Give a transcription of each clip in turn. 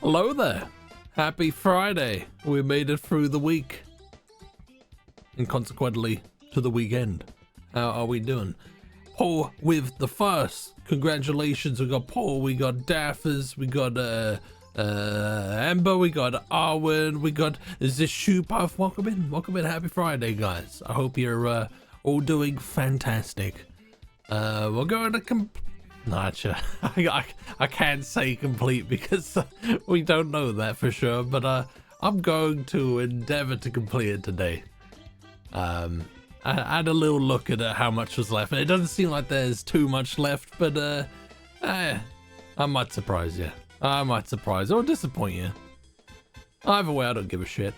Hello there. Happy Friday. We made it through the week. And consequently, to the weekend. How are we doing? Paul with the first. Congratulations. We got Paul, we got Daffers, we got Amber, we got Arwen, we got Zishupuff. Welcome in. Welcome in. Happy Friday, guys. I hope you're all doing fantastic. We're going to I can't say complete because we don't know that for sure, but I'm going to endeavor to complete it today. I had a little look at how much was left. It doesn't seem like there's too much left, but I might surprise you. I might surprise or disappoint you. Either way, I don't give a shit.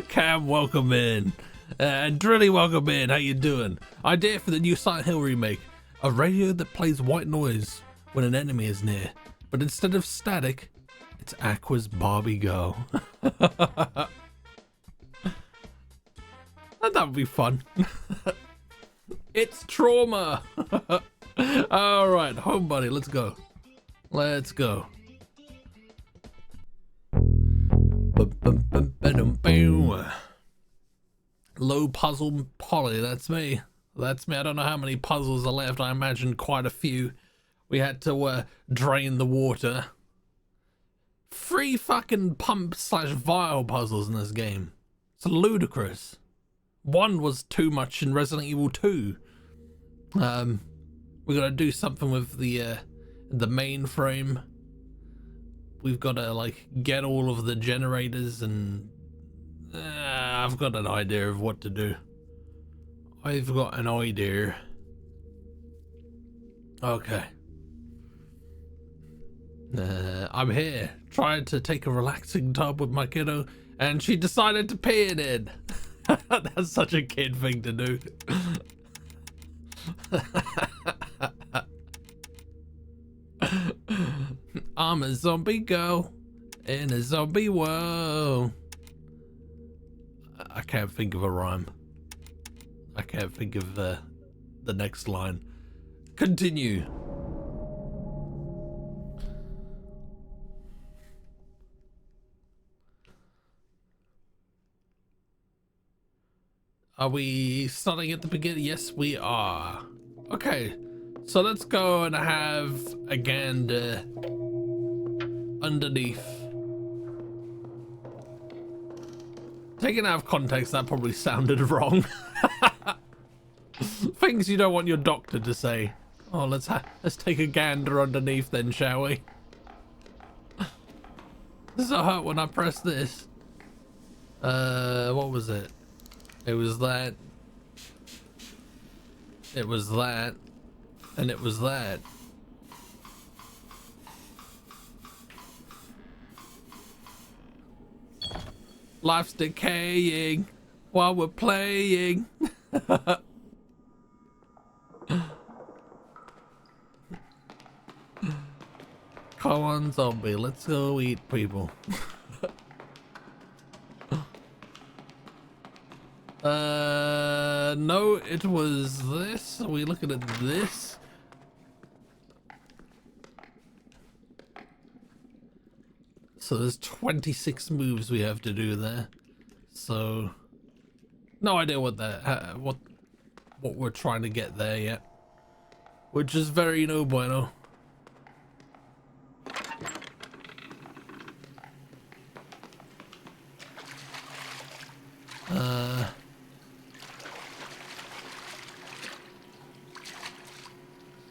Cam, welcome in. And Drilly, welcome in. How you doing? Idea for the new Silent Hill remake. A radio that plays white noise when an enemy is near. But instead of static, it's Aqua's Barbie Girl. That would be fun. It's trauma. All right, Homebody, let's go. Let's go. Low puzzle Polly, that's me. That's me. I don't know how many puzzles are left. I imagine quite a few. We had to drain the water. 3 fucking pump/vial puzzles in this game. It's ludicrous. 1 was too much in Resident Evil 2. We gotta do something with the mainframe. We've gotta like get all of the generators, and I've got an idea of what to do. I've got an idea. Okay. I'm here trying to take a relaxing tub with my kiddo, and she decided to pee in it. That's such a kid thing to do. I'm a zombie girl in a zombie world. I can't think of a rhyme. I can't think of the next line. Continue. Are we starting at the beginning? Yes, we are. Okay, so let's go and have a gander underneath. Taken out of context, that probably sounded wrong. Things you don't want your doctor to say. Oh, let's take a gander underneath then, shall we? Does it hurt when I press this? What was it? It was that. It was that. And it was that. Life's decaying while we're playing. Come on, zombie, let's go eat people. No, it was this. Are we looking at this? So there's 26 moves we have to do there. So no idea what that what we're trying to get there yet, which is very no bueno.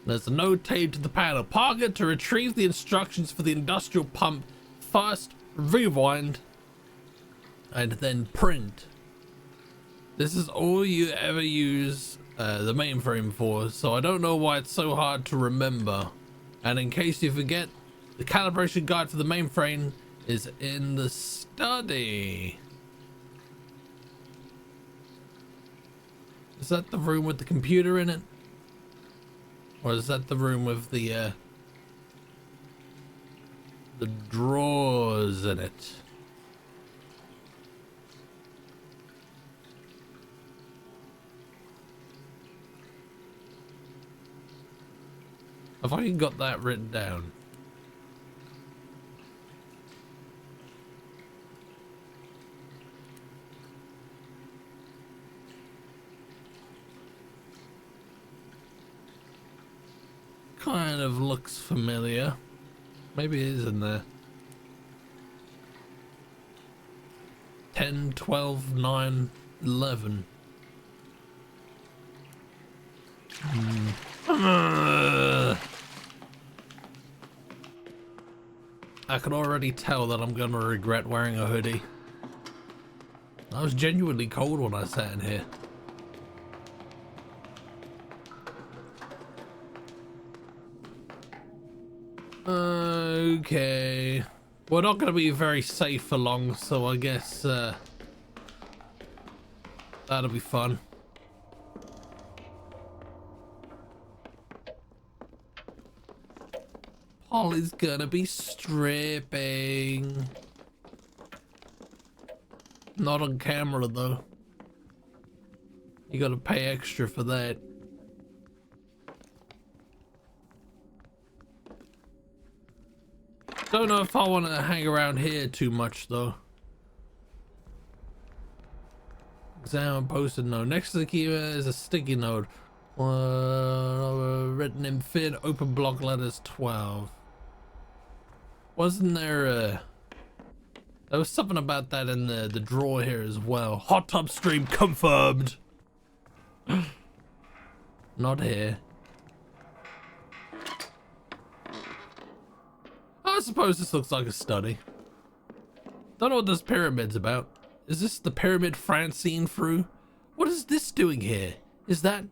There's a note taped to the panel. Target to retrieve the instructions for the industrial pump. First, rewind, and then print. This is all you ever use the mainframe for, so I don't know why it's so hard to remember. And in case you forget, the calibration guide for the mainframe is in the study. Is that the room with the computer in it? Or is that the room with the drawers in it? Have I got that written down? kind of looks familiar. Maybe it is in there. 10, 12, 9, 11. I can already tell that I'm gonna regret wearing a hoodie. I was genuinely cold when I sat in here. Okay. We're not gonna be very safe for long, so I guess that'll be fun. Polly's gonna be stripping. Not on camera though. You gotta pay extra for that. Don't know if I want to hang around here too much though. Examine posted note. Next to the keyword is a sticky note. Written in thin open block letters 12. Wasn't there there was something about that in the drawer here as well. Hot tub stream confirmed. Not here. I suppose this looks like a study. Don't know what this pyramid's about. Is this the pyramid Francine through? What is this doing here? Is that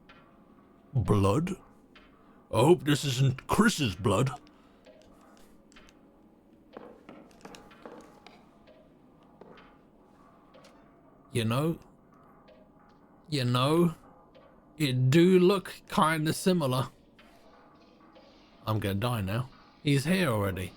blood? I hope this isn't Chris's blood. You know, it do look kinda similar. I'm gonna die now. He's here already.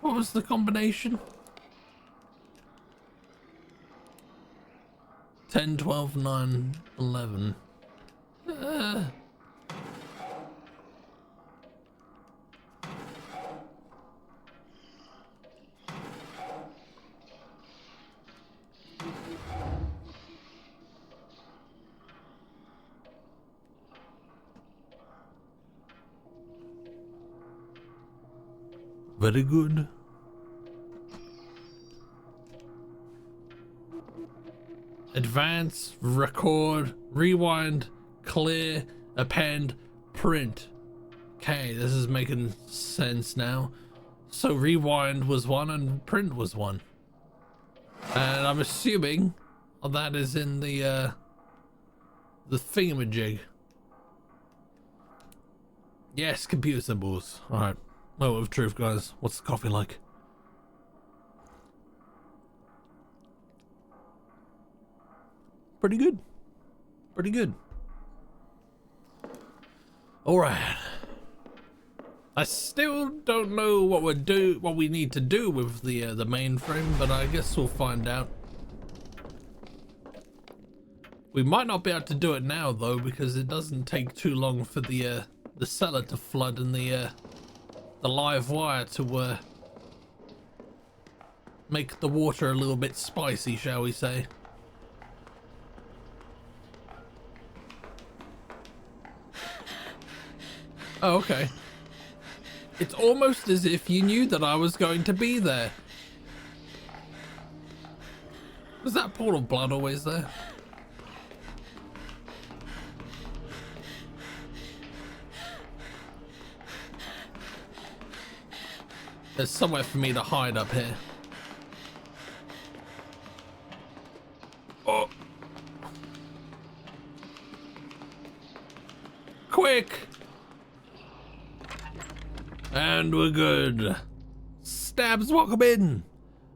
What was the combination? 10, 12, 9, 11. Very good. Advance, record, rewind, clear, append, print. Okay, this is making sense now. So rewind was one and print was one. And I'm assuming that is in the thingamajig. Yes, computer symbols. Alright. Moment of truth, guys. What's the coffee like? Pretty good. Pretty good. Alright. I still don't know what we need to do with the mainframe, but I guess we'll find out. We might not be able to do it now though, because it doesn't take too long for the cellar to flood and the live wire to make the water a little bit spicy, shall we say. Oh, okay. It's almost as if you knew that I was going to be there. Was that pool of blood always there? There's somewhere for me to hide up here. Oh. Quick! And we're good. Stabs, welcome in.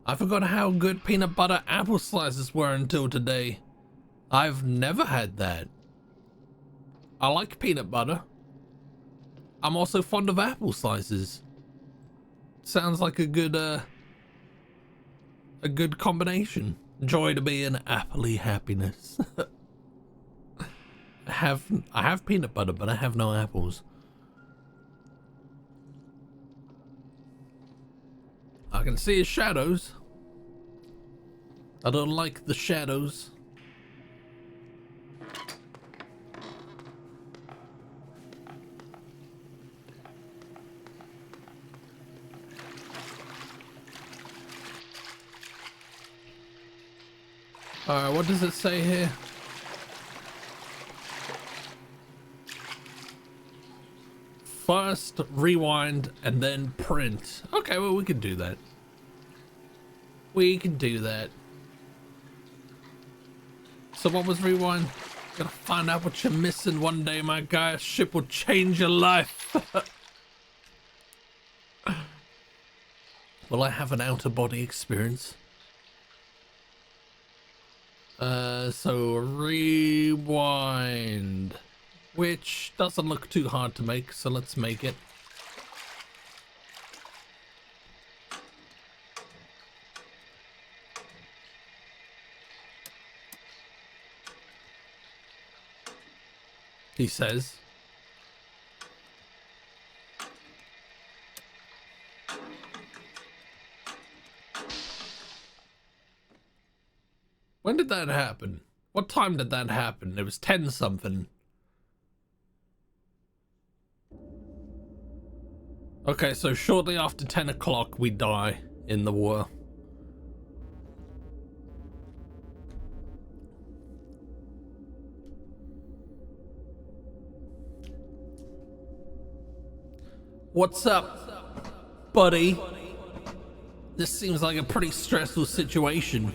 I forgot how good peanut butter apple slices were until today. I've never had that. I like peanut butter. I'm also fond of apple slices. Sounds like a good combination. Joy to be in appley happiness. I have peanut butter, but I have no apples. I can see his shadows. I don't like the shadows. Alright, what does it say here? First rewind and then print. Okay, well, we can do that. We can do that. So what was rewind? Gotta find out what you're missing one day, my guy. A ship will change your life. Will I have an outer body experience? So rewind, which doesn't look too hard to make, so let's make it. He says. When did that happen? What time did that happen? It was 10 something. Okay, so shortly after 10 o'clock we die in the war. What's up, buddy? This seems like a pretty stressful situation.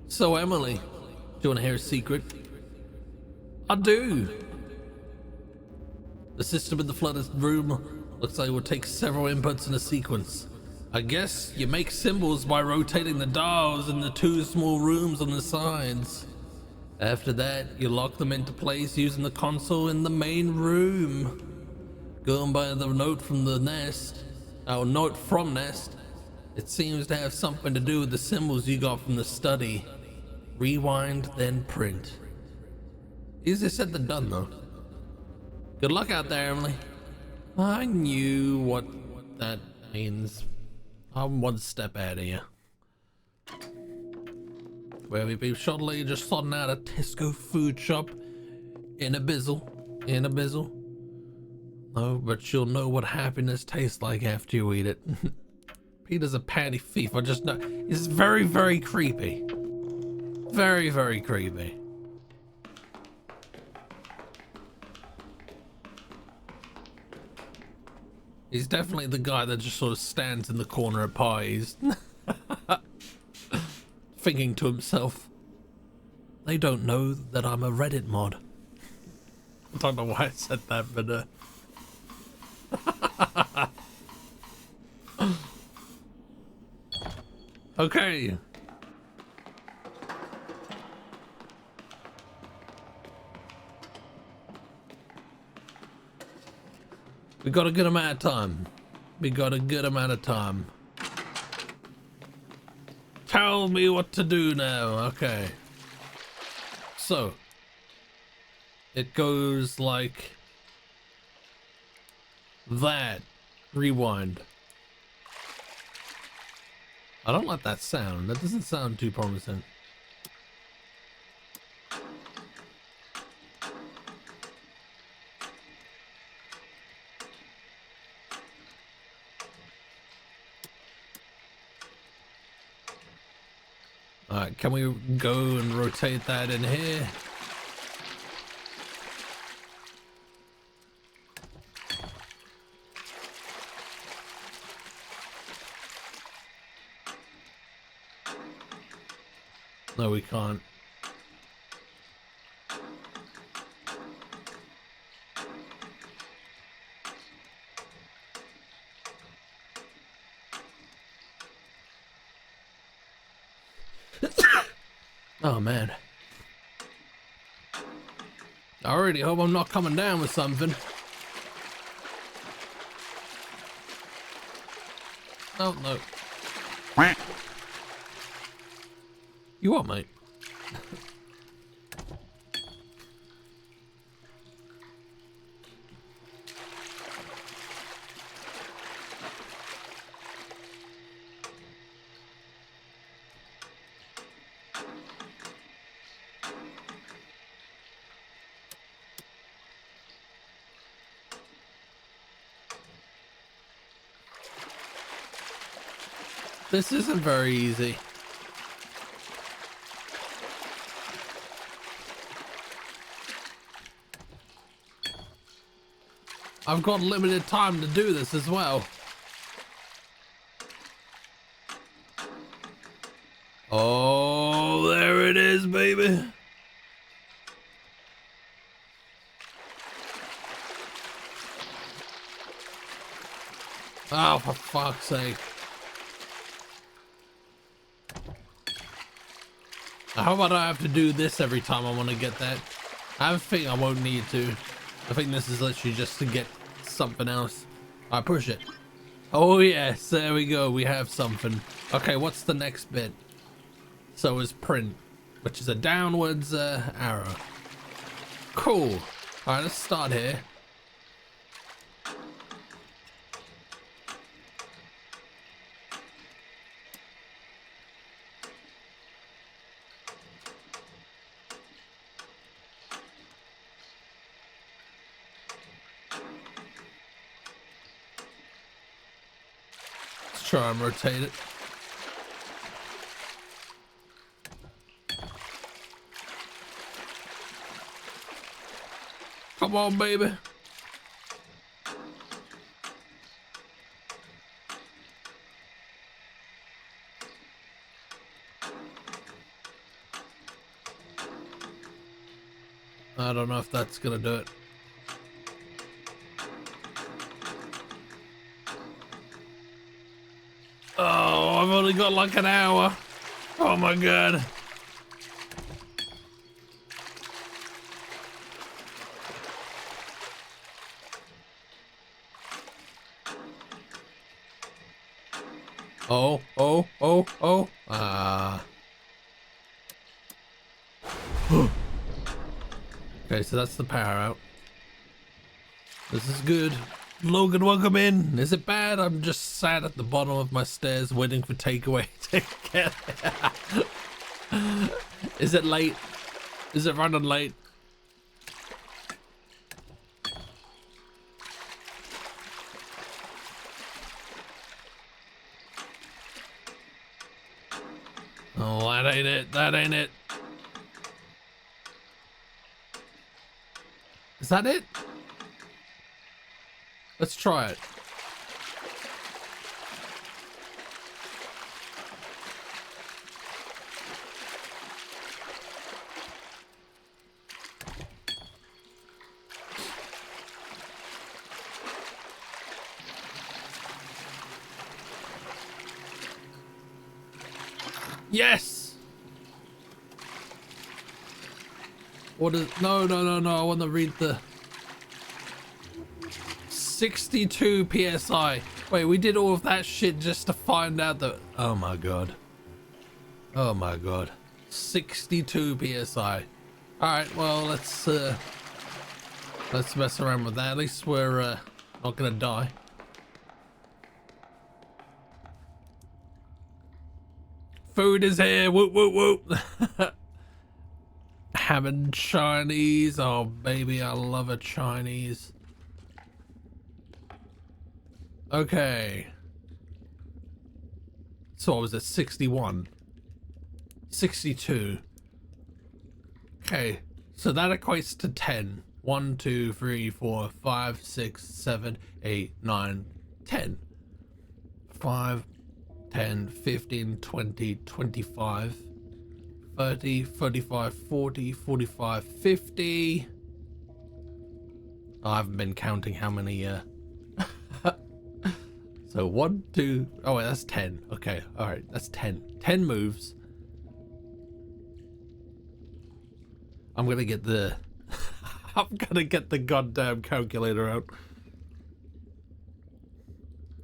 So, Emily, do you want to hear a secret? I do. The system in the flooded room looks like it will take several inputs in a sequence. I guess you make symbols by rotating the dials in the two small rooms on the sides. After that, you lock them into place using the console in the main room. Going by the note from the nest, note from nest, it seems to have something to do with the symbols you got from the study. Rewind, then print. Easier said than done, though. Good luck out there, Emily. I knew what that means. I'm one step ahead of you. Where we be shortly just sorting out a Tesco food shop in a bizzle. In a bizzle. Oh, but you'll know what happiness tastes like after you eat it. Peter's a patty thief, I just know. It's very, very creepy. Very, very creepy. He's definitely the guy that just sort of stands in the corner at parties. Thinking to himself, they don't know that I'm a Reddit mod. I don't know why I said that, but okay. We got a good amount of time. We got a good amount of time. Tell me what to do now. Okay. So. It goes like that. Rewind. I don't like that sound. That doesn't sound too promising. Alright, can we go and rotate that in here? No, we can't. Oh man. I already hope I'm not coming down with something. Oh no. You what, mate? This isn't very easy. I've got limited time to do this as well. Oh, there it is, baby. Oh, for fuck's sake. How about I have to do this every time I want to get that? I think I won't need to. I think this is literally just to get something else. I push it. Oh yes, there we go. We have something. Okay, what's the next bit? So is print, which is a downwards arrow. Cool. All right, let's start here. Let's try and rotate it. Come on, baby. I don't know if that's gonna do it. Oh, I've only got like an hour. Oh my god. Oh. Okay, so that's the power out. This is good. Logan, welcome in. Is it bad? I'm just sat at the bottom of my stairs waiting for takeaway to get here. Is it late? Is it running late? Oh, that ain't it. That ain't it. Is that it? Let's try it. Yes! What is... No, I want to read the... 62 PSI. Wait, we did all of that shit just to find out that... Oh my god. Oh my god. 62 PSI. Alright, well, let's mess around with that. At least we're not gonna die. Food is here. Whoop, whoop, whoop. Having Chinese. Oh, baby, I love a Chinese. Okay. So what was it? 61. 62. Okay. So that equates to 10. 1, 2, 3, 4, 5, 6, 7, 8, 9, 10. 5, 10, 15, 20, 25, 30, 35, 40, 45, 50. I haven't been counting how many, So 1, 2, oh wait, that's 10. Okay, alright, that's 10. 10 moves. I'm gonna get the... I'm gonna get the goddamn calculator out.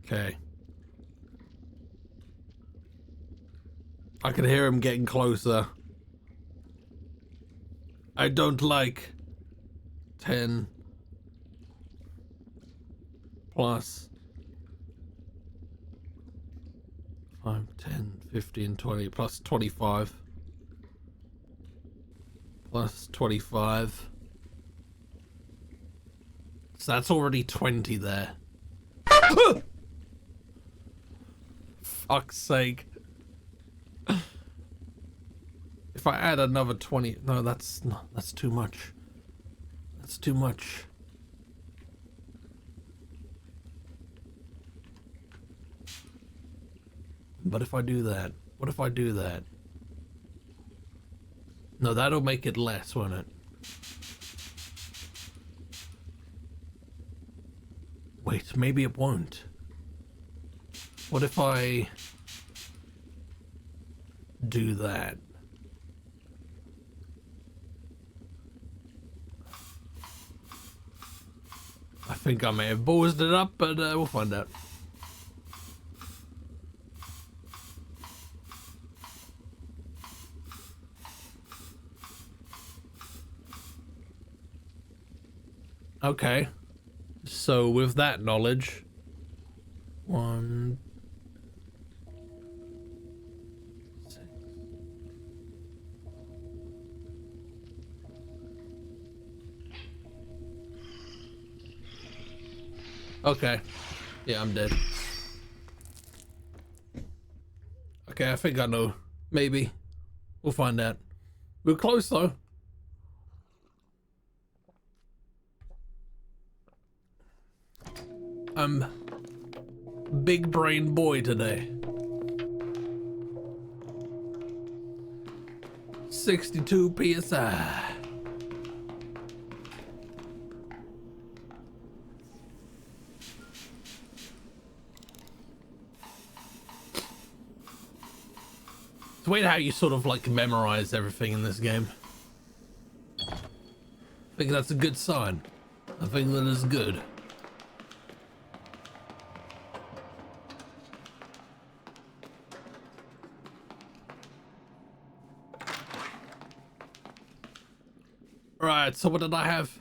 Okay. I can hear him getting closer. I don't like 10 plus 5, 10, 15, 20 plus 25 plus 25. So that's already 20 there. fuck's sake. If I add another 20, no, that's too much. That's too much. But if I do that, what if I do that? No, that'll make it less, won't it? Wait, maybe it won't. What if I do that? I think I may have ballsed it up, but we'll find out. Okay. So with that knowledge, 1, 6. Okay. Yeah, I'm dead. Okay, I think I know. Maybe. We'll find out. We're close though. I'm big brain boy today. 62 PSI. It's weird how you sort of like memorize everything in this game. I think that's a good sign. I think that is good. Right, so what did I have?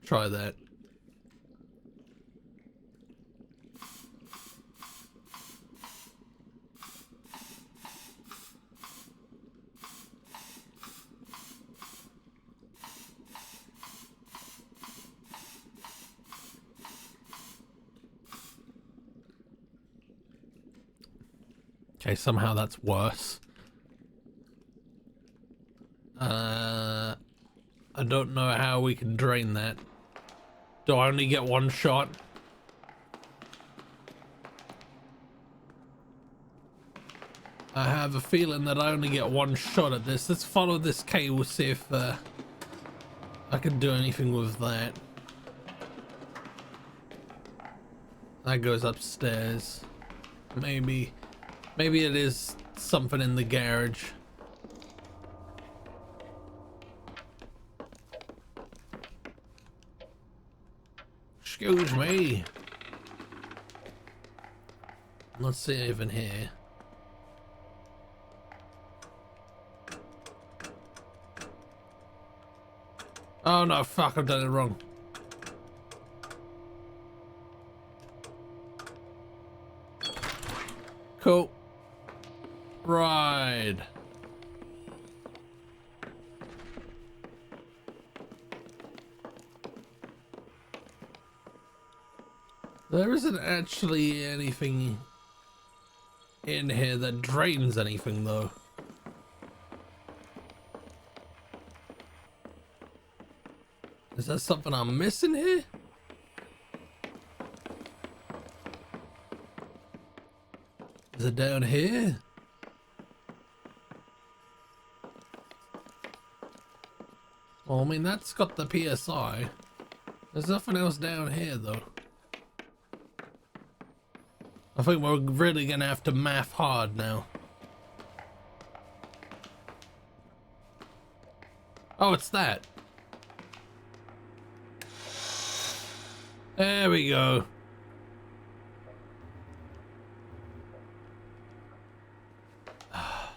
Try that. Okay, somehow that's worse. I don't know how we can drain that. Do I only get one shot? I have a feeling that I only get one shot at this. Let's follow this cable, see if I can do anything with that. That goes upstairs. Maybe it is something in the garage. Excuse me. Let's see even here. Oh no, fuck, I've done it wrong. Cool. Right. There isn't actually anything in here that drains anything though. Is there something I'm missing here? Is it down here? Well, I mean, that's got the PSI. There's nothing else down here though. I think we're really gonna have to math hard now. Oh, it's that. There we go.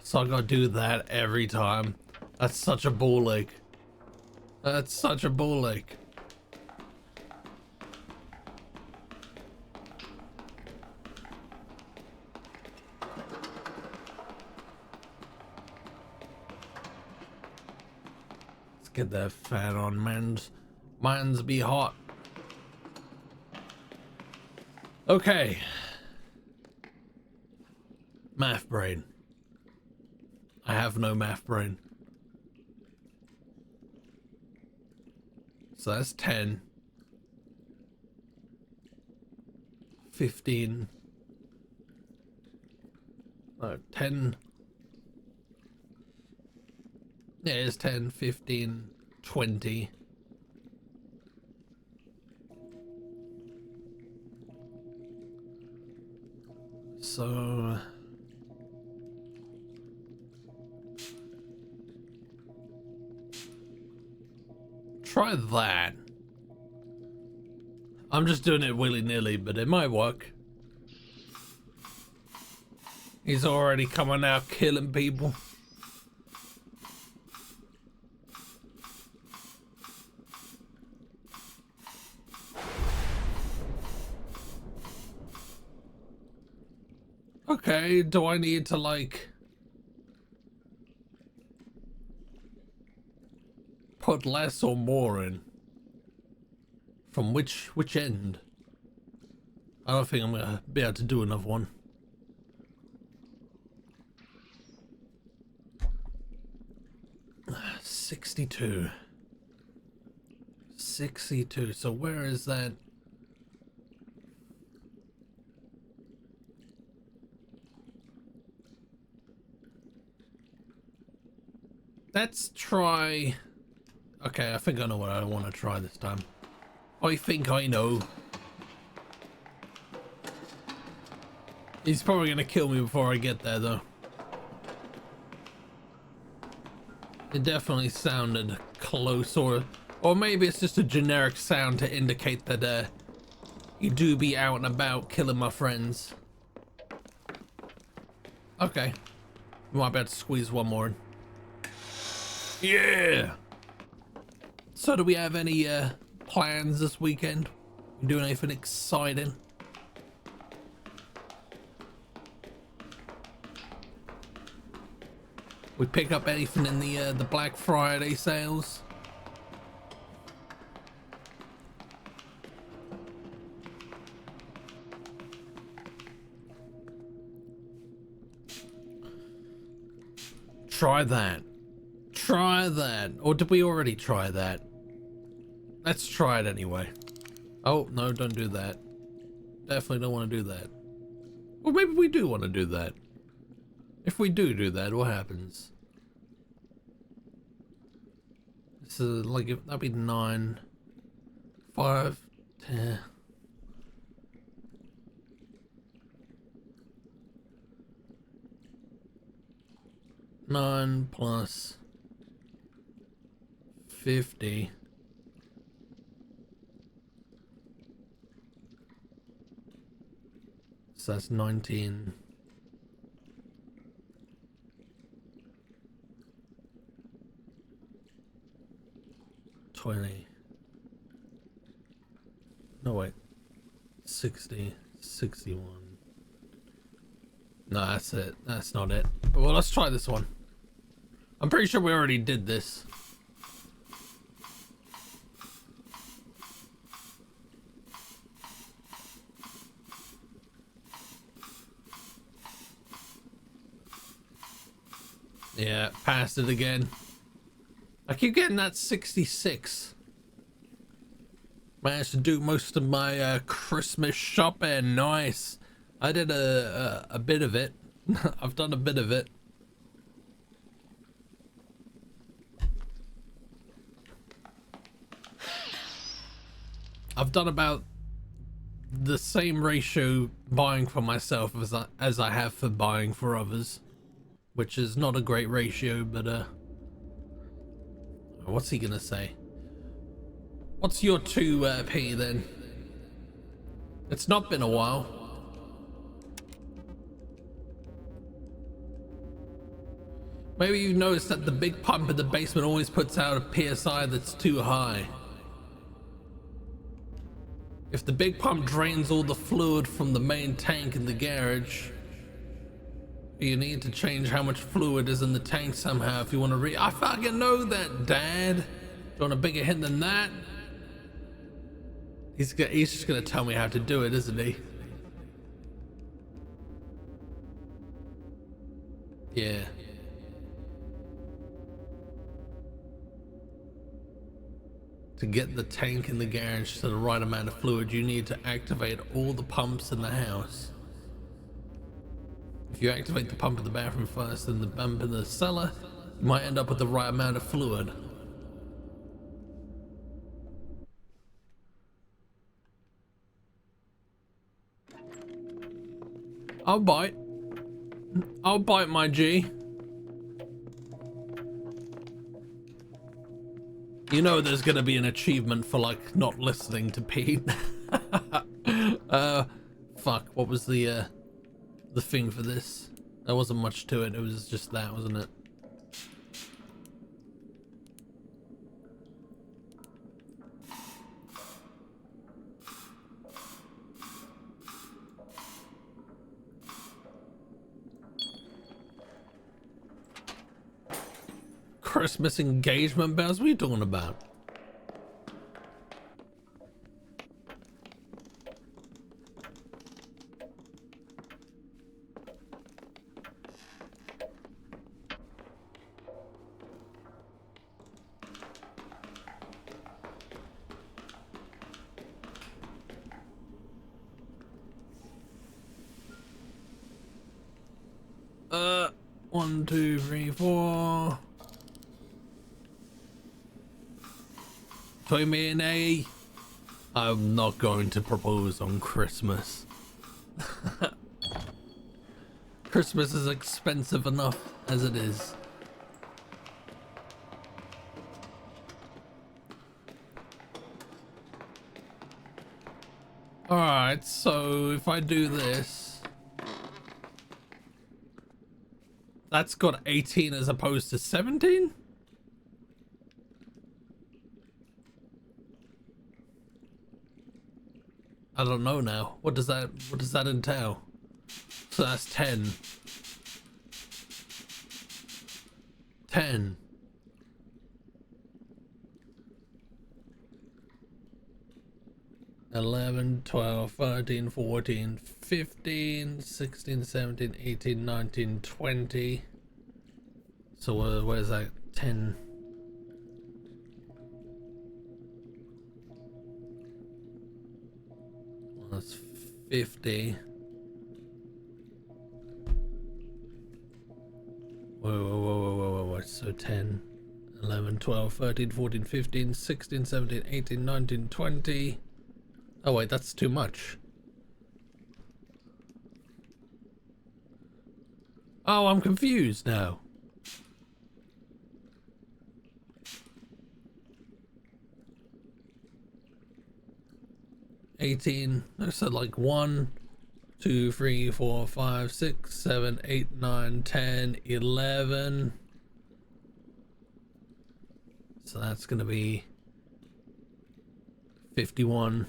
So I gotta do that every time. That's such a ball ache. That's such a ball ache. Let's get that fan on, man's be hot. Okay. Math brain. I have no math brain. So that's 10. 15. 10. Yeah, it's 10, 15, 20. So try that. I'm just doing it willy-nilly, but it might work. He's already coming out killing people. Okay, do I need to like put less or more in? From which end? I don't think I'm gonna be able to do another one. Ah, 62. 62. So where is that? Let's try. Okay, I think I know what I want to try this time. I think I know. He's probably gonna kill me before I get there, though. It definitely sounded close, or maybe it's just a generic sound to indicate that you do be out and about killing my friends. Okay, we might be able to squeeze one more in. Yeah. So do we have any plans this weekend? You doing anything exciting? We pick up anything in the Black Friday sales? Try that. Try that. Or did we already try that? Let's try it anyway. Oh, no, don't do that. Definitely don't want to do that. Or maybe we do want to do that. If we do that, what happens? This is like, that'd be 9, 5, 10. Nine plus 50. So that's 19. No, wait. 60, 61. No, that's it. That's not it. Well, let's try this one. I'm pretty sure we already did this. Yeah, passed it again. I keep getting that 66. Managed to do most of my Christmas shopping. Nice. I did a bit of it. I've done a bit of it. I've done about the same ratio buying for myself as I have for buying for others, which is not a great ratio, but what's he gonna say? What's your 2p then? It's not been a while. Maybe you noticed that the big pump in the basement always puts out a PSI that's too high. If the big pump drains all the fluid from the main tank in the garage, you need to change how much fluid is in the tank somehow if you want to I fucking know that, Dad. Do you want a bigger hint than that? He's just gonna tell me how to do it, isn't he? Yeah. To get the tank in the garage to the right amount of fluid, you need to activate all the pumps in the house. If you activate the pump in the bathroom first and the pump in the cellar, you might end up with the right amount of fluid. I'll bite. I'll bite, my G. You know there's gonna be an achievement for, like, not listening to Pete. Fuck, what was the thing for this? There wasn't much to it, it was just that, wasn't it? Christmas engagement bells? What are you talking about? One, two, three, four. Between me and A, I'm not going to propose on Christmas. Christmas is expensive enough as it is. Alright, so if I do this, that's got 18 as opposed to 17? I don't know now. What does that entail? So that's 10. 10. Eleven, 12, 13, 14, 15, 16, 17, 18, 19, 20. So where's that? 10. That's 50. Whoa. So 10, 11, 12, 13, 14, 15, 16, 17, 18, 19, 20. Oh wait, that's too much. Oh, I'm confused now. I said like 1, 2, 3, 4, 5, 6, 7, 8, 9, 10, 11. So that's gonna be 51,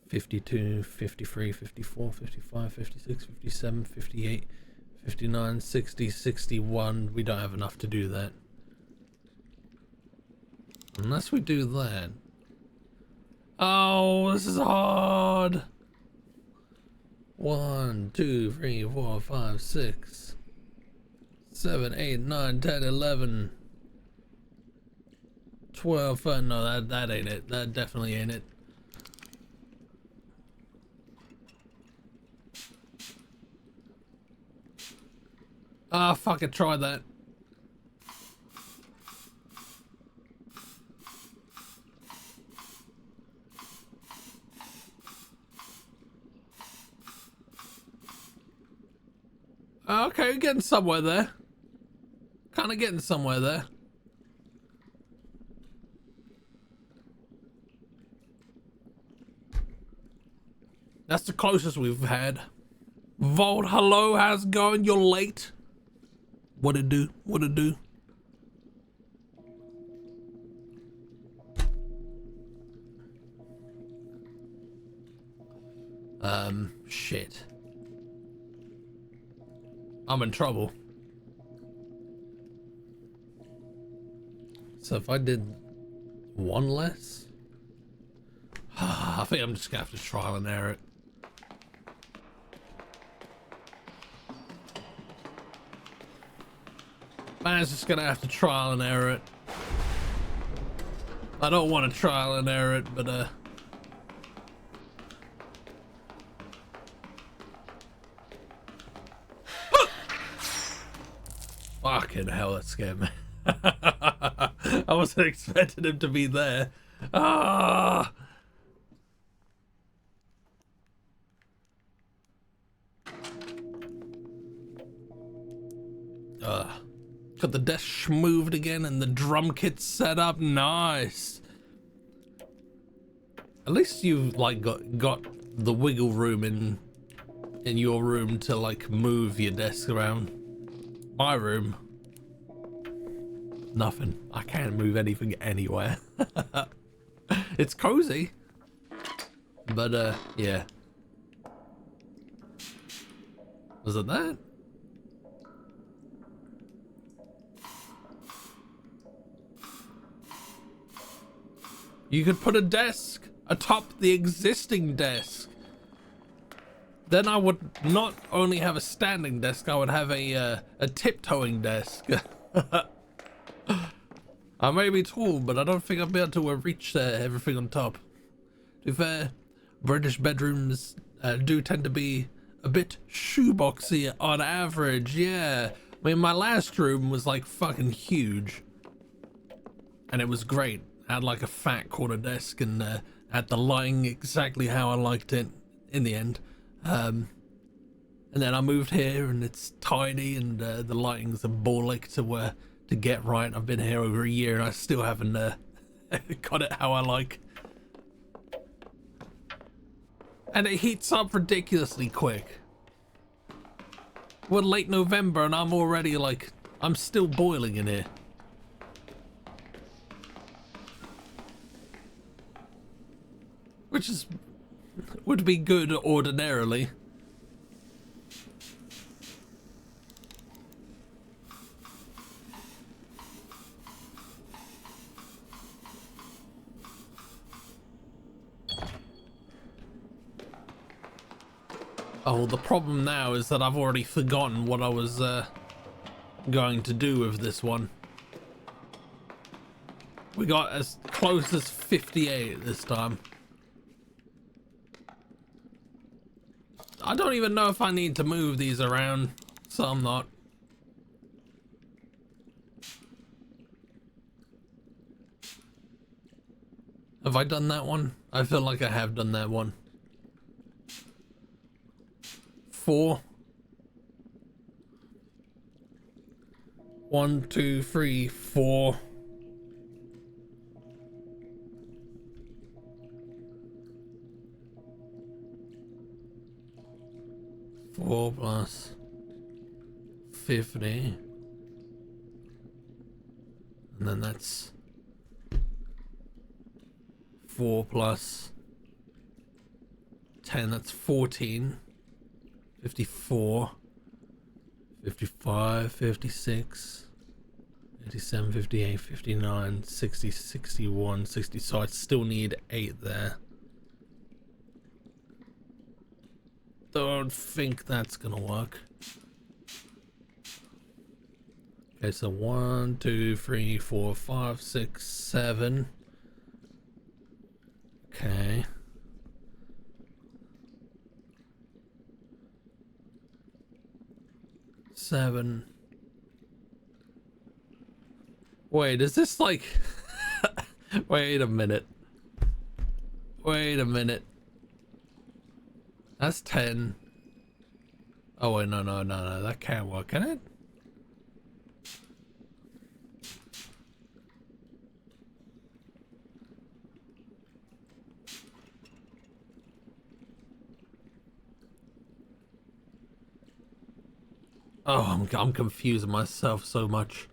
52, 53, 54, 55, 56, 57, 58, 59, 60, 61. We don't have enough to do that. Unless we do that. Oh, this is hard. 1, 2, 3, 4, 5, 6, 7, 8, 9, 10, 11, 12. No, that ain't it. That definitely ain't it. Ah, fuck it. Try that. Okay, getting somewhere there. Kind of getting somewhere there. That's the closest we've had. Vault, hello, how's it going? You're late. What it do? What it do? Shit. I'm in trouble. So if I did one less, I think I'm just gonna have to trial and error it. Man's just gonna have to trial and error it. I don't want to trial and error it, but fucking hell, that scared me. I wasn't expecting him to be there. Ah! Got the desk moved again and the drum kit set up. Nice. At least you've like got the wiggle room in your room to like move your desk around. My room, nothing. I can't move anything anywhere. It's cozy, but yeah. Was it that? You could put a desk atop the existing desk. Then I would not only have a standing desk, I would have a tiptoeing desk. I may be tall, but I don't think I'll be able to reach everything on top. To be fair, British bedrooms do tend to be a bit shoeboxy on average, yeah. I mean, my last room was like fucking huge. And it was great. Had like a fat corner desk and had the lighting exactly how I liked it in the end. And then I moved here and it's tiny and the lighting's a bollock to get right. I've been here over a year and I still haven't got it how I like. And it heats up ridiculously quick. We're late November and I'm already like, I'm still boiling in here. Which would be good ordinarily. Oh, the problem now is that I've already forgotten what I was going to do with this one. We got as close as 58 this time. I don't even know if I need to move these around, so I'm not. Have I done that one? I feel like I have done that one. 4. 1, 2, 3, 4. Four plus 50, and then that's 4 plus 10, that's 14, 54, 55, 56, 57, 58, 59, 60, 61, 60, so I still need 8 there. Don't think that's gonna work. Okay, so 1, 2, 3, 4, 5, 6, 7. Okay. Seven. Wait, is this like... Wait a minute. Wait a minute. That's 10. Oh wait, no, that can't work, can it? Oh, I'm confusing myself so much.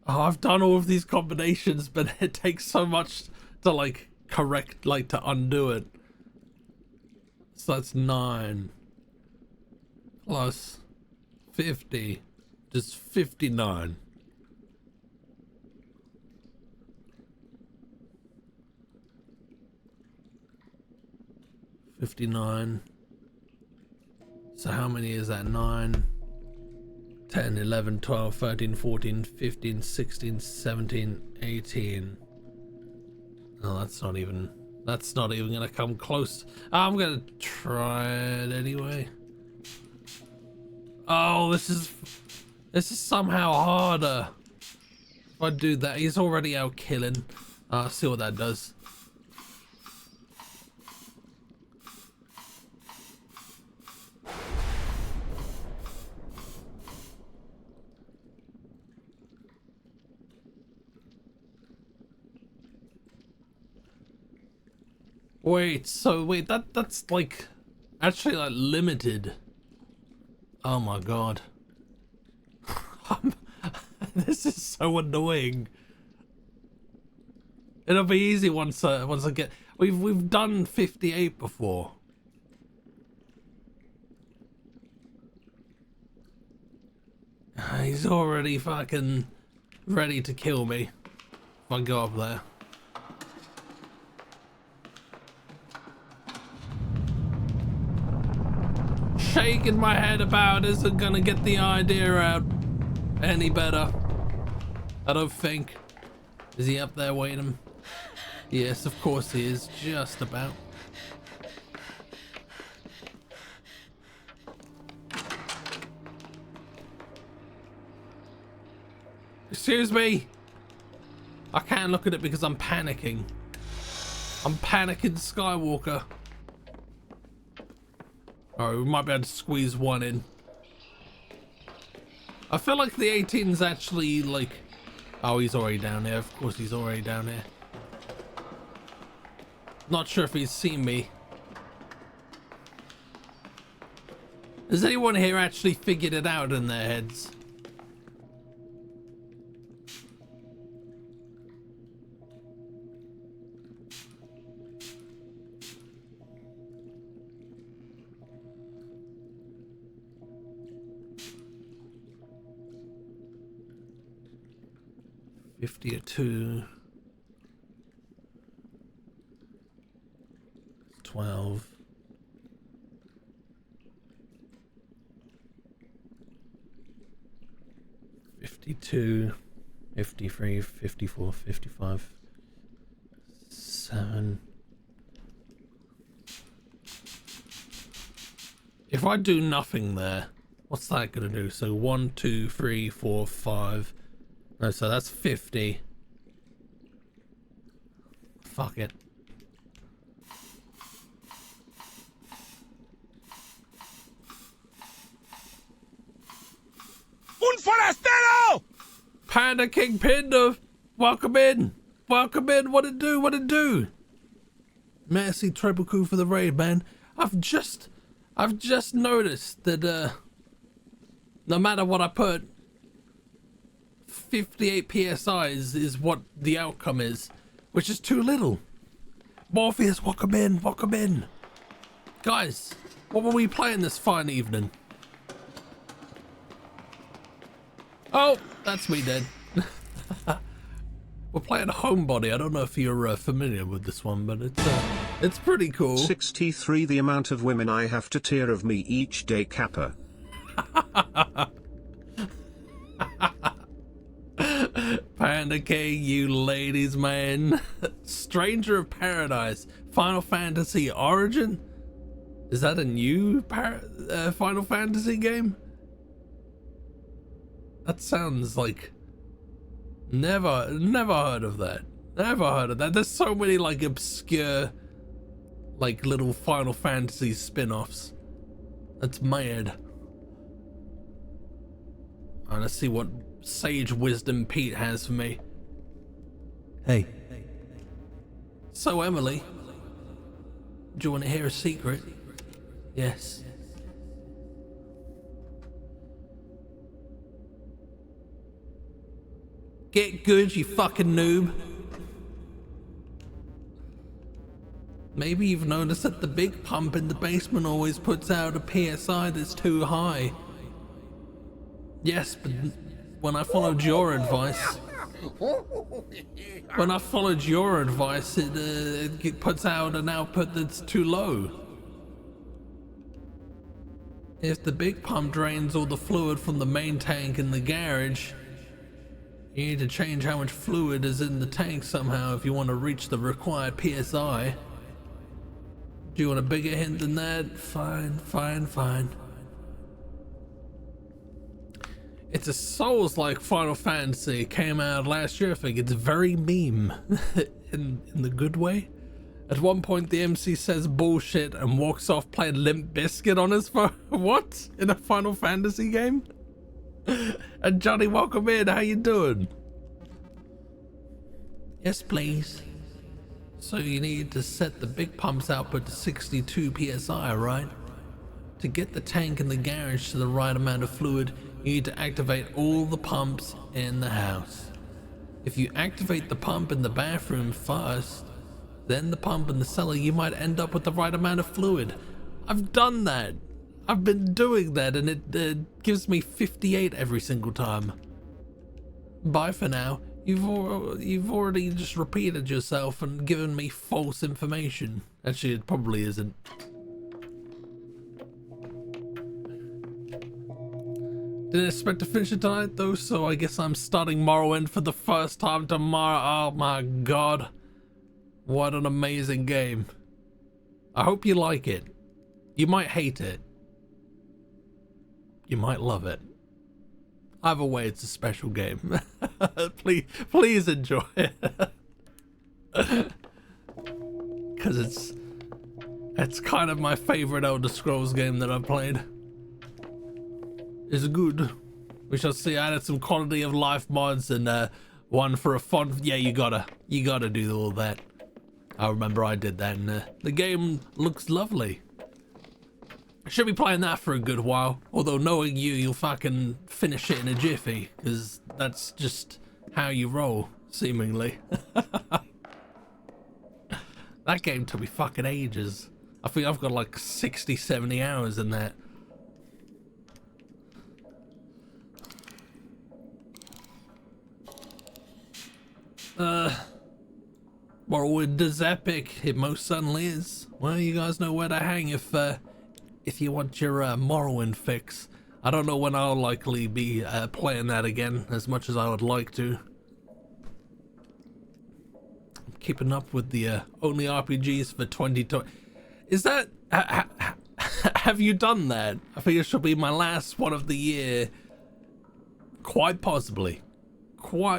Oh, I've done all of these combinations, but it takes so much to like correct, like to undo it. So that's 9 plus 50, just 59. $59, So how many is that? 9, 10, 11, 12, 13, 14, 15, 16, 17, 18. No, that's not even gonna come close. I'm gonna try it anyway. Oh, this is somehow harder. If I do that, he's already out killing. See what that does. Wait, so wait, that's like actually like limited. Oh my god. This is so annoying. It'll be easy once I get. We've done 58 before. He's already fucking ready to kill me if I go up there. Shaking my head about isn't gonna get the idea out any better. I don't think. Is he up there waiting? Yes, of course he is. Just about. Excuse me. I can't look at it because I'm panicking. I'm panicking, Skywalker. Alright, we might be able to squeeze one in. I feel like the 18's actually like... Oh, he's already down there. Of course he's already down there. Not sure if he's seen me. Has anyone here actually figured it out in their heads? $52, 12, 52, 53, 54, 55, 7. If I do nothing there, what's that gonna do? So 1, 2, 3, 4, 5. No, so that's 50. Fuck it. Un forastero! Panda King Pinder, welcome in. Welcome in. What it do? What it do? Merci très beaucoup for the raid, man. I've just noticed that no matter what I put, 58 PSI is what the outcome is, which is too little. Morpheus, welcome in, welcome in. Guys, what were we playing this fine evening? Oh, that's me dead. We're playing Homebody. I don't know if you're familiar with this one, but it's pretty cool. 63 The amount of women I have to tear of me each day, Kappa. Panda King, you ladies, man. Stranger of Paradise, Final Fantasy Origin. Is that a new Final Fantasy game? That sounds like never heard of that. Never heard of that. There's so many like obscure, like little Final Fantasy spin-offs. That's mad. Alright, let's see what Sage Wisdom Pete has for me. Hey. So Emily, do you want to hear a secret? Yes. Get good, you fucking noob. Maybe you've noticed that the big pump in the basement always puts out a PSI that's too high. Yes, but when I followed your advice, it puts out an output that's too low. If the big pump drains all the fluid from the main tank in the garage, you need to change how much fluid is in the tank somehow if you want to reach the required PSI. Do you want a bigger hint than that? Fine, fine, fine. It's a Souls-like Final Fantasy. It came out last year, I think. It's very meme in the good way. At one point, the MC says bullshit and walks off playing Limp Bizkit on his phone. What? In a Final Fantasy game? And Johnny, welcome in. How you doing? Yes, please. So you need to set the big pump's output to 62 PSI, right? To get the tank in the garage to the right amount of fluid, you need to activate all the pumps in the house. If you activate the pump in the bathroom first, then the pump in the cellar, you might end up with the right amount of fluid. I've done that. I've been doing that, and it gives me 58 every single time. Bye for now. You've already just repeated yourself and given me false information. Actually, it probably isn't. Didn't expect to finish it tonight though, so I guess I'm starting Morrowind for the first time tomorrow. Oh my god. What an amazing game. I hope you like it. You might hate it. You might love it. Either way, it's a special game. please enjoy it. Because it's kind of my favorite Elder Scrolls game that I've played. It's good. We shall see. I added some quality of life mods and one for a font. Yeah, you gotta do all that. I remember I did that, and the game looks lovely. I should be playing that for a good while, although knowing you, you'll fucking finish it in a jiffy, because that's just how you roll, seemingly. That game took me fucking ages. I think I've got like 60, 70 hours in that. Morrowind is epic. It most certainly is. Well, you guys know where to hang if you want your Morrowind fix. I don't know when I'll likely be playing that again, as much as I would like to. I'm keeping up with the only RPGs for 2020. Is that... have you done that? I think it should be my last one of the year. Quite possibly.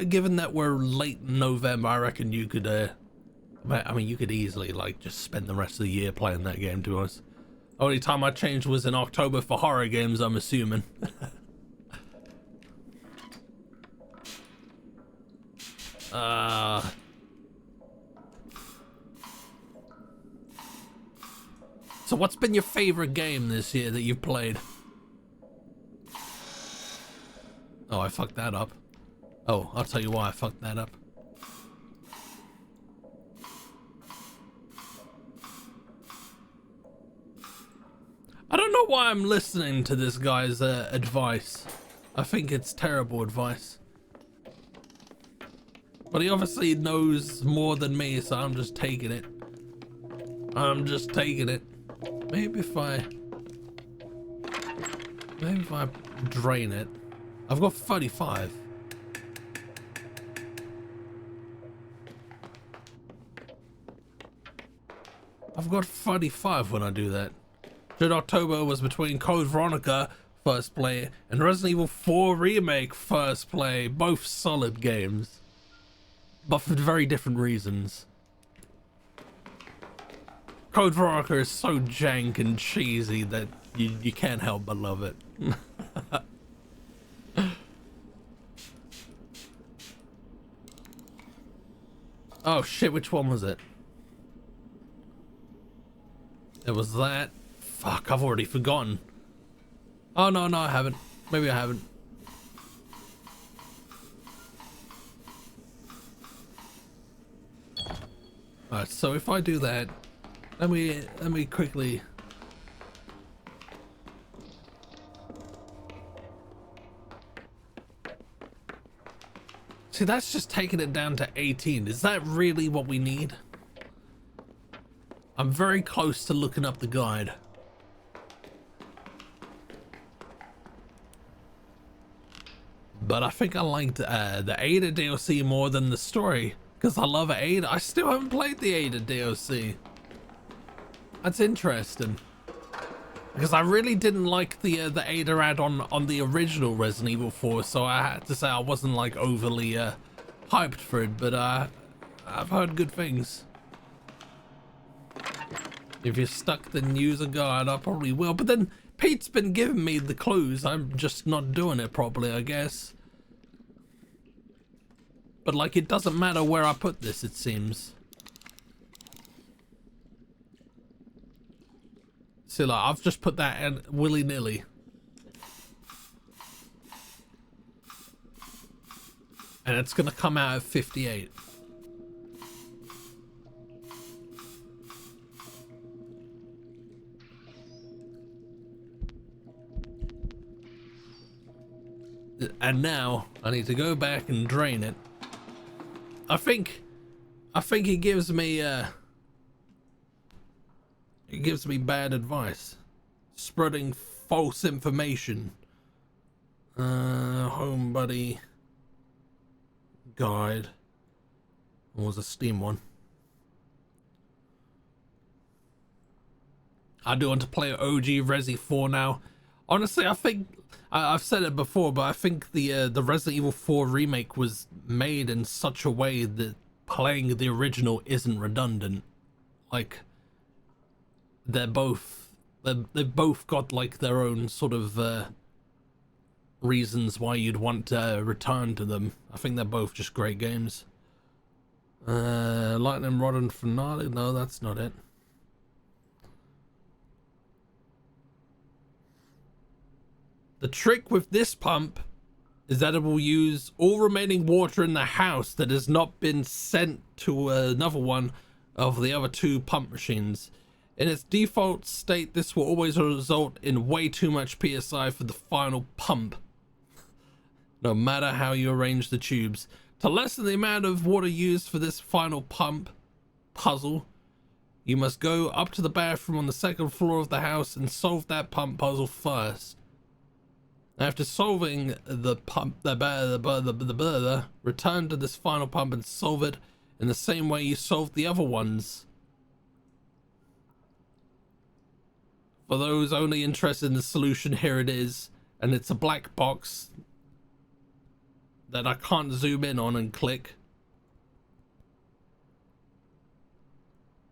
Given that we're late in November, I reckon you could, I mean, you could easily, like, just spend the rest of the year playing that game, to be honest. Only time I changed was in October for horror games, I'm assuming. So what's been your favorite game this year that you've played? Oh, I fucked that up. Oh, I'll tell you why I fucked that up. I don't know why I'm listening to this guy's advice. I think it's terrible advice. But he obviously knows more than me, so I'm just taking it. I'm just taking it. Maybe if I drain it. I've got 35. I've got 35 when I do that. Should October was between Code Veronica first play and Resident Evil 4 Remake first play. Both solid games, but for very different reasons. Code Veronica is so jank and cheesy that you can't help but love it. Oh shit, which one was it? It was that. Fuck, I've already forgotten. Oh no, I haven't. Maybe I haven't. Alright, so if I do that, let me quickly. See, that's just taking it down to 18. Is that really what we need? I'm very close to looking up the guide. but I think I liked the Ada DLC more than the story, because I love Ada. I still haven't played the Ada DLC. That's interesting, because I really didn't like the Ada add-on on the original Resident Evil 4, so I had to say I wasn't like overly hyped for it, but I've heard good things. If you stuck the user guide, I probably will, but then Pete's been giving me the clues. I'm just not doing it properly, I guess. But like, it doesn't matter where I put this, it seems. See, like, I've just put that in willy-nilly. And it's gonna come out at 58. And now I need to go back and drain it. I think he gives me bad advice, spreading false information. Homebody guide. Or was a Steam one. I do want to play OG Resi 4 now. Honestly, I think I've said it before, but I think the Resident Evil 4 remake was made in such a way that playing the original isn't redundant. Like, they've both got like their own sort of reasons why you'd want to return to them. I think they're both just great games. Lightning Rod and Finale? No, that's not it. The trick with this pump is that it will use all remaining water in the house that has not been sent to another one of the other two pump machines. In its default state, this will always result in way too much PSI for the final pump, no matter how you arrange the tubes. To lessen the amount of water used for this final pump puzzle, you must go up to the bathroom on the second floor of the house and solve that pump puzzle first. After solving the pump, return to this final pump and solve it in the same way you solved the other ones. For those only interested in the solution, here it is, and it's a black box that I can't zoom in on and click.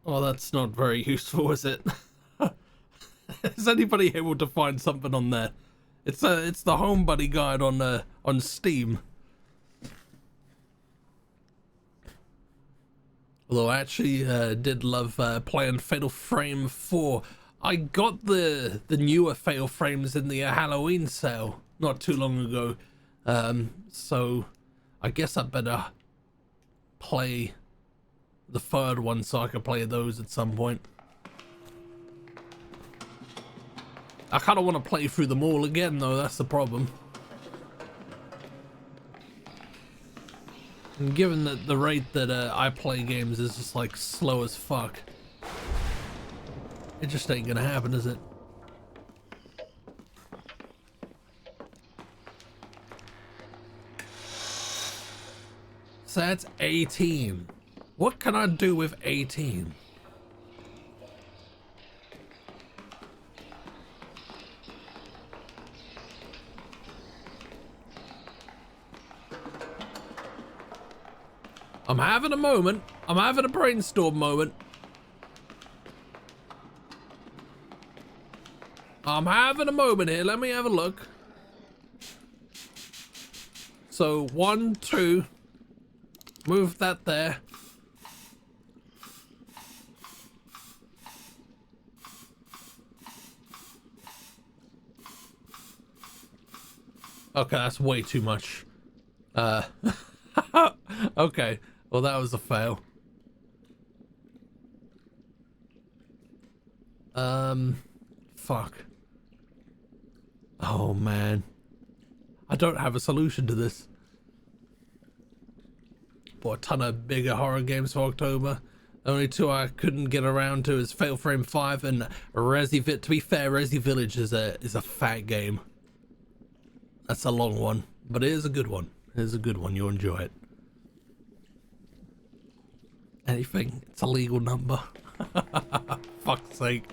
Oh, that's not very useful, is it? Is anybody able to find something on there? It's the Homebody guide on Steam. Although I actually did love playing Fatal Frame 4. I got the newer Fatal Frames in the Halloween sale not too long ago. So I guess I better play the third one so I can play those at some point. I kind of want to play through them all again, though. That's the problem. And given that the rate that I play games is just like slow as fuck, it just ain't gonna happen, is it? So that's 18. What can I do with 18? I'm having a moment. I'm having a brainstorm moment. I'm having a moment here. Let me have a look. So 1, 2. Move that there. Okay, that's way too much. Okay. Well, that was a fail. Fuck. Oh, man. I don't have a solution to this. Bought a ton of bigger horror games for October. The only two I couldn't get around to is Fatal Frame 5 and Resi Village. To be fair, Resi Village is a fat game. That's a long one. But it is a good one. It is a good one. You'll enjoy it. Anything. It's a legal number. Fuck's sake.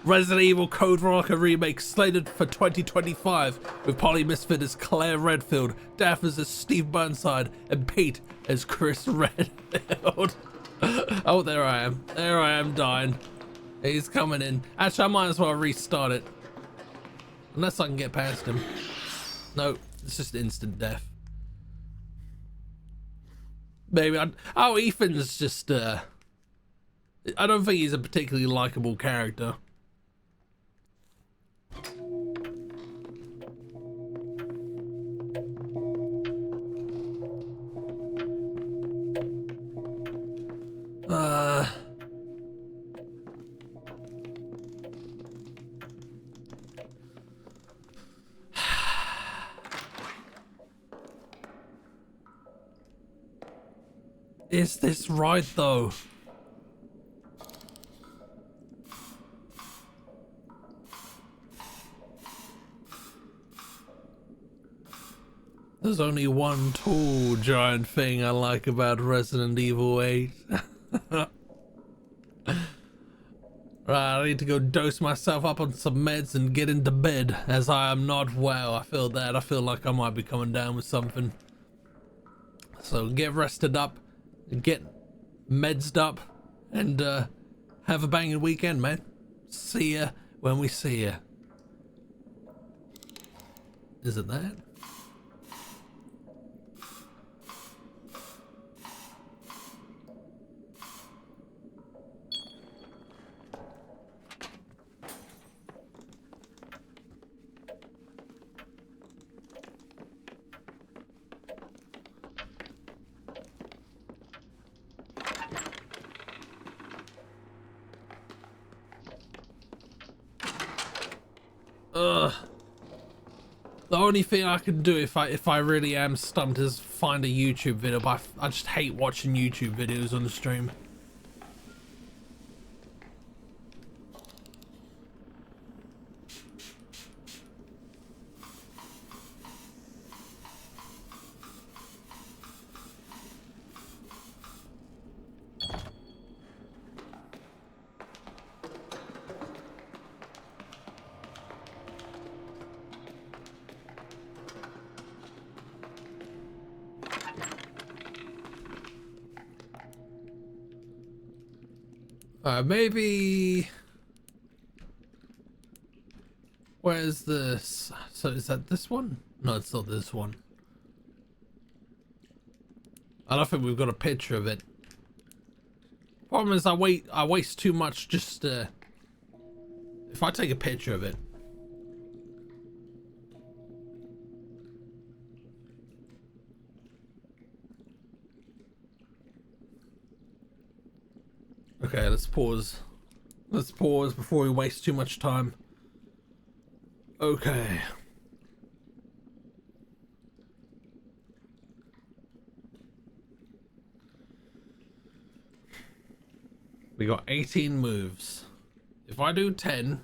Resident Evil Code Veronica remake slated for 2025 with Polly Misfit as Claire Redfield, Daphne as Steve Burnside, and Pete as Chris Redfield. Oh, there I am. There I am dying. He's coming in. Actually, I might as well restart it. Unless I can get past him. No, it's just instant death. Maybe oh, Ethan's just, I don't think he's a particularly likable character. Is this right though? There's only one tall giant thing I like about Resident Evil 8. Right, I need to go dose myself up on some meds and get into bed, as I am not well. I feel that. I feel like I might be coming down with something. So get rested up, get medsed up, and have a banging weekend, man. See ya when we see ya. Is it that? The only thing I can do if I really am stumped is find a YouTube video, but I just hate watching YouTube videos on the stream. Maybe... Where's this? So is that this one? No, it's not this one. I don't think we've got a picture of it. Problem is I waste too much just if I take a picture of it. Okay, let's pause. Let's pause before we waste too much time. Okay. We got 18 moves. If I do 10,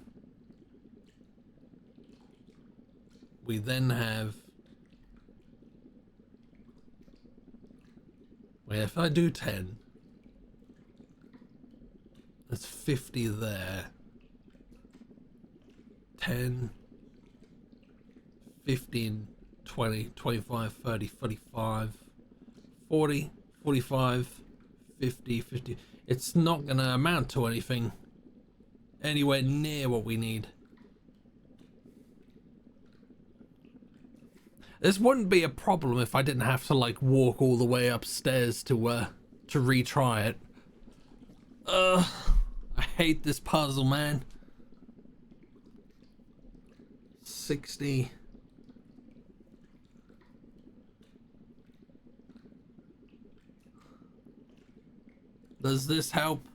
we then have... Wait, if I do 10... That's 50 there. 10, 15, 20, 25, 30, 45, 40, 45, 50, 50. It's not gonna amount to anything anywhere near what we need. This wouldn't be a problem if I didn't have to like walk all the way upstairs to retry it. I hate this puzzle, man. 60. Does this help?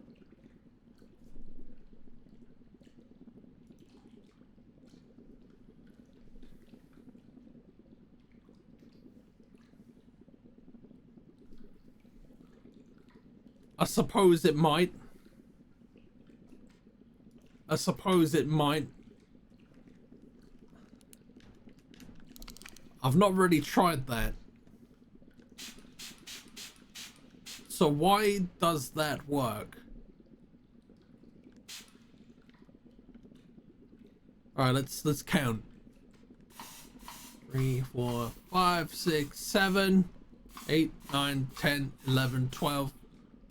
I suppose it might. I suppose it might. I've not really tried that. So why does that work? All right, let's count. 3, 4, 5, 6, 7, 8, 9, 10, 11, 12,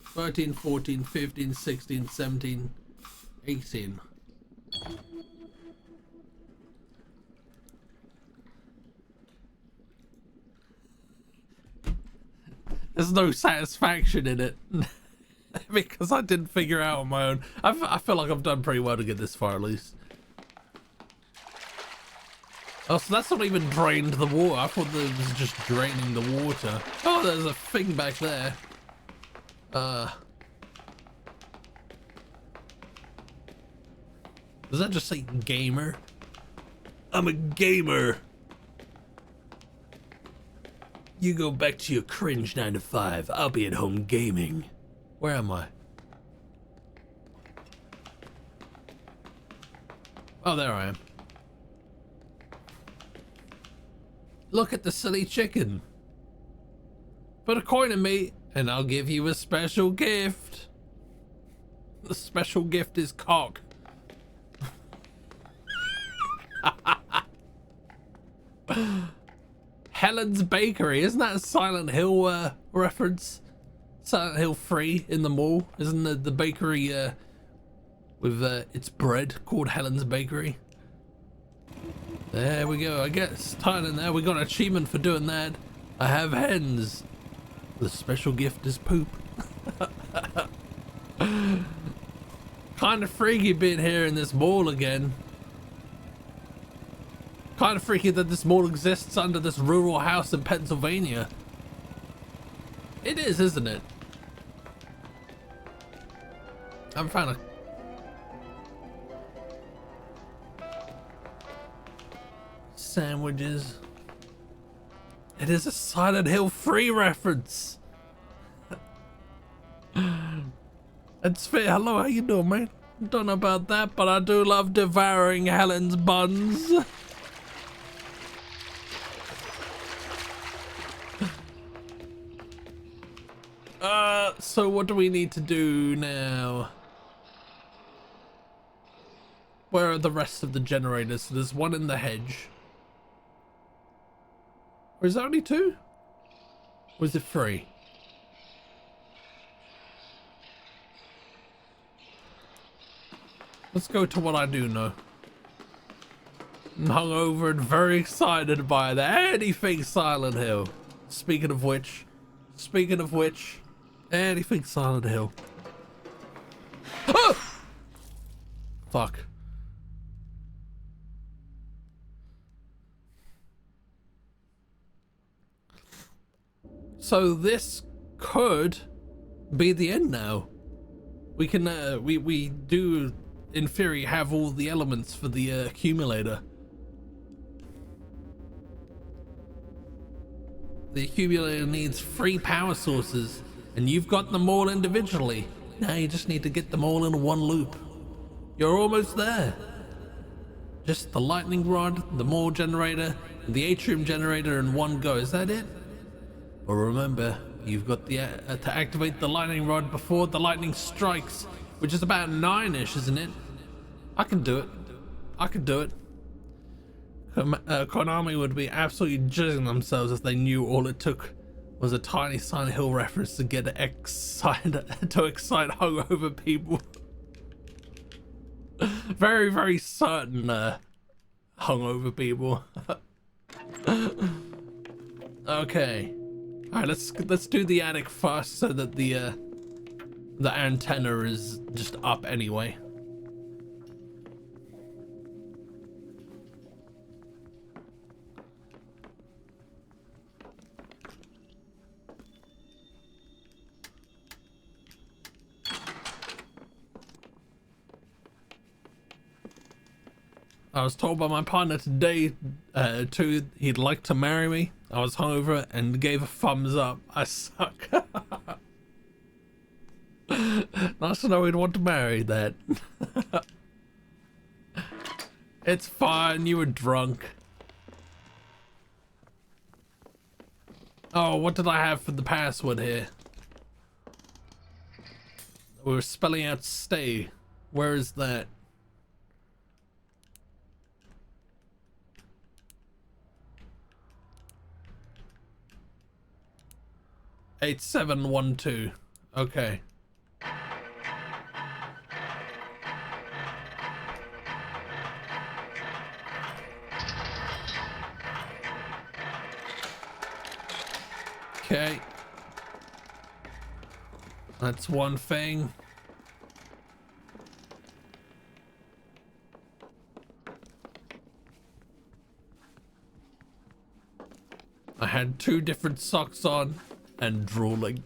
13, 14, 15, 16, 17, 18. There's no satisfaction in it because I didn't figure out on my own. I feel like I've done pretty well to get this far at least. Oh, so that's not even drained the water. I thought that it was just draining the water. Oh, there's a thing back there. Does that just say gamer? I'm a gamer. You go back to your cringe 9 to 5. I'll be at home gaming. Where am I? Oh, there I am. Look at the silly chicken. Put a coin in me and I'll give you a special gift. The special gift is cock. Helen's Bakery, isn't that a Silent Hill reference? Silent Hill 3 in the mall, isn't the bakery with its bread called Helen's Bakery? There we go. I guess tying in there, we got an achievement for doing that. I have hens. The special gift is poop. Kind of freaky being here in this mall again. Kind of freaky that this mall exists under this rural house in Pennsylvania. It is, isn't it? I'm trying to... Sandwiches. It is a Silent Hill 3 reference. It's fair. Hello, how you doing, man? Don't know about that, but I do love devouring Helen's buns. So what do we need to do now? Where are the rest of the generators? So there's one in the hedge. Or is there only 2? Or is it 3? Let's go to what I do know. I'm hungover and very excited by that. Anything Silent Hill. Speaking of which, anything Silent Hill. Oh! Fuck. So this could be the end now. We can we do in theory have all the elements for the accumulator. The accumulator needs 3 power sources, and you've got them all individually. Now you just need to get them all in one loop. You're almost there. Just the lightning rod, the mole generator, and the atrium generator in one go. Is that it? But remember, you've got the to activate the lightning rod before the lightning strikes, which is about 9-ish, isn't it? I can do it. I could do it. Konami would be absolutely jizzing themselves if they knew all it took was a tiny Silent Hill reference to get excited to excite hungover people. Very, very certain hungover people. Okay. Alright, let's do the attic first so that the antenna is just up anyway. I was told by my partner today, too, he'd like to marry me. I was hungover and gave a thumbs up. I suck. Nice to know he'd want to marry that. It's fine, you were drunk. Oh, what did I have for the password here? We were spelling out stay. Where is that? Eight 712. Okay. Okay. That's one thing. I had 2 different socks on and drooling.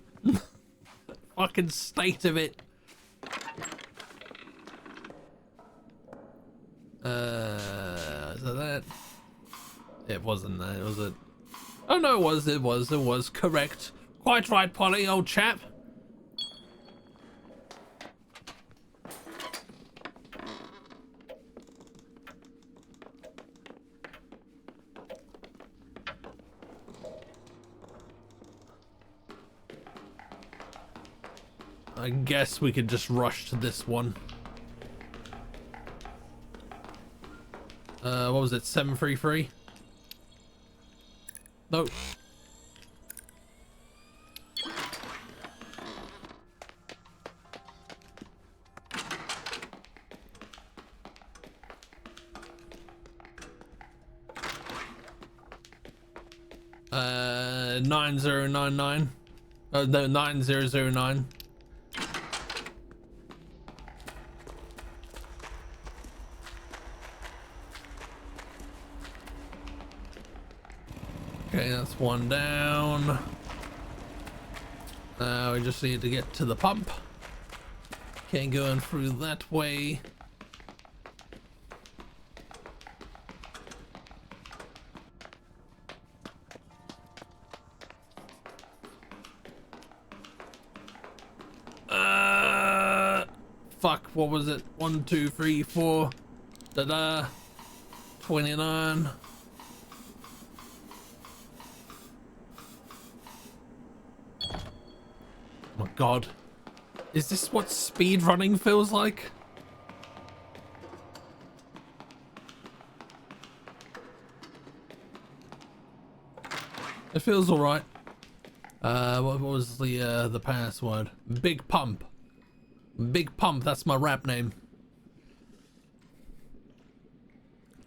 Fucking state of it. Is that? It wasn't that, was it? Oh no, it was correct. Quite right, Polly, old chap. I guess we could just rush to this one. What was it? 733? Nope. Uh, 9099. Oh no, 9009. Okay, that's one down. We just need to get to the pump. Can't go in through that way. Fuck, what was it? 1, 2, 3, 4. Da-da. 29. Oh my god. Is this what speed running feels like? It feels alright. What was the password? Big Pump. Big Pump, that's my rap name.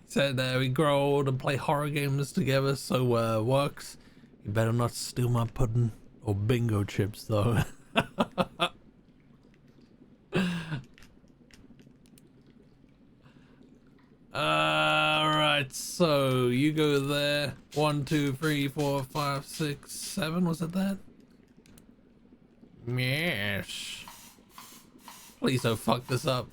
Said we grow old and play horror games together, so works. You better not steal my pudding or bingo chips though. Alright, so you go there. 1, 2, 3, 4, 5, 6, 7, was it that? Yes. Please don't fuck this up.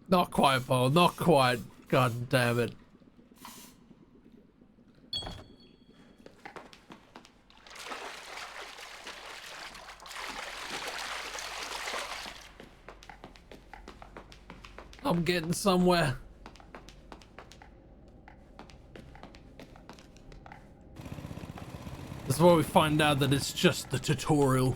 Not quite, Paul, not quite. God damn it. I'm getting somewhere. This is where we find out that it's just the tutorial.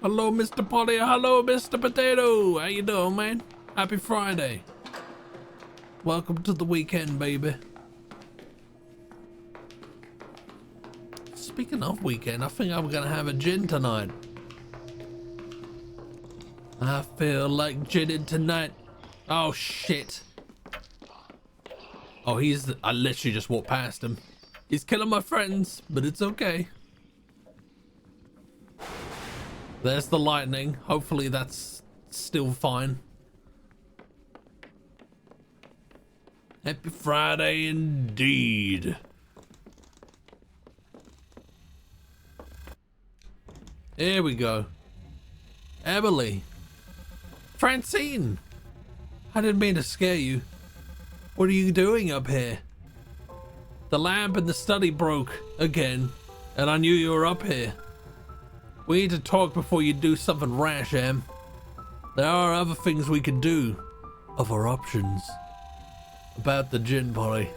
Hello, Mr. Polly. Hello, Mr. Potato. How you doing, man? Happy Friday. Welcome to the weekend, baby. Speaking of weekend, I think I'm gonna have a gin tonight. I feel like ginning tonight. Oh shit. Oh, I literally just walked past him. He's killing my friends, but it's okay. There's the lightning. Hopefully that's still fine. Happy Friday indeed. Here we go. Emily. Francine. I didn't mean to scare you. What are you doing up here? The lamp in the study broke again, and I knew you were up here. We need to talk before you do something rash, Em. There are other things we can do. Other options. About the gin, Polly.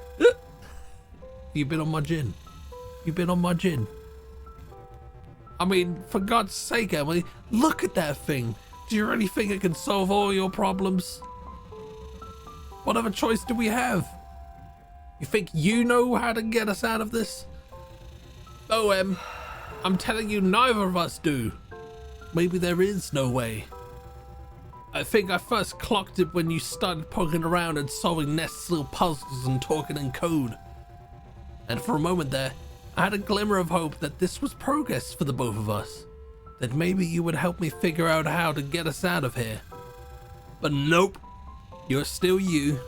You been on my gin? You been on my gin? I mean, for God's sake, Emily, look at that thing. Do you really think it can solve all your problems? What other choice do we have? You think you know how to get us out of this? Oh, Em, I'm telling you, neither of us do. Maybe there is no way. I think I first clocked it when you started poking around and solving Nest's little puzzles and talking in code. And for a moment there, I had a glimmer of hope that this was progress for the both of us. That maybe you would help me figure out how to get us out of here. But nope, you're still you.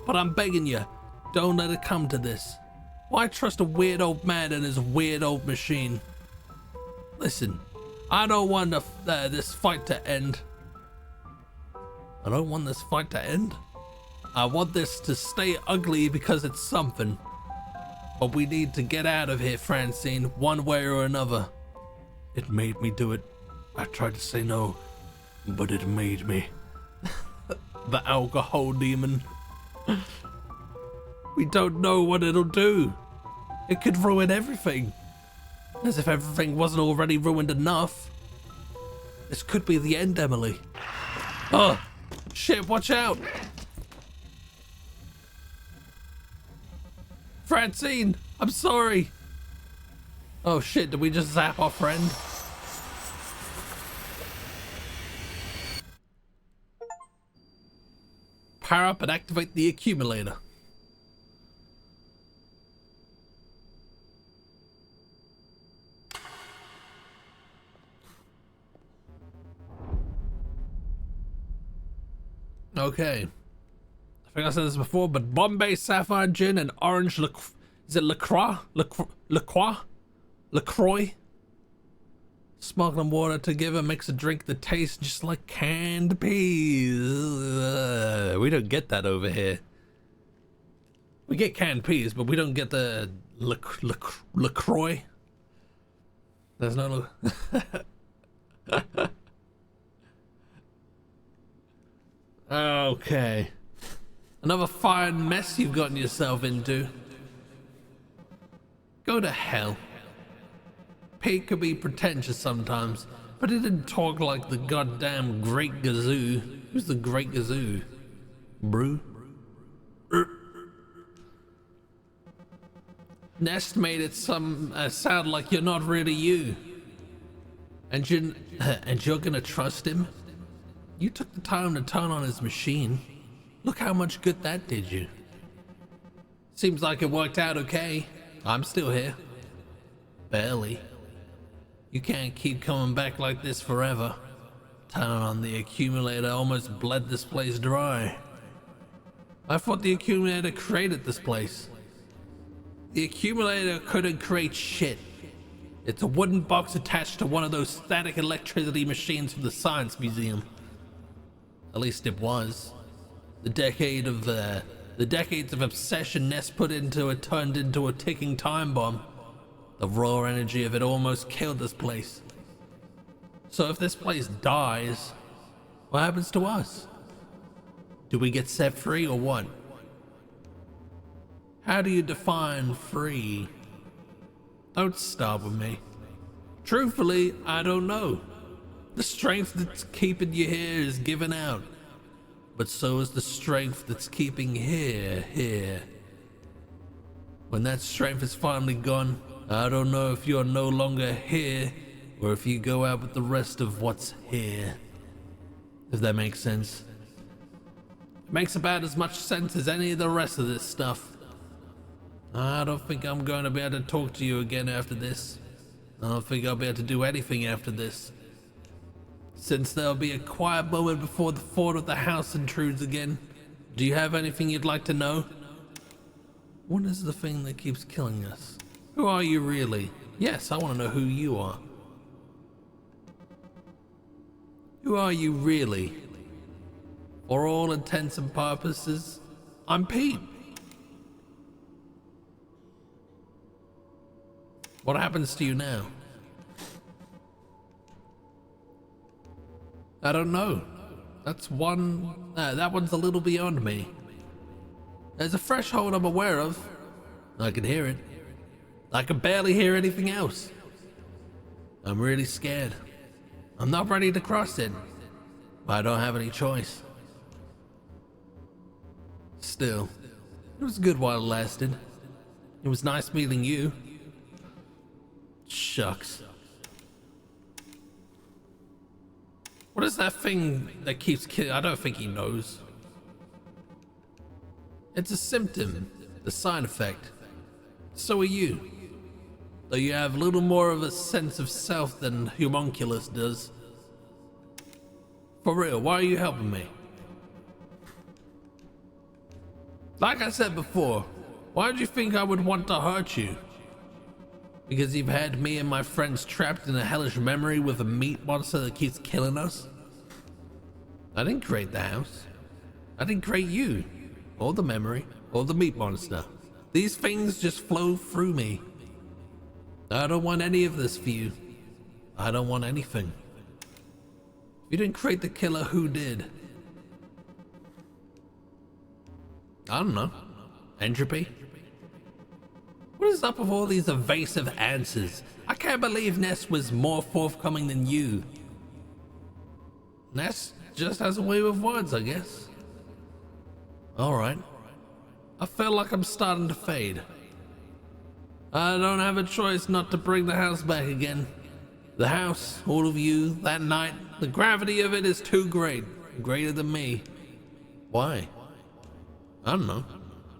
But I'm begging you, don't let it come to this. Why trust a weird old man and his weird old machine? Listen, I don't want this fight to end. I don't want this fight to end. I want this to stay ugly because it's something. But we need to get out of here, Francine, one way or another. It made me do it. I tried to say no, but it made me. The alcohol demon. We don't know what it'll do. It could ruin everything. As if everything wasn't already ruined enough. This could be the end, Emily. Oh, shit, watch out. Francine, I'm sorry. Oh shit, did we just zap our friend? Power up and activate the accumulator. Okay. I think I said this before, but Bombay Sapphire Gin and Orange is it LaCroix? LaCroix? Sparkling water together makes a drink that tastes just like canned peas. We don't get that over here. We get canned peas, but we don't get the LaCroix. There's no... Okay. Another fine mess you've gotten yourself into. Go to hell. Pete could be pretentious sometimes, but he didn't talk like the goddamn Great Gazoo. Who's the Great Gazoo? Brew? Nest made it sound like you're not really you. And you're gonna trust him? You took the time to turn on his machine. Look how much good that did you. Seems like it worked out okay. I'm still here. Barely. You can't keep coming back like this forever. Turning on the accumulator almost bled this place dry. I thought the accumulator created this place. The accumulator couldn't create shit. It's a wooden box attached to one of those static electricity machines from the Science Museum. At least it was. The decades of obsession Ness put into it turned into a ticking time bomb. The raw energy of it almost killed this place. So if this place dies, what happens to us? Do we get set free or what? How do you define free? Don't start with me. Truthfully, I don't know. The strength that's keeping you here is giving out. But so is the strength that's keeping here. When that strength is finally gone, I don't know if you're no longer here or if you go out with the rest of what's here. If that makes sense. It makes about as much sense as any of the rest of this stuff. I don't think I'm going to be able to talk to you again after this. I don't think I'll be able to do anything after this. Since there'll be a quiet moment before the thought of the house intrudes again, do you have anything you'd like to know? What is the thing that keeps killing us? Who are you really? Yes, I want to know who you are. Who are you really? For all intents and purposes, I'm Pete. What happens to you now? I don't know. That one's a little beyond me. There's a threshold I'm aware of. I can hear it. I can barely hear anything else. I'm really scared. I'm not ready to cross it. I don't have any choice. Still, it was good while it lasted. It was nice meeting you. Shucks. What is that thing that keeps killing? I don't think he knows. It's a symptom, the side effect. So are you. Though you have a little more of a sense of self than Homunculus does. For real, why are you helping me? Like I said before, why did you think I would want to hurt you? Because you've had me and my friends trapped in a hellish memory with a meat monster that keeps killing us? I didn't create the house. I didn't create you, or the memory, or the meat monster. These things just flow through me. I don't want any of this for you. I don't want anything. If you didn't create the killer, who did? I don't know. Entropy? What is up with all these evasive answers? I can't believe Ness was more forthcoming than you. Ness just has a way with words, I guess. Alright. I feel like I'm starting to fade. I don't have a choice not to bring the house back again. The house, all of you, that night, the gravity of it is too great. Greater than me. Why? I don't know.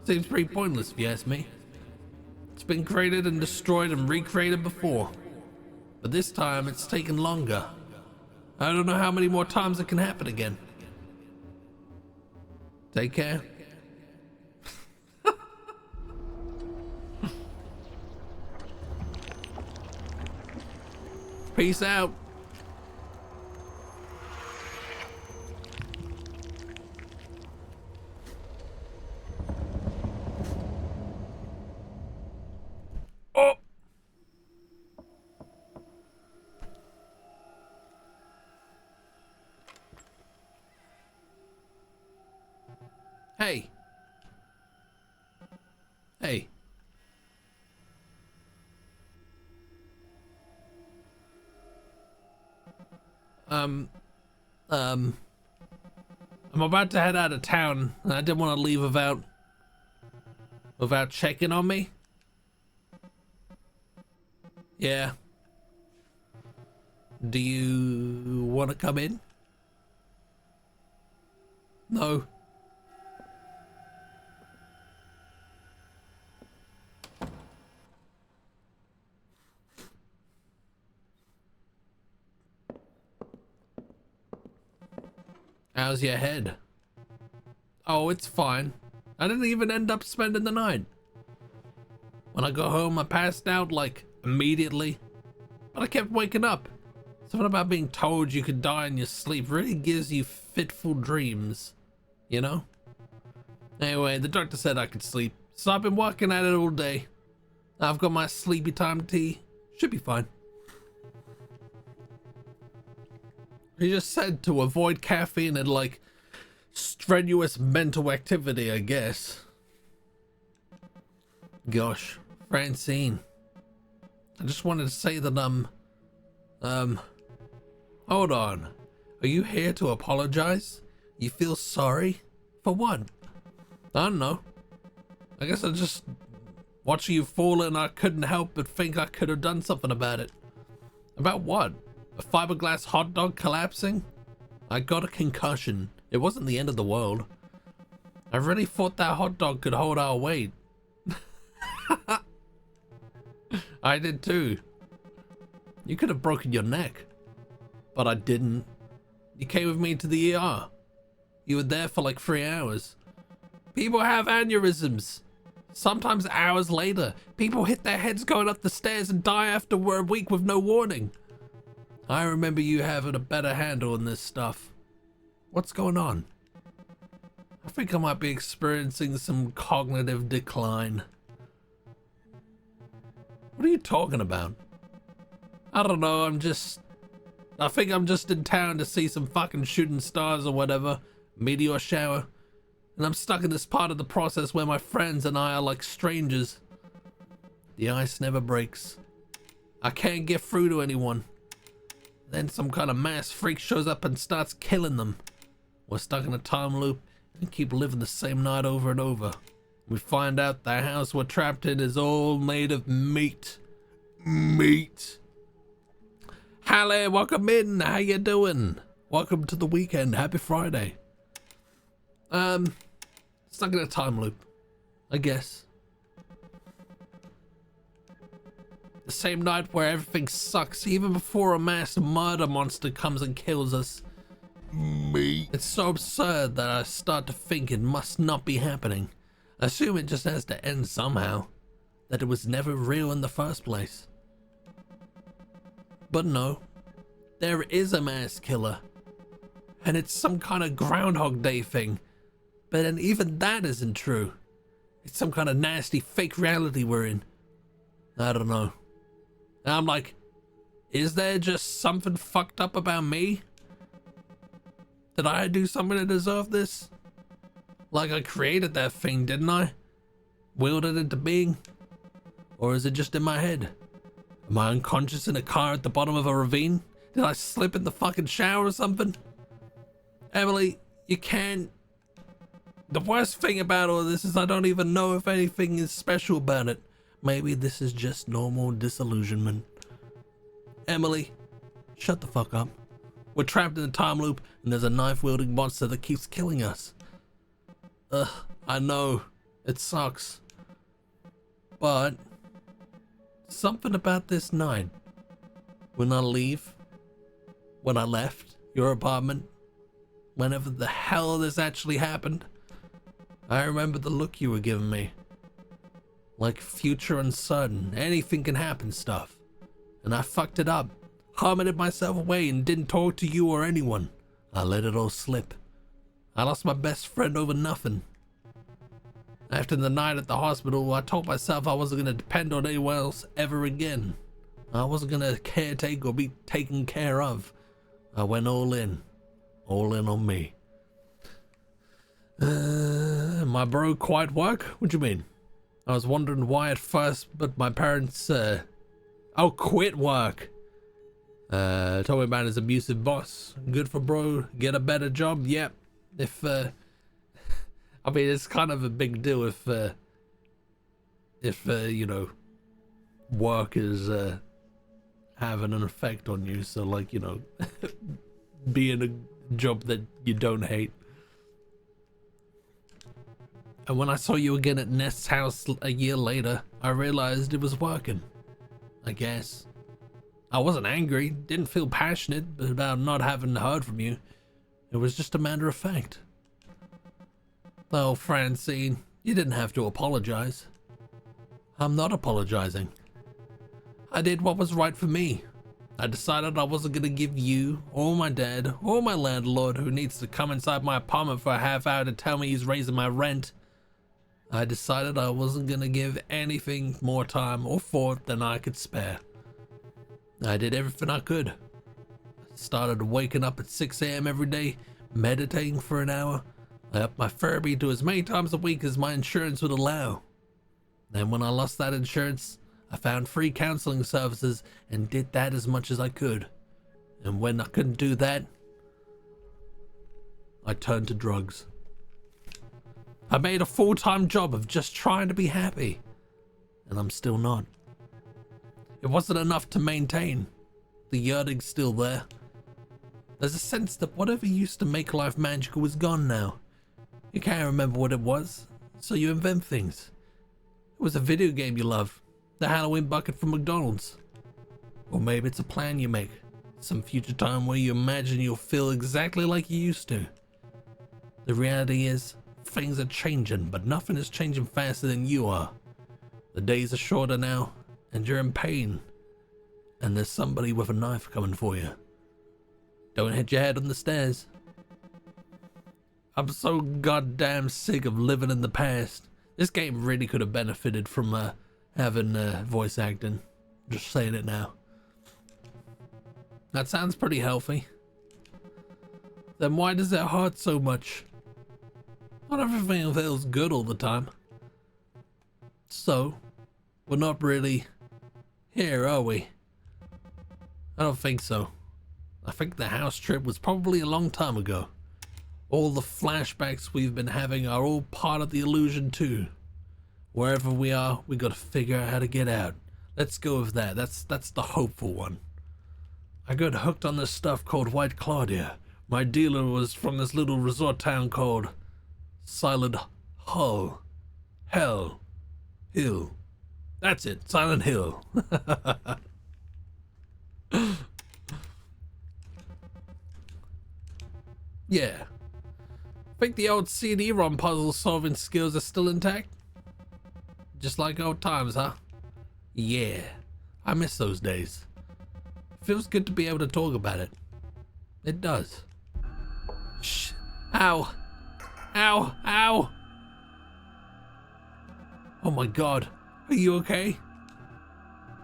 Seems pretty pointless if you ask me. It's been created and destroyed and recreated before. But this time it's taken longer. I don't know how many more times it can happen again. Take care. Peace out. Oh. Hey. Hey. I'm about to head out of town, and I didn't want to leave without checking on me. Yeah. Do you want to come in? No. How's your head? Oh, it's fine. I didn't even end up spending the night. When I got home, I passed out like immediately, but I kept waking up. Something about being told you could die in your sleep really gives you fitful dreams, you know? Anyway, the doctor said I could sleep, so I've been working at it all day. I've got my sleepy time tea. Should be fine. He just said to avoid caffeine and like strenuous mental activity, I guess. Gosh, Francine. I just wanted to say that hold on. Are you here to apologize? You feel sorry? For what? I don't know. I guess I just watching you fall and I couldn't help but think I could have done something about it. About what? A fiberglass hot dog collapsing? I got a concussion. It wasn't the end of the world. I really thought that hot dog could hold our weight. I did too. You could have broken your neck. But I didn't. You came with me to the ER. You were there for like 3 hours. People have aneurysms. Sometimes hours later, people hit their heads going up the stairs and die after a week with no warning. I remember you having a better handle on this stuff. What's going on? I think I might be experiencing some cognitive decline. What What are you talking about? I don't know, I think I'm just in town to see some fucking shooting stars or whatever. Meteor shower. And I'm stuck in this part of the process where my friends and I are like strangers. The ice never breaks. I can't get through to anyone. Then some kind of mass freak shows up and starts killing them. We're stuck in a time loop and keep living the same night over and over. We find out the house we're trapped in is all made of meat. Meat. Halle, welcome in. How you doing? Welcome to the weekend. Happy Friday. Stuck in a time loop, I guess. The same night where everything sucks, even before a mass murder monster comes and kills us. Me. It's so absurd that I start to think it must not be happening. I assume it just has to end somehow. That it was never real in the first place. But no. There is a mass killer. And it's some kind of Groundhog Day thing. But then even that isn't true. It's some kind of nasty fake reality we're in. I don't know. And I'm like, is there just something fucked up about me? Did I do something to deserve this? Like I created that thing, didn't I? Willed it into being? Or is it just in my head? Am I unconscious in a car at the bottom of a ravine? Did I slip in the fucking shower or something? Emily, you can't... The worst thing about all this is I don't even know if anything is special about it. Maybe this is just normal disillusionment. Emily, shut the fuck up. We're trapped in a time loop and there's a knife-wielding monster that keeps killing us. Ugh, I know. It sucks. But something about this night. When I left your apartment, whenever the hell this actually happened, I remember the look you were giving me. Like future uncertain, anything can happen stuff. And I fucked it up. Harmoned myself away and didn't talk to you or anyone. I let it all slip. I lost my best friend over nothing. After the night at the hospital, I told myself I wasn't going to depend on anyone else ever again. I wasn't going to caretake or be taken care of. I went all in on me. My bro quit work? What do you mean? I was wondering why at first, but my parents, quit work. Told me about his abusive boss. Good for bro, get a better job, yep. If, I mean, it's kind of a big deal if you know, work is, having an effect on you, so like, you know, being a job that you don't hate. And when I saw you again at Nest's house a year later, I realized it was working. I guess. I wasn't angry, didn't feel passionate about not having heard from you. It was just a matter of fact. Oh, Francine, you didn't have to apologize. I'm not apologizing. I did what was right for me. I decided I wasn't gonna give you, or my dad, or my landlord who needs to come inside my apartment for a half hour to tell me he's raising my rent. I decided I wasn't gonna give anything more time or thought than I could spare. I did everything I could. Started waking up at 6 a.m. every day, meditating for an hour. I upped my therapy to as many times a week as my insurance would allow. Then when I lost that insurance, I found free counseling services and did that as much as I could. And when I couldn't do that, I turned to drugs. I made a full-time job of just trying to be happy, and I'm still not. It wasn't enough to maintain. The yearning's still there. There's a sense that whatever used to make life magical is gone now. You can't remember what it was, so you invent things. It was a video game you love, the Halloween bucket from McDonald's. Or maybe it's a plan you make, some future time where you imagine you'll feel exactly like you used to. The reality is, things are changing, but nothing is changing faster than you are. The days are shorter now, and you're in pain. And there's somebody with a knife coming for you. Don't hit your head on the stairs. I'm so goddamn sick of living in the past. This game really could have benefited from having voice acting. Just saying it now. That sounds pretty healthy. Then why does it hurt so much? Not everything feels good all the time. So, we're not really here, are we? I don't think so. I think the house trip was probably a long time ago. All the flashbacks we've been having are all part of the illusion too. Wherever we are, we gotta figure out how to get out. Let's go with that. That's the hopeful one. I got hooked on this stuff called White Claudia. My dealer was from this little resort town called Silent Hull. Hill. That's it, Silent Hill. Yeah. Think the old CD-ROM puzzle solving skills are still intact? Just like old times, huh? Yeah. I miss those days. Feels good to be able to talk about it. It does. Shh. Ow. Ow. Ow. Oh my god. Are you okay?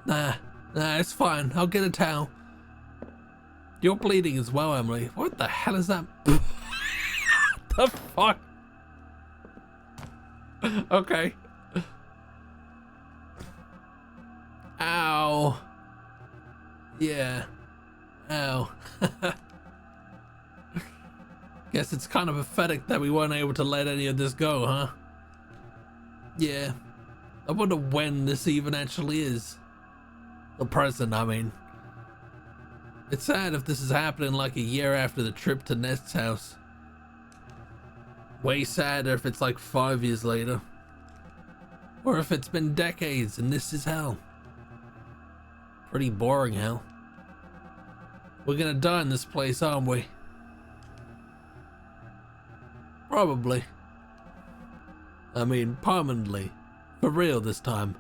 Nah, it's fine. I'll get a towel. You're bleeding as well, Emily. What the hell is that? The fuck? Okay. Ow. Yeah. Ow. Guess it's kind of pathetic that we weren't able to let any of this go, huh? Yeah. I wonder when this even actually is. The present, I mean. It's sad if this is happening like a year after the trip to Nest's house. Way sadder if it's like 5 years later. Or if it's been decades and this is hell. Pretty boring hell. We're gonna die in this place, aren't we? Probably. I mean, permanently. For real this time.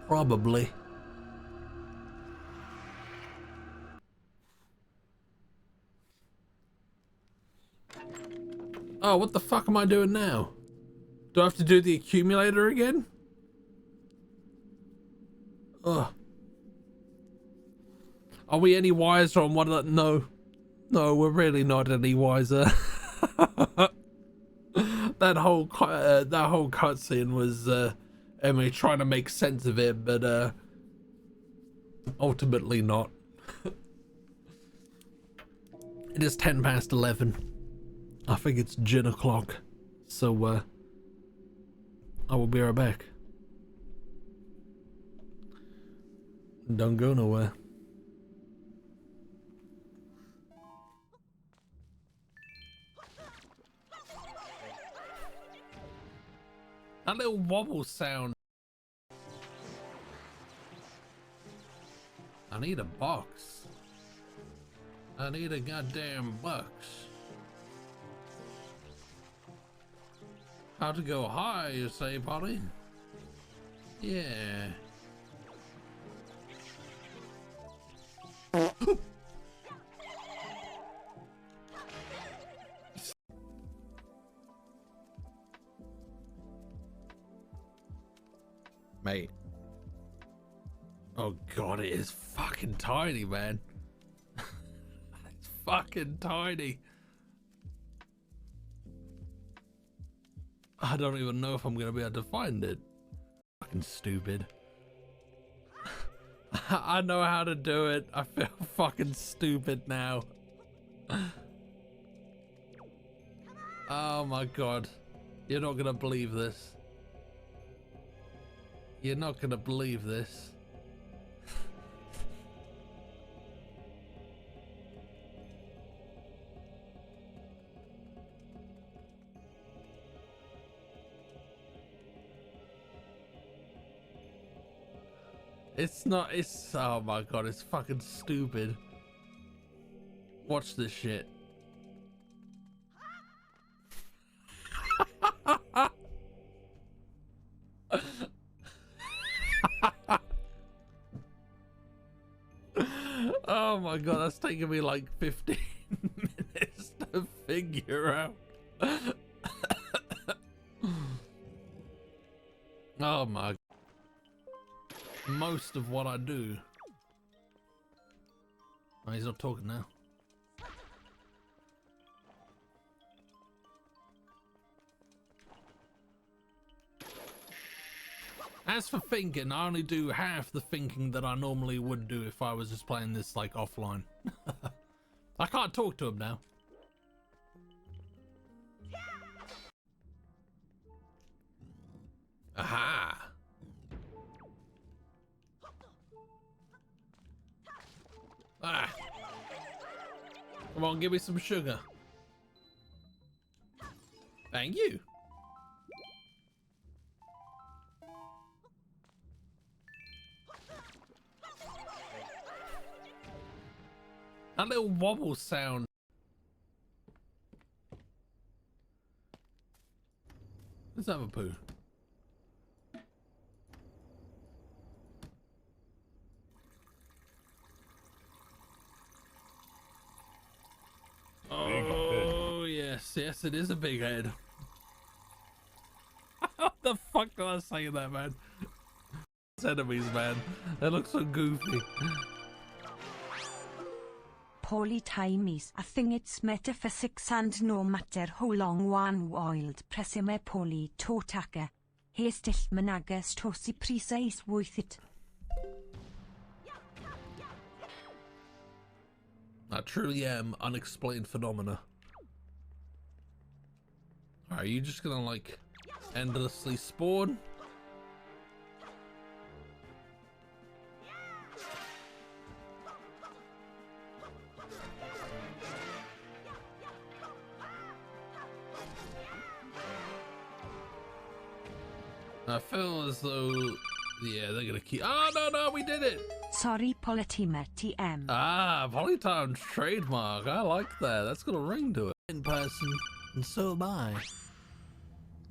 Probably. Oh, what the fuck am I doing now? Do I have to do the accumulator again? Ugh. Are we any wiser on what? No. No, we're really not any wiser. that whole cutscene was Emily trying to make sense of it, but ultimately not. It is 10 past 11. I think it's gin o'clock, so I will be right back. Don't go nowhere. That little wobble sound. I need a box. I need a goddamn box. How to go high, you say, Polly? Yeah. Mate. Oh god, it is fucking tiny, man. It's fucking tiny. I don't even know if I'm gonna be able to find it. Fucking stupid. I know how to do it. I feel fucking stupid now. Oh my god. You're not gonna believe this. You're not gonna believe this. It's not, it's, oh my god, it's fucking stupid. Watch this shit. Oh my god, that's taken me like 15 minutes to figure out. Oh my. most of what I do. Oh, he's not talking now. As for thinking, I only do half the thinking that I normally would do if I was just playing this like offline. I can't talk to him now. Aha! Ah! Come on, give me some sugar. Thank you. That little wobble sound. Let's have a poo. Oh, yes, yes, it is a big head. What the fuck did I say that, man? Enemies, man. They look so goofy. Polytimes. I think it's metaphysics and no matter how long one wild presime poly totaka. Hestill managas tosi precise with it. I truly am unexplained phenomena. Are you just gonna like endlessly spawn? I feel as though, yeah, they're gonna keep. Oh no, we did it! Sorry, Polytima TM. Ah, Polytime's trademark. I like that. That's got a ring to it. In person, and so am I.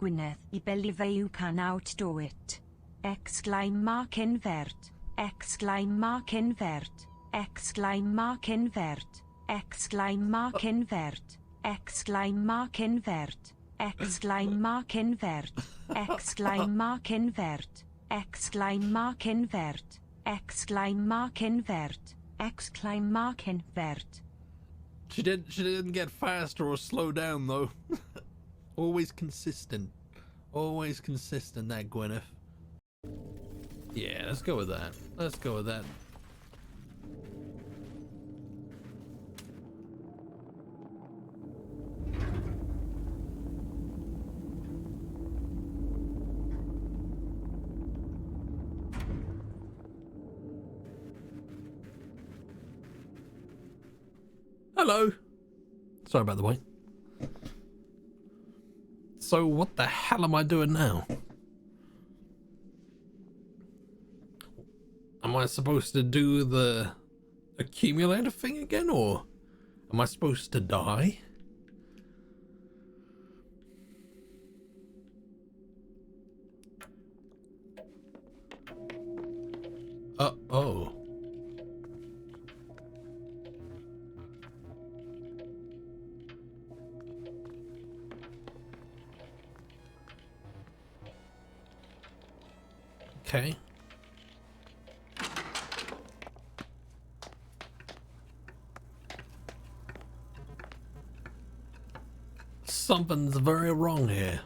Gwyneth, I believe you can outdo it. Exclaim mark invert. Exclaim mark invert. Exclaim mark invert. Exclaim mark invert. Exclaim mark invert. Exclaim mark invert. Exclaim mark invert. Exclaim mark invert. Exclaim mark invert. Exclaim mark invert. She didn't get faster or slow down though. Always consistent. Always consistent, that Gwyneth. Yeah, let's go with that. Let's go with that. Hello. Sorry about the wait. So what the hell am I doing now? Am I supposed to do the accumulator thing again, or am I supposed to die? Oh. Okay. Something's very wrong here.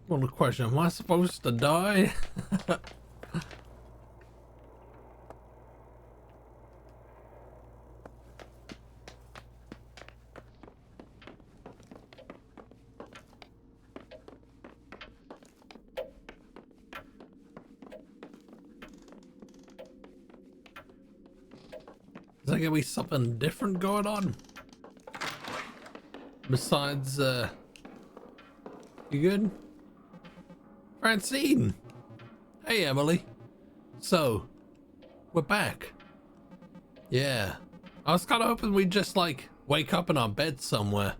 Well, the question, am I supposed to die? Is there gonna be something different going on? Besides, you good? Francine! Hey, Emily. So, we're back. Yeah. I was kind of hoping we'd just, like, wake up in our bed somewhere.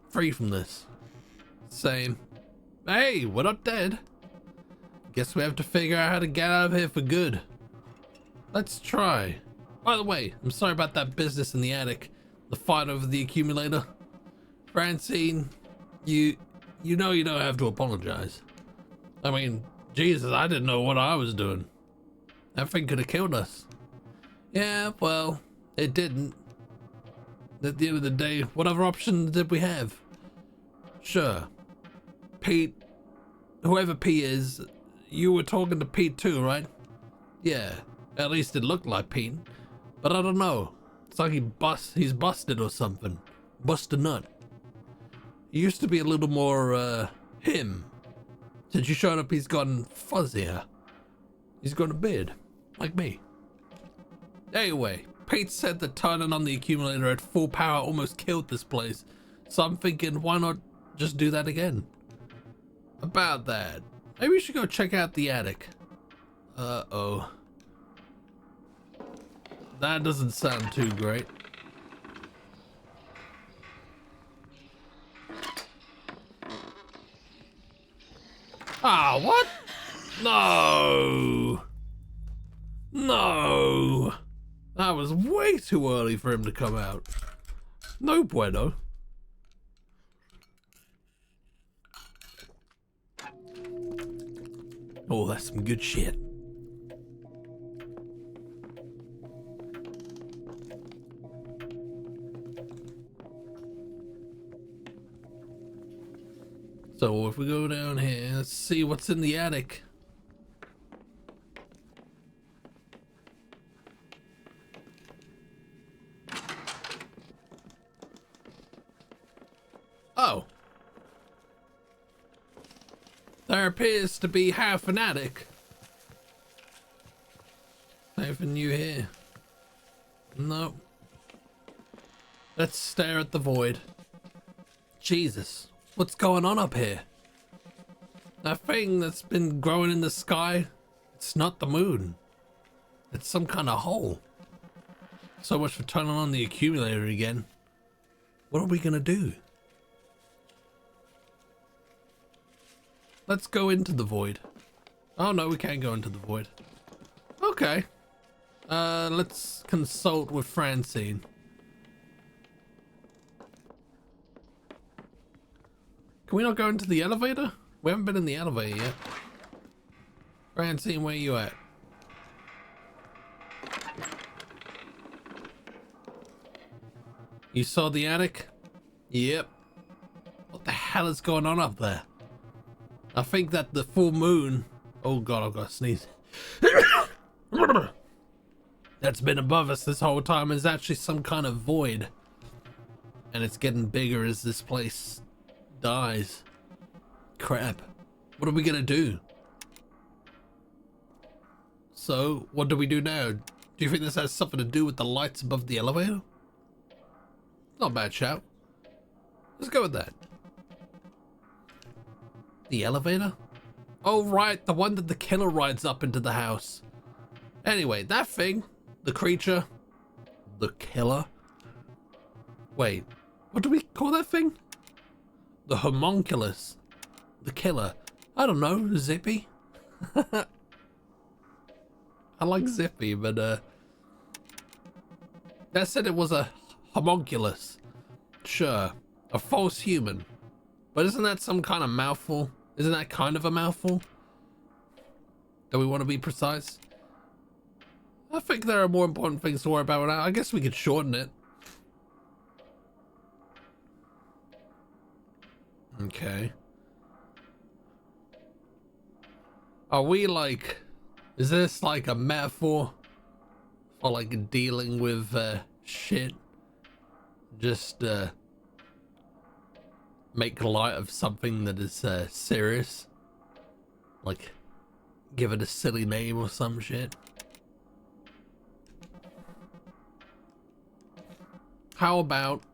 Free from this. Same. Hey, we're not dead. Guess we have to figure out how to get out of here for good. Let's try. By the way, I'm sorry about that business in the attic. The fight over the accumulator. Francine, you know you don't have to apologize. I mean, Jesus, I didn't know what I was doing. That thing could have killed us. Yeah, well, it didn't. At the end of the day, what other options did we have? Sure. Pete, whoever Pete is, you were talking to Pete too, right? Yeah, at least it looked like Pete. But I don't know. It's like he's busted or something. Bust a nut. He used to be a little more, him. Since you showed up, he's gotten fuzzier. He's got a beard, like me. Anyway, Pete said that turning on the accumulator at full power almost killed this place. So I'm thinking, why not just do that again? About that, maybe we should go check out the attic. Uh-oh. That doesn't sound too great. Ah, what? No! No! That was way too early for him to come out. No bueno. Oh, that's some good shit. So if we go down here, let's see what's in the attic. Oh. There appears to be half an attic. Anything new here? No. Let's stare at the void. Jesus. What's going on up here? That thing that's been growing in the sky, it's not the moon. It's some kind of hole. So much for turning on the accumulator again. What are we gonna do? Let's go into the void. Oh no, we can't go into the void. Okay. Let's consult with Francine. Can we not go into the elevator? We haven't been in the elevator yet. Francine, where you at? You saw the attic? Yep. What the hell is going on up there? I think that the full moon... Oh god, I've got to sneeze. That's been above us this whole time is actually some kind of void. And it's getting bigger as this place dies. Crap. What are we gonna do? So, what do we do now? Do you think this has something to do with the lights above the elevator? Not a bad shout. Let's go with that. The elevator? Oh right, the one that the killer rides up into the house. Anyway, that thing, the creature, the killer. Wait, what do we call that thing? The homunculus. The killer. I don't know, Zippy? I like Zippy, but that said it was a homunculus. Sure, a false human. But isn't that some kind of mouthful? Isn't that kind of a mouthful? Do we want to be precise? I think there are more important things to worry about now. I guess we could shorten it. Okay. Are we like... Is this like a metaphor for like dealing with shit? Just make light of something that is serious? Like give it a silly name or some shit? How about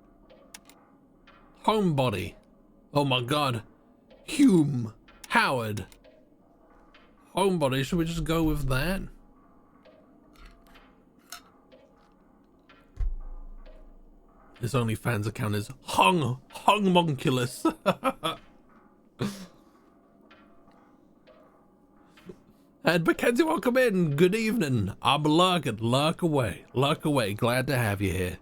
Homebody? Oh my god. Howard. Homebody, should we just go with that? His OnlyFans account is homunculus. And Mackenzie, welcome in. Good evening. I'm lurking. Lurk away. Glad to have you here.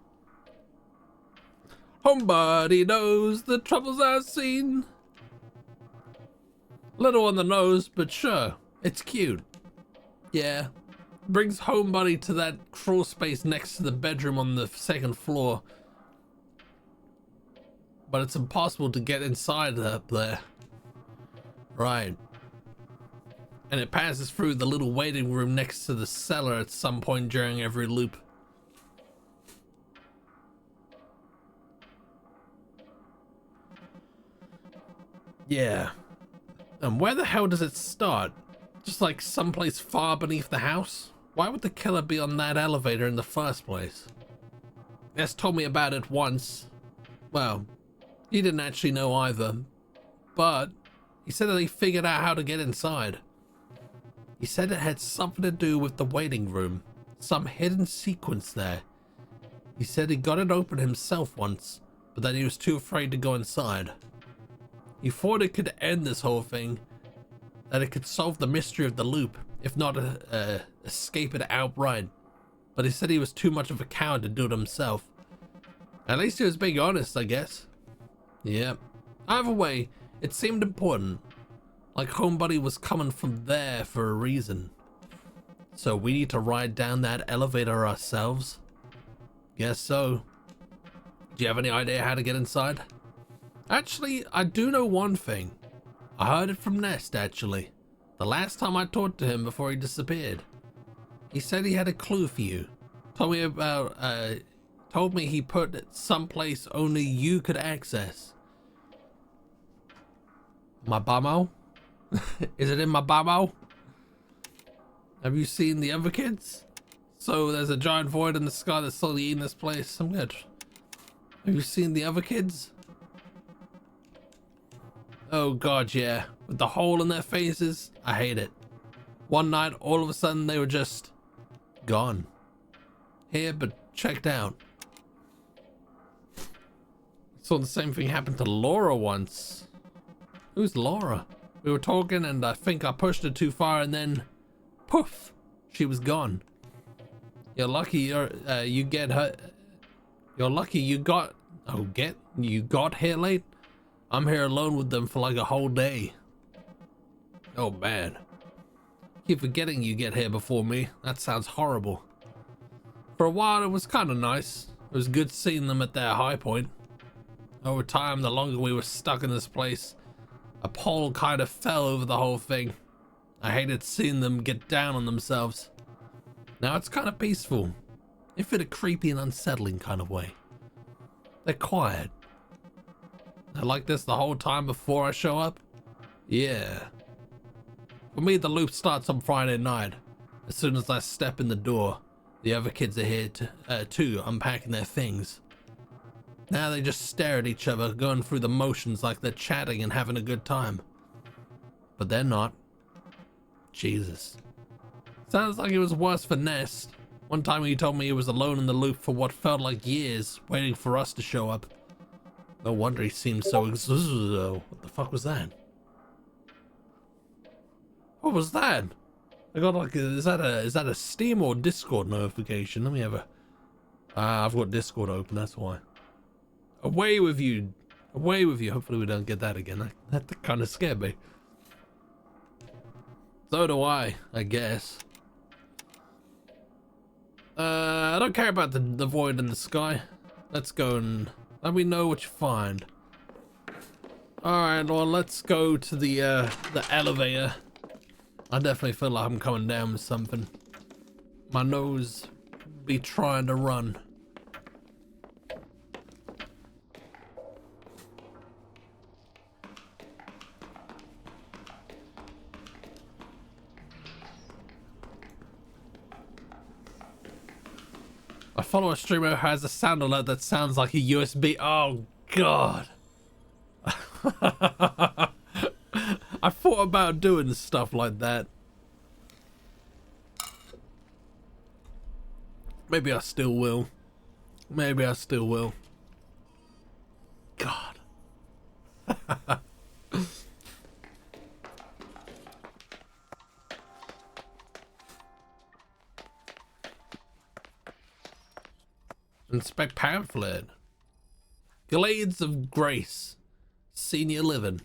Homebody knows the troubles I've seen. Little on the nose, but sure, it's cute. Yeah, brings Homebody to that crawl space next to the bedroom on the 2nd floor. But it's impossible to get inside up there. Right. And it passes through the little waiting room next to the cellar at some point during every loop. Yeah. And where the hell does it start? Just like someplace far beneath the house? Why would the killer be on that elevator in the first place? Ness told me about it once. Well, he didn't actually know either. But he said that he figured out how to get inside. He said it had something to do with the waiting room. Some hidden sequence there. He said he got it open himself once, but that he was too afraid to go inside. He thought it could end this whole thing, that it could solve the mystery of the loop, if not escape it outright. But he said he was too much of a coward to do it himself. At least he was being honest, I guess. Yep. Either way, it seemed important. Like Homebody was coming from there for a reason. So we need to ride down that elevator ourselves? Guess so. Do you have any idea how to get inside? Actually, I do know one thing. I heard it from Nest, actually. The last time I talked to him before he disappeared. He said he had a clue for you. Told me he put it someplace only you could access. My bummo? Is it in my bummo? Have you seen the other kids? So there's a giant void in the sky that's slowly eating this place. I'm good. Have you seen the other kids? Oh god, yeah. With the hole in their faces, I hate it. One night, all of a sudden, they were just gone. Here, but checked out. Saw the same thing happen to Laura once. Who's Laura? We were talking and I think I pushed her too far and then poof, she was gone. You're lucky you get her. You're lucky you got here late. I'm here alone with them for like a whole day. Oh man. Keep forgetting you get here before me. That sounds horrible. For a while it was kind of nice. It was good seeing them at their high point. Over time, the longer we were stuck in this place, a pole kind of fell over the whole thing. I hated seeing them get down on themselves. Now it's kind of peaceful, if in a creepy and unsettling kind of way. They're quiet. They're like this the whole time before I show up? Yeah. For me, the loop starts on Friday night. As soon as I step in the door, the other kids are here too, unpacking their things. Now they just stare at each other, going through the motions like they're chatting and having a good time. But they're not. Jesus. Sounds like it was worse for Nest. One time he told me he was alone in the loop for what felt like years, waiting for us to show up. No wonder he seemed so exhausted. What the fuck was that? What was that? I got like is that a Steam or Discord notification? Let me have a I've got Discord open, that's why. Away with you. Away with you. Hopefully we don't get that again. That kind of scared me. So do I guess. I don't care about the void in the sky. Let's go and let me know what you find. Alright, well, let's go to the elevator. I definitely feel like I'm coming down with something. My nose be trying to run. I follow a streamer who has a sound alert that sounds like a USB. Oh god. I thought about doing stuff like that. Maybe I still will. Maybe I still will. God. Inspect pamphlet. Glades of Grace, Senior Living.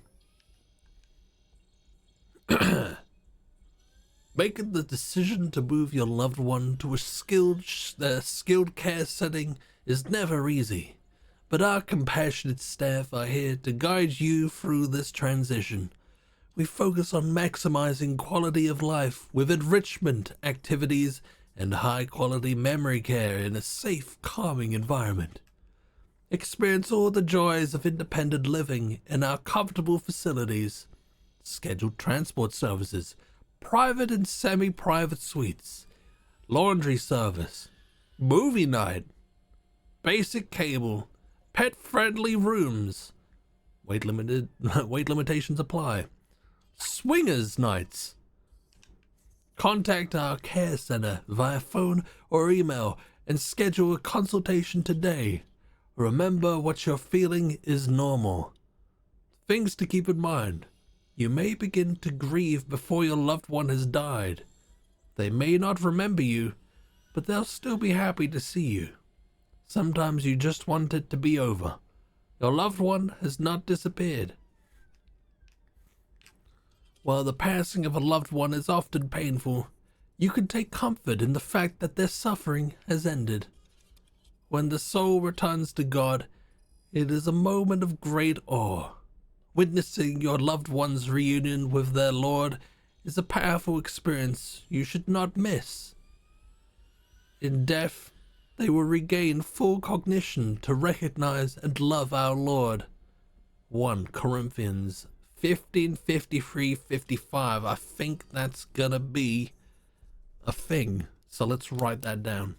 Making the decision to move your loved one to a skilled care setting is never easy, but our compassionate staff are here to guide you through this transition. We focus on maximizing quality of life with enrichment activities and high-quality memory care in a safe, calming environment. Experience all the joys of independent living in our comfortable facilities, scheduled transport services, private and semi-private suites, laundry service, movie night, basic cable, pet-friendly rooms, weight limitations apply, swingers nights. Contact our care center via phone or email and schedule a consultation today. Remember, what you're feeling is normal. Things to keep in mind. You may begin to grieve before your loved one has died. They may not remember you, but they'll still be happy to see you. Sometimes you just want it to be over. Your loved one has not disappeared. While the passing of a loved one is often painful, you can take comfort in the fact that their suffering has ended. When the soul returns to God, it is a moment of great awe. Witnessing your loved one's reunion with their Lord is a powerful experience you should not miss. In death, they will regain full cognition to recognize and love our Lord. 1 Corinthians 15:53-55. I think that's gonna be a thing, so let's write that down.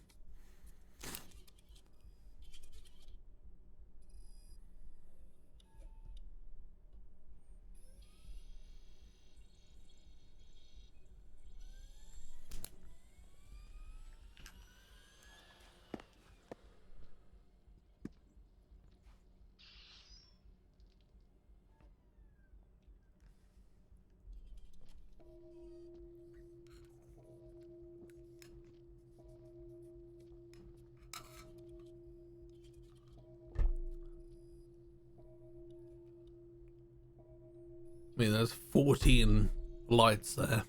I mean, there's 14 lights there.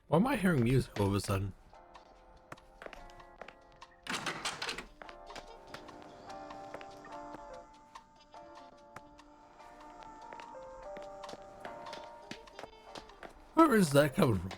Why am I hearing music all of a sudden? Where is that coming from?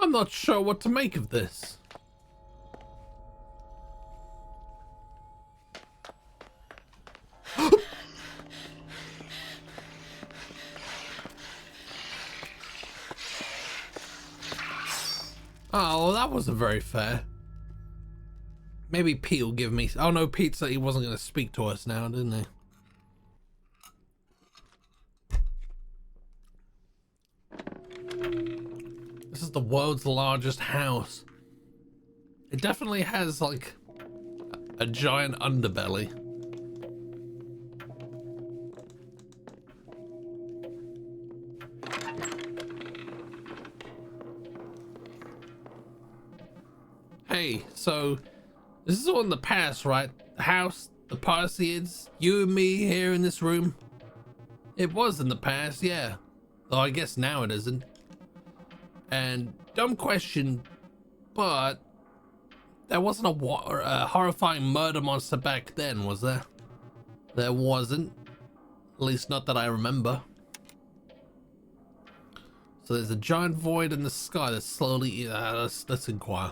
I'm not sure what to make of this. Oh, well, that wasn't very fair. Maybe Pete will give me... Oh no, Pete said he wasn't going to speak to us now, didn't he? This is the world's largest house. It definitely has like a giant underbelly. Hey, so this is all in the past, right? The house, the Parsians, you and me here in this room. It was in the past, yeah. Though I guess now it isn't. And dumb question, but there wasn't a horrifying murder monster back then, was there? There wasn't. At least not that I remember. So there's a giant void in the sky that's slowly... let's inquire.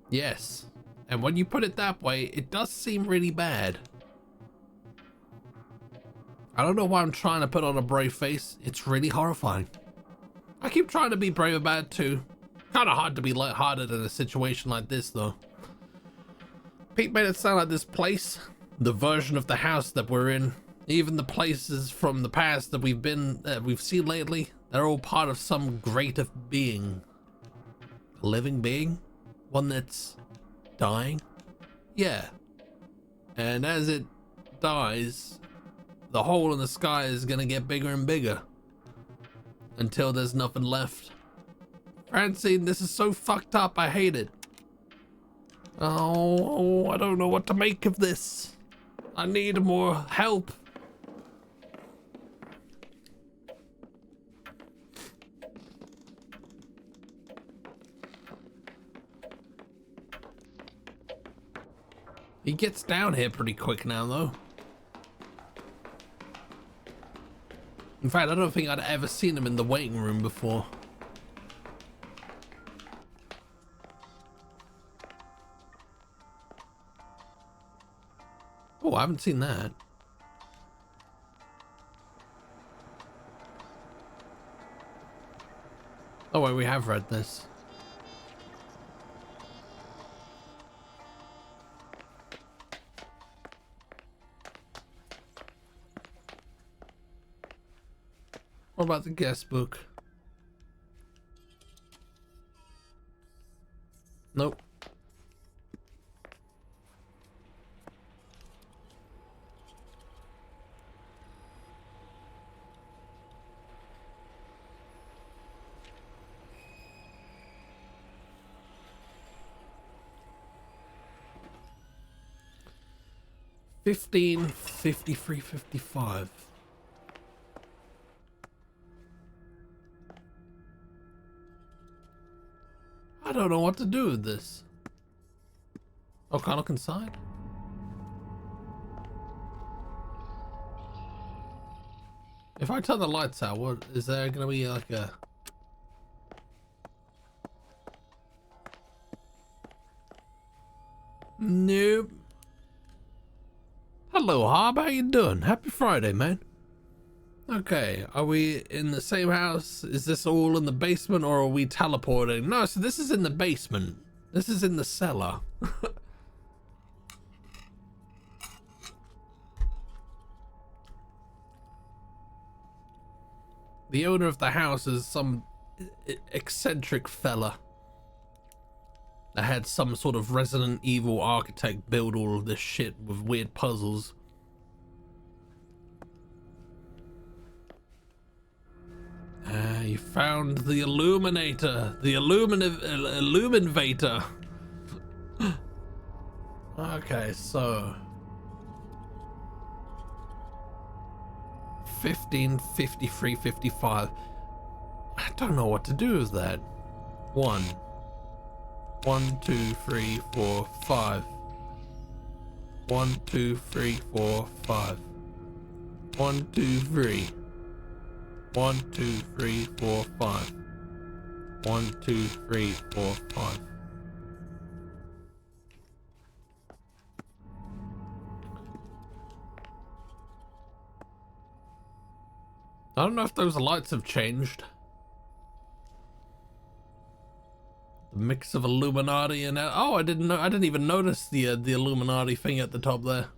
Yes. And when you put it that way, it does seem really bad. I don't know why I'm trying to put on a brave face. It's really horrifying. I keep trying to be brave about it too. Kind of hard to be lighthearted in a situation like this though. Pete made it sound like this place, the version of the house that we're in, even the places from the past that we've seen lately, they're all part of some greater being. A living being? One that's dying? Yeah. And as it dies, the hole in the sky is gonna get bigger and bigger until there's nothing left. Francine, this is so fucked up. I hate it. Oh, I don't know what to make of this. I need more help. He gets down here pretty quick now, though. In fact, I don't think I'd ever seen him in the waiting room before. Oh, I haven't seen that. Oh wait, we have read this. What about the guest book? Nope. $15, $53, $55. I don't know what to do with this. Oh, can I look inside? If I turn the lights out, what is there gonna be like a... Nope. Hello, Hob. How you doing? Happy Friday, man. Okay, are we in the same house? Is this all in the basement or are we teleporting? No, so this is in the basement. This is in the cellar. The owner of the house is some eccentric fella that had some sort of Resident Evil architect build all of this shit with weird puzzles. You found the illuminator, the illuminator. Okay, so 15, 53, 55. I don't know what to do with that. 1, 2, 3, 4, 5. 1, 2, 3, 4, 5. 1, 2, 3. 1, 2, 3, 4, 5. 1, 2, 3, 4, 5. I don't know if those lights have changed. The mix of Illuminati and oh, I didn't even notice the Illuminati thing at the top there.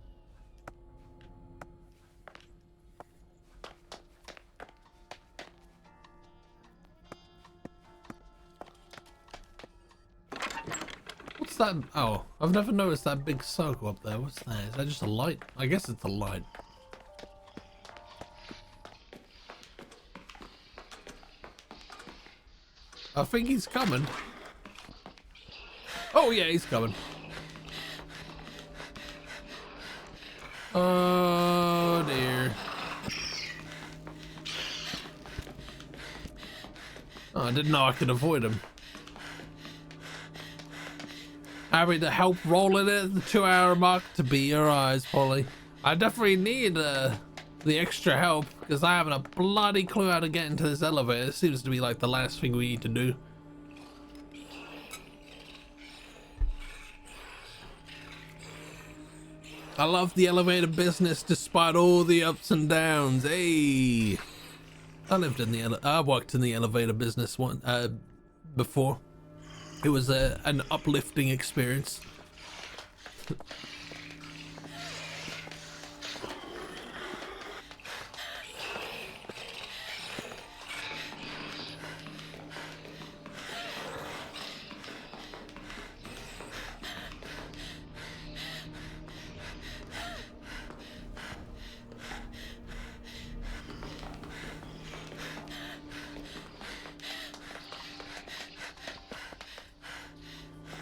What's that? Oh, I've never noticed that big circle up there. What's that? Is that just a light? I guess it's a light. I think he's coming. Oh yeah, he's coming. Oh dear. I didn't know I could avoid him. Happy to help roll it at the 2-hour mark to be your eyes, Polly. I definitely need the extra help because I haven't a bloody clue how to get into this elevator. It seems to be like the last thing we need to do. I love the elevator business despite all the ups and downs. Hey, I worked in the elevator business before. It was an uplifting experience.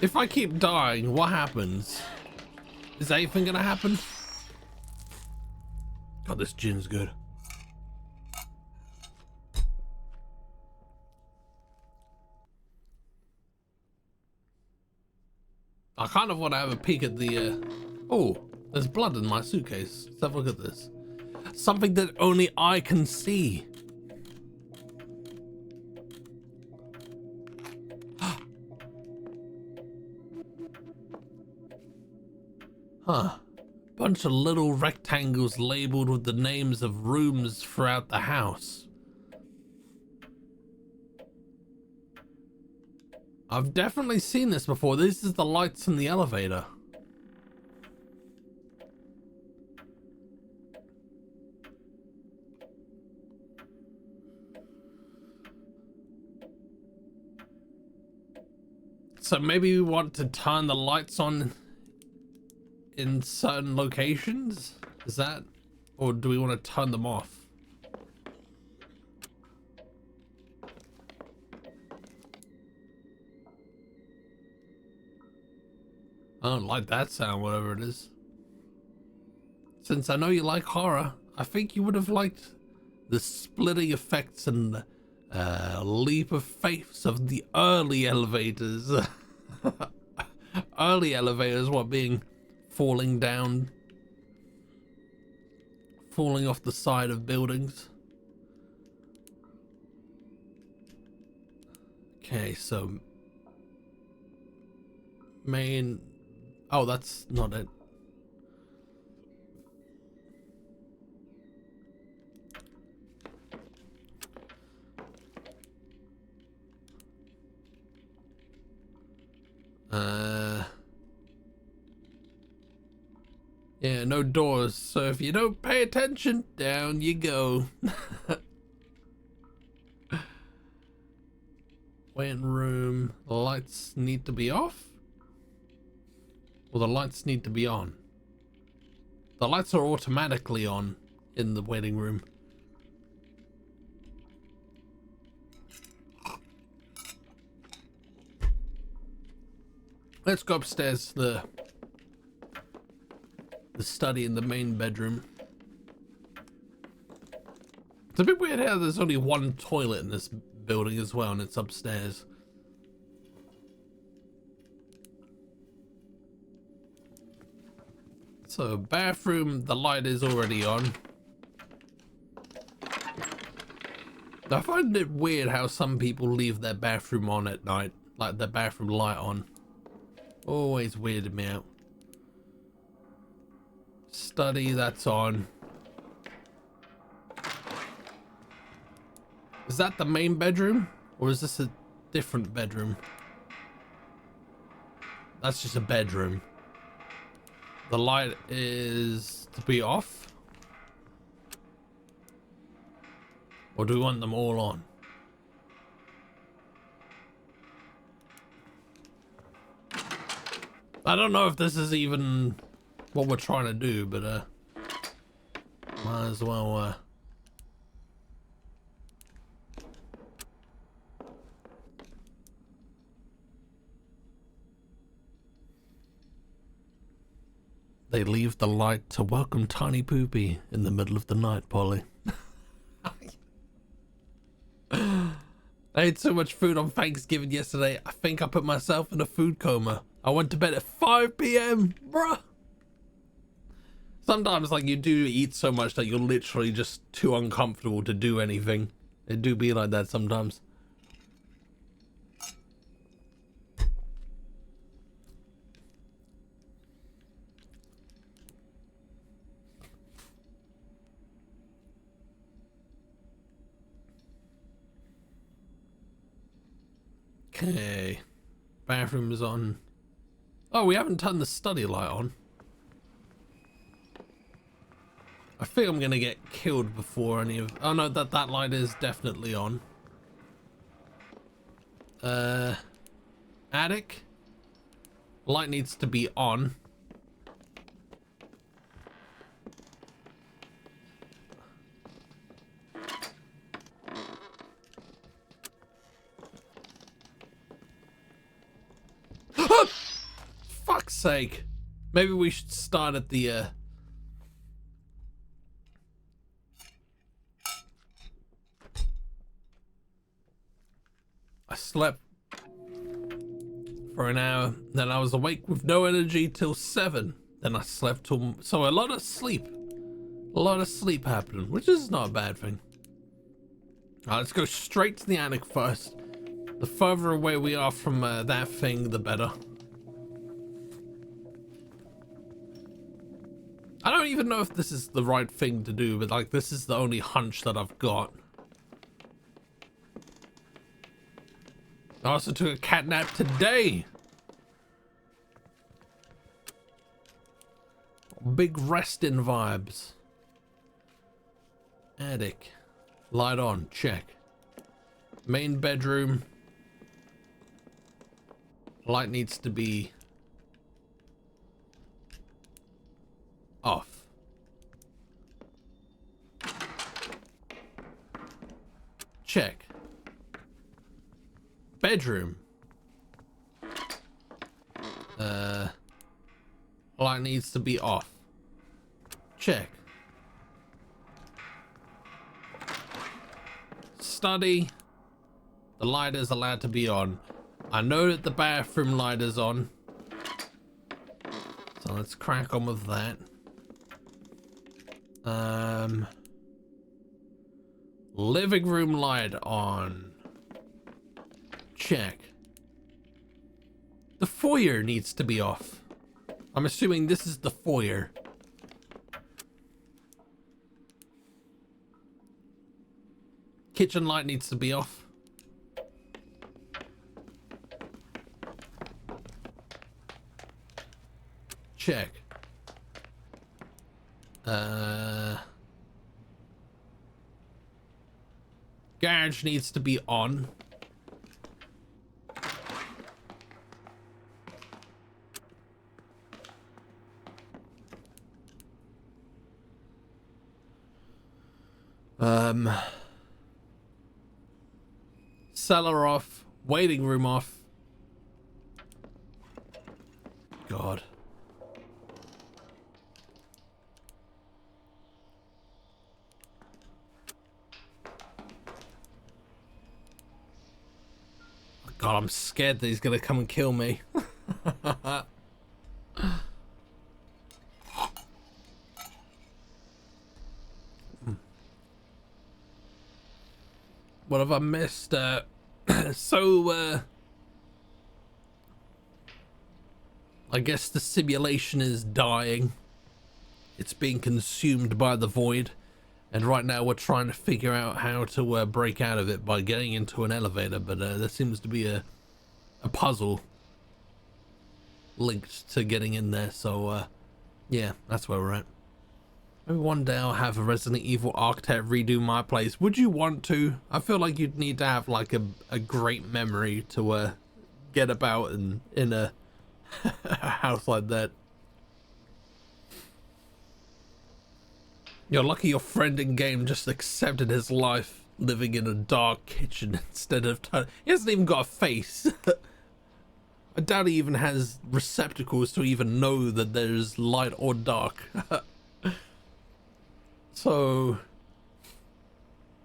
If I keep dying, what happens? Is anything gonna happen? God, this gin's good. I kind of want to have a peek at the, oh, there's blood in my suitcase. Let's have a look at this. Something that only I can see. Huh. Bunch of little rectangles labeled with the names of rooms throughout the house. I've definitely seen this before. This is the lights in the elevator. So maybe we want to turn the lights on in certain locations? Is that, or do we want to turn them off? I don't like that sound, whatever it is. Since I know you like horror, I think you would have liked the splitting effects and leap of faith of the early elevators. Early elevators, what, being falling down, falling off the side of buildings. Okay, so main, oh, that's not it. Yeah, no doors, so if you don't pay attention, down you go. Waiting room, the lights need to be off? Well, the lights need to be on. The lights are automatically on in the waiting room. Let's go upstairs, the study in the main bedroom. It's a bit weird how there's only one toilet in this building as well, and it's upstairs. So bathroom, the light is already on. I find it weird how some people leave their bathroom on at night, like their bathroom light on. Always weirded me out. Study, that's on. Is that the main bedroom? Or is this a different bedroom? That's just a bedroom. The light is to be off? Or do we want them all on? I don't know if this is even what we're trying to do, but might as well they leave the light to welcome Tiny Poopy in the middle of the night, Polly. I ate so much food on Thanksgiving yesterday, I think I put myself in a food coma. I went to bed at 5 p.m. Bruh. Sometimes, like, you do eat so much that you're literally just too uncomfortable to do anything. It do be like that sometimes. Okay. Bathroom is on. Oh, we haven't turned the study light on. I think I'm gonna get killed before any of... Oh no, that light is definitely on. Attic. Light needs to be on. Fuck's sake. Maybe we should start at the I slept for an hour, then I was awake with no energy till 7. Then I slept till... So a lot of sleep. A lot of sleep happening, which is not a bad thing. Alright, let's go straight to the attic first. The further away we are from that thing, the better. I don't even know if this is the right thing to do, but like, this is the only hunch that I've got. I also took a cat nap today. Big resting vibes. Attic. Light on, check. Main bedroom. Light needs to be off. Check. Bedroom. Light needs to be off. Check. Study. The light is allowed to be on. I know that the bathroom light is on. So let's crack on with that. Living room light on. Check. The foyer needs to be off. I'm assuming this is the foyer. Kitchen light needs to be off. Check. Garage needs to be on. Cellar off, waiting room off. God. God, I'm scared that he's gonna come and kill me. What have I missed? I guess the simulation is dying. It's being consumed by the void. And right now we're trying to figure out how to break out of it by getting into an elevator. But there seems to be a puzzle linked to getting in there. So, yeah, that's where we're at. Maybe one day I'll have a Resident Evil architect redo my place. Would you want to? I feel like you'd need to have like a great memory to get about in a house like that. You're lucky your friend in game just accepted his life living in a dark kitchen instead of... He hasn't even got a face. I doubt he even has receptacles to even know that there's light or dark. So,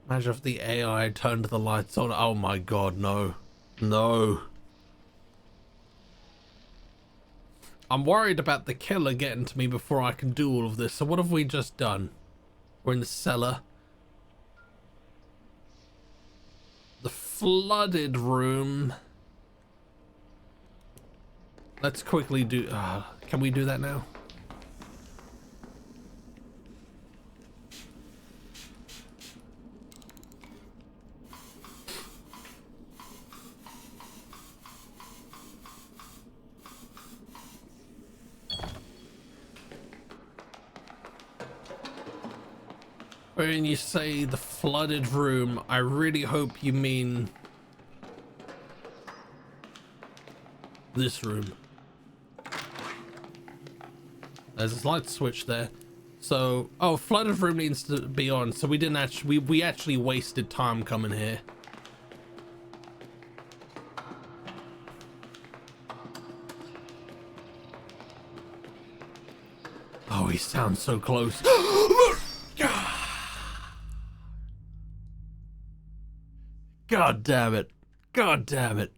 Imagine if the AI turned the lights on. Oh my god, no. No. I'm worried about the killer getting to me before I can do all of this. So what have we just done? We're in the cellar. The flooded room. Let's quickly do... can we do that now? When you say the flooded room, I really hope you mean this room. There's a light switch there. So, oh, flooded room needs to be on. So we didn't actually, we actually wasted time coming here. Oh, he sounds so close. God damn it. God damn it.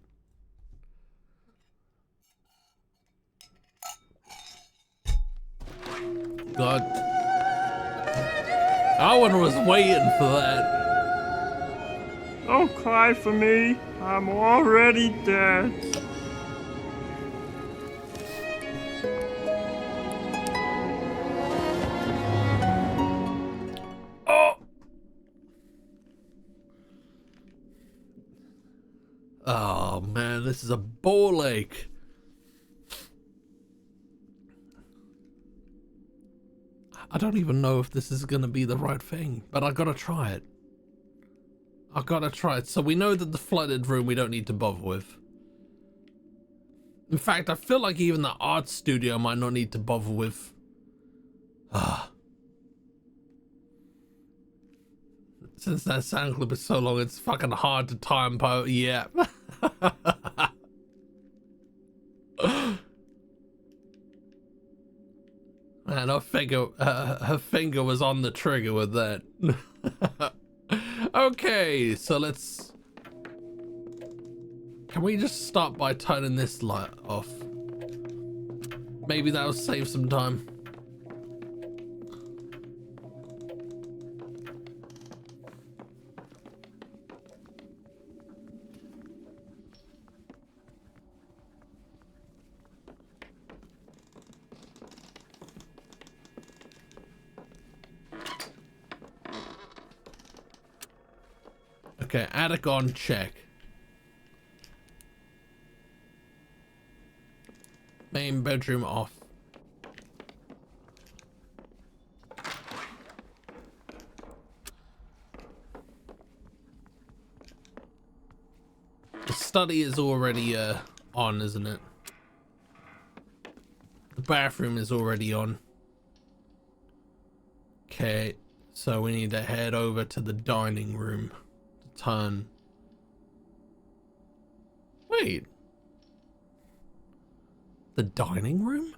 God. Owen was waiting for that. Don't cry for me. I'm already dead. Oh. Oh man, this is a ball ache. I don't even know if this is gonna be the right thing, but I gotta try it. I gotta try it. So we know that the flooded room we don't need to bother with. In fact, I feel like even the art studio might not need to bother with. Since that sound clip is so long, it's fucking hard to time post. Yeah. Man, her finger was on the trigger with that. Okay, so let's... Can we just start by turning this light off? Maybe that'll save some time. Okay, attic on, check. Main bedroom off. The study is already on, isn't it? The bathroom is already on. Okay, so we need to head over to the dining room. Turn. Wait. The dining room?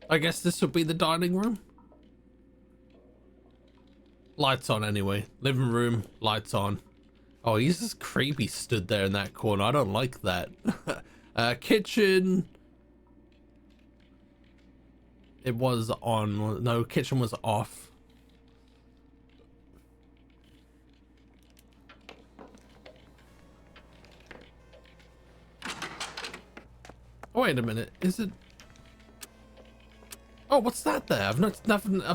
I guess this would be the dining room. Lights on anyway. Living room, lights on. Oh, he's just creepy stood there in that corner. I don't like that. Kitchen. It was on. No, kitchen was off. Oh, wait a minute. Is it? Oh, what's that there? I've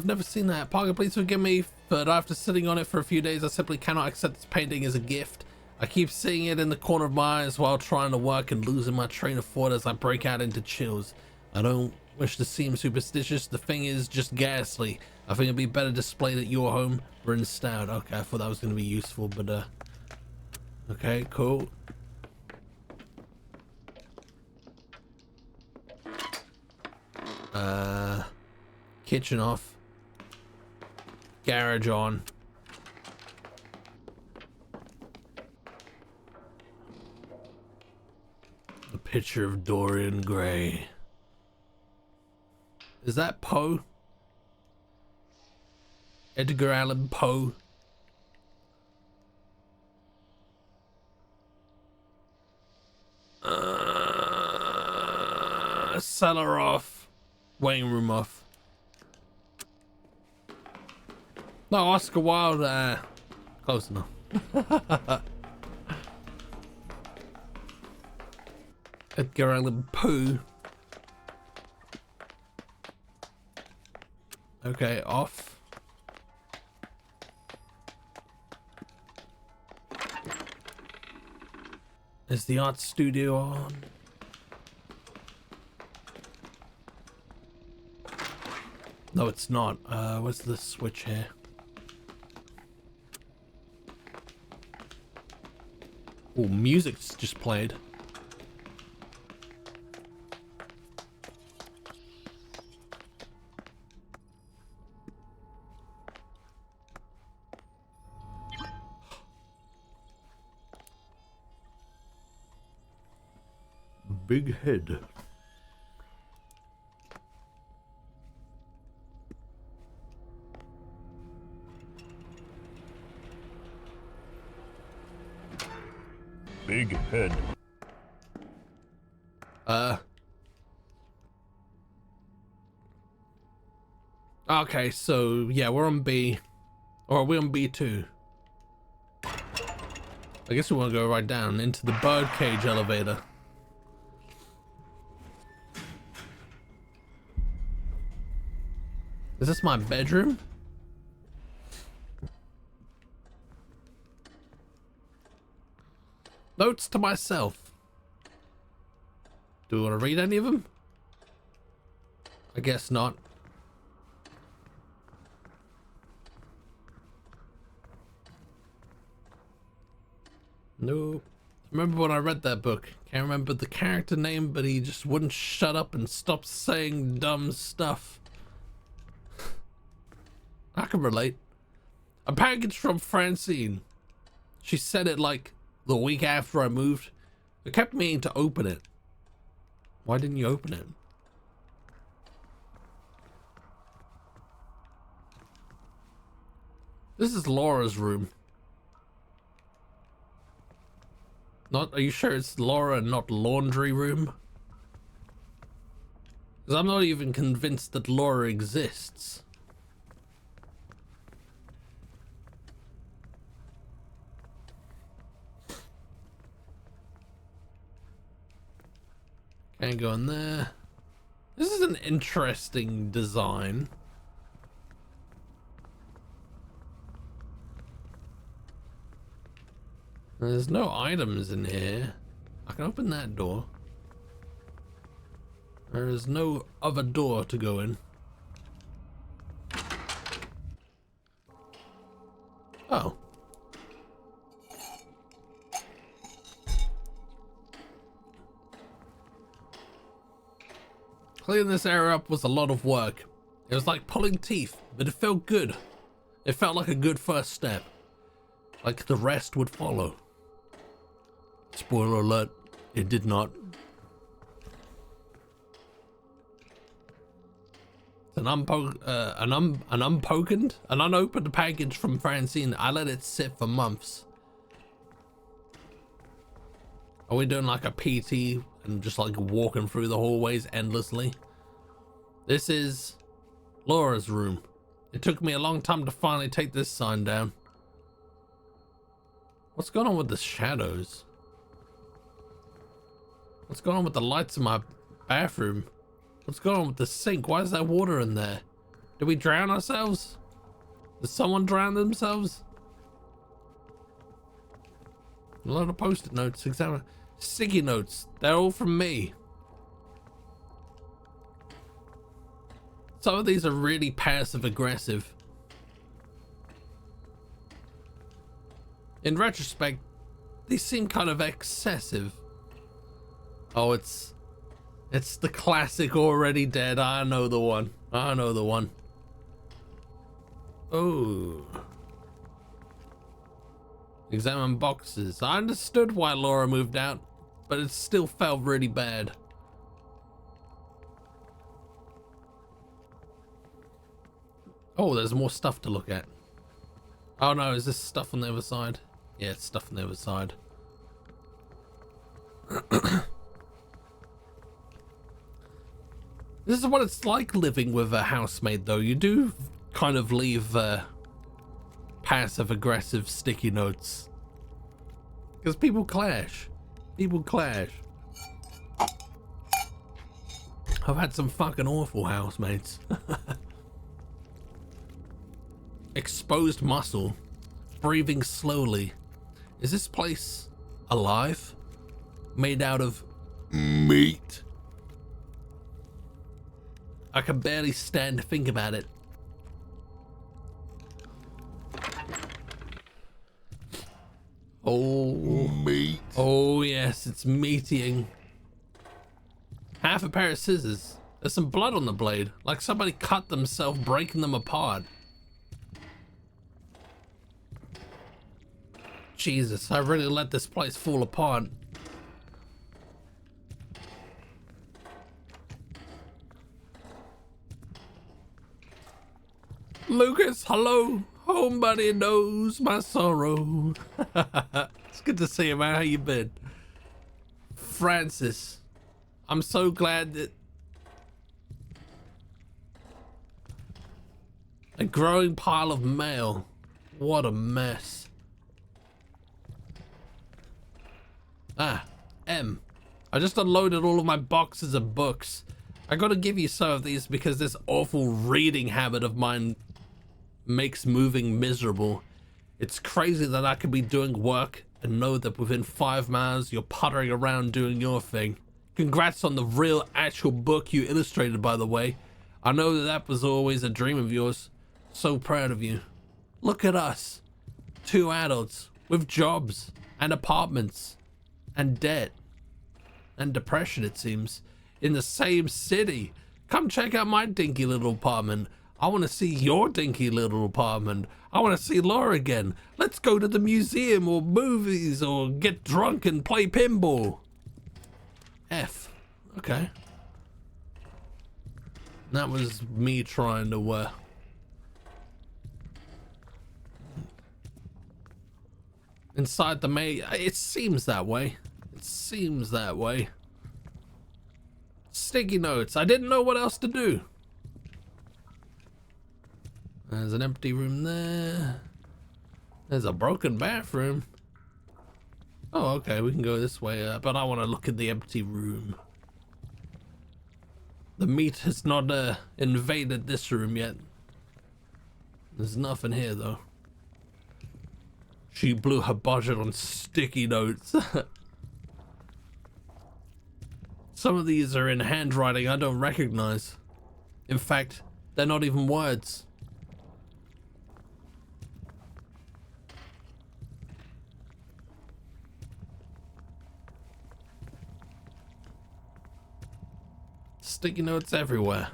never seen that. Parker, please forgive me, but after sitting on it for a few days, I simply cannot accept this painting as a gift. I keep seeing it in the corner of my eyes while trying to work and losing my train of thought as I break out into chills. I don't wish to seem superstitious. The thing is just ghastly. I think it'd be better displayed at your home or instead. Okay, I thought that was going to be useful, but okay, cool. Kitchen off. Garage on. A picture of Dorian Gray. Is that Poe? Edgar Allan Poe? Cellar off. Waiting room off. No, Oscar Wilde. Close enough. Edgar Allan Poe. Okay, off. Is the art studio on? No, it's not. What's the switch here? Oh, music's just played. Big head. Big head. Okay, so yeah, we're on B. Or are we on B2? I guess we want to go right down into the birdcage elevator. Is this my bedroom? Notes to myself. Do we want to read any of them? I guess not. No. Remember when I read that book? Can't remember the character name, but he just wouldn't shut up and stop saying dumb stuff. I can relate. A package from Francine. She said it like the week after I moved. I kept meaning to open it. Why didn't you open it? This is Laura's room. Not, are you sure it's Laura and not laundry room? Because I'm not even convinced that Laura exists. Can't go in there. This is an interesting design. There's no items in here. I can open that door. There is no other door to go in. Oh. Cleaning this area up was a lot of work. It was like pulling teeth, but it felt good. It felt like a good first step. Like the rest would follow. Spoiler alert, it did not. An unopened package from Francine. I let it sit for months. Are we doing like a PT and just like walking through the hallways endlessly? This is Laura's room. It took me a long time to finally take this sign down. What's going on with the shadows? What's going on with the lights in my bathroom? What's going on with the sink? Why is there water in there? Did we drown ourselves? Did someone drown themselves? A lot of post-it notes. Examine. Sticky notes. They're all from me. Some of these are really passive aggressive. In retrospect, these seem kind of excessive. Oh, it's the classic already dead. I know the one. I know the one. Oh. Examine boxes. I understood why Laura moved out. but it still felt really bad. Oh, there's more stuff to look at. Oh no, is this stuff on the other side? Yeah, it's stuff on the other side. This is what it's like living with a housemate, though. You do kind of leave passive-aggressive sticky notes. Because people clash. People clash. I've had some fucking awful housemates. Exposed muscle. Breathing slowly. Is this place alive? Made out of meat? I can barely stand to think about it. Oh, meat. Oh yes, it's meat eating. Half a pair of scissors. There's some blood on the blade, like somebody cut themselves, breaking them apart. Jesus, I really let this place fall apart. Lucas, hello. Homebody knows my sorrow. It's good to see you, man. How you been? Francis, I'm so glad that a growing pile of mail. What a mess. Ah, M. I just unloaded all of my boxes of books. I gotta give you some of these because this awful reading habit of mine makes moving miserable. It's crazy that I could be doing work and know that within 5 miles you're puttering around doing your thing. Congrats on the real actual book you illustrated, by the way. I know that that was always a dream of yours. So proud of you. Look at us. 2 adults with jobs and apartments and debt and depression, it seems, in the same city. Come check out my dinky little apartment. I want to see your dinky little apartment. I want to see Laura again. Let's go to the museum or movies or get drunk and play pinball. F. Okay. That was me trying to inside the maze. It seems that way. It seems that way. Sticky notes. I didn't know what else to do. There's an empty room there. There's a broken bathroom. Oh, okay, we can go this way, but I want to look at the empty room. The meat has not invaded this room yet. There's nothing here, though. She blew her budget on sticky notes. Some of these are in handwriting I don't recognize. In fact, they're not even words. Sticky notes everywhere.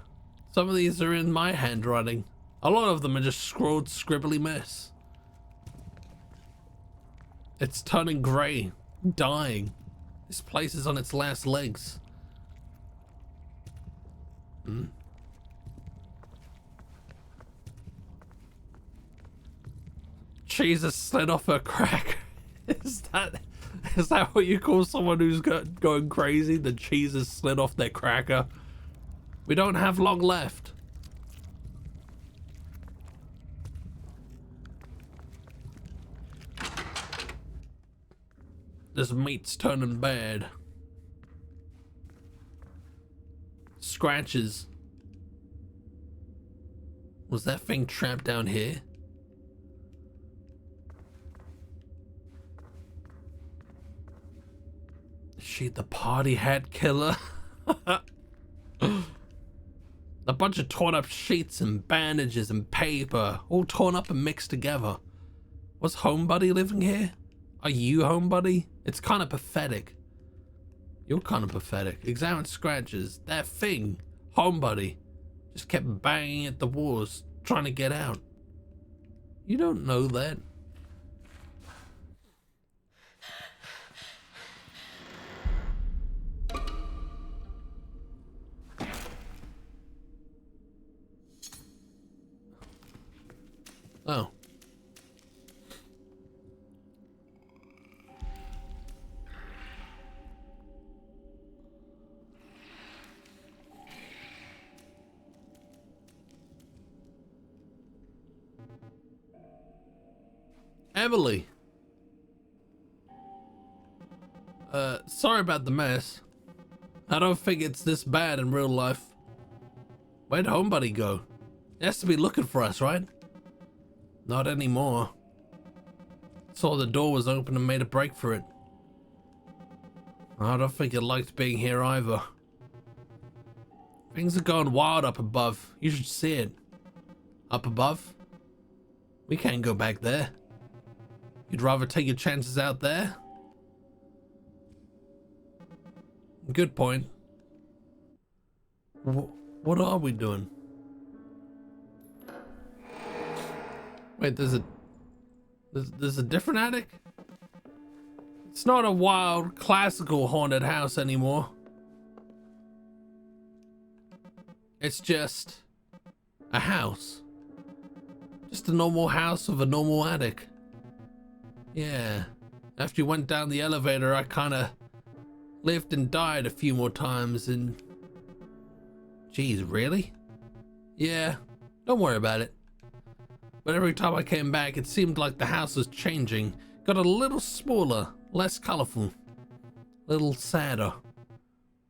Some of these are in my handwriting. A lot of them are just scrawled scribbly mess. It's turning grey, dying. This place is on its last legs. Jesus slid off her crack. Is that what you call someone who's going crazy? The cheese has slid off their cracker. We don't have long left. This meat's turning bad. Scratches. Was that thing trapped down here? Is she the party hat killer? A bunch of torn up sheets and bandages and paper, all torn up and mixed together. Was Homebody living here? Are you Homebody? It's kind of pathetic. You're kind of pathetic. Examine scratches. That thing, Homebody, just kept banging at the walls, trying to get out. You don't know that. Oh. Emily. Sorry about the mess. I don't think it's this bad in real life. Where'd Homebody go? He has to be looking for us, right? Not anymore. Saw the door was open and made a break for it. I don't think it liked being here either. Things are going wild up above. You should see it. Up above? We can't go back there. You'd rather take your chances out there? Good point. What are we doing? Wait, there's a different attic? It's not a wild, classical haunted house anymore. It's just a house. Just a normal house with a normal attic. Yeah. After you went down the elevator, I kinda lived and died a few more times and... Geez, really? Yeah, don't worry about it. But every time I came back, it seemed like the house was changing. Got a little smaller, less colorful, a little sadder.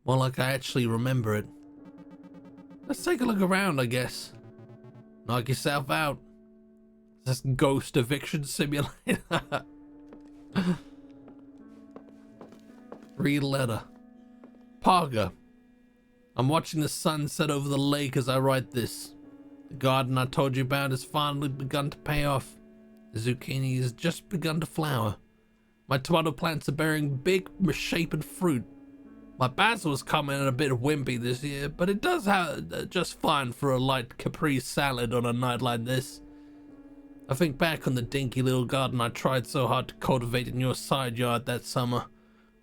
More like I actually remember it. Let's take a look around, I guess. Knock yourself out. Is this ghost eviction simulator? Read letter. Parker. I'm watching the sun set over the lake as I write this. The garden I told you about has finally begun to pay off. The zucchini has just begun to flower. My tomato plants are bearing big, misshapen fruit. My basil is coming in a bit wimpy this year, but it does have just fine for a light caprese salad on a night like this. I think back on the dinky little garden I tried so hard to cultivate in your side yard that summer,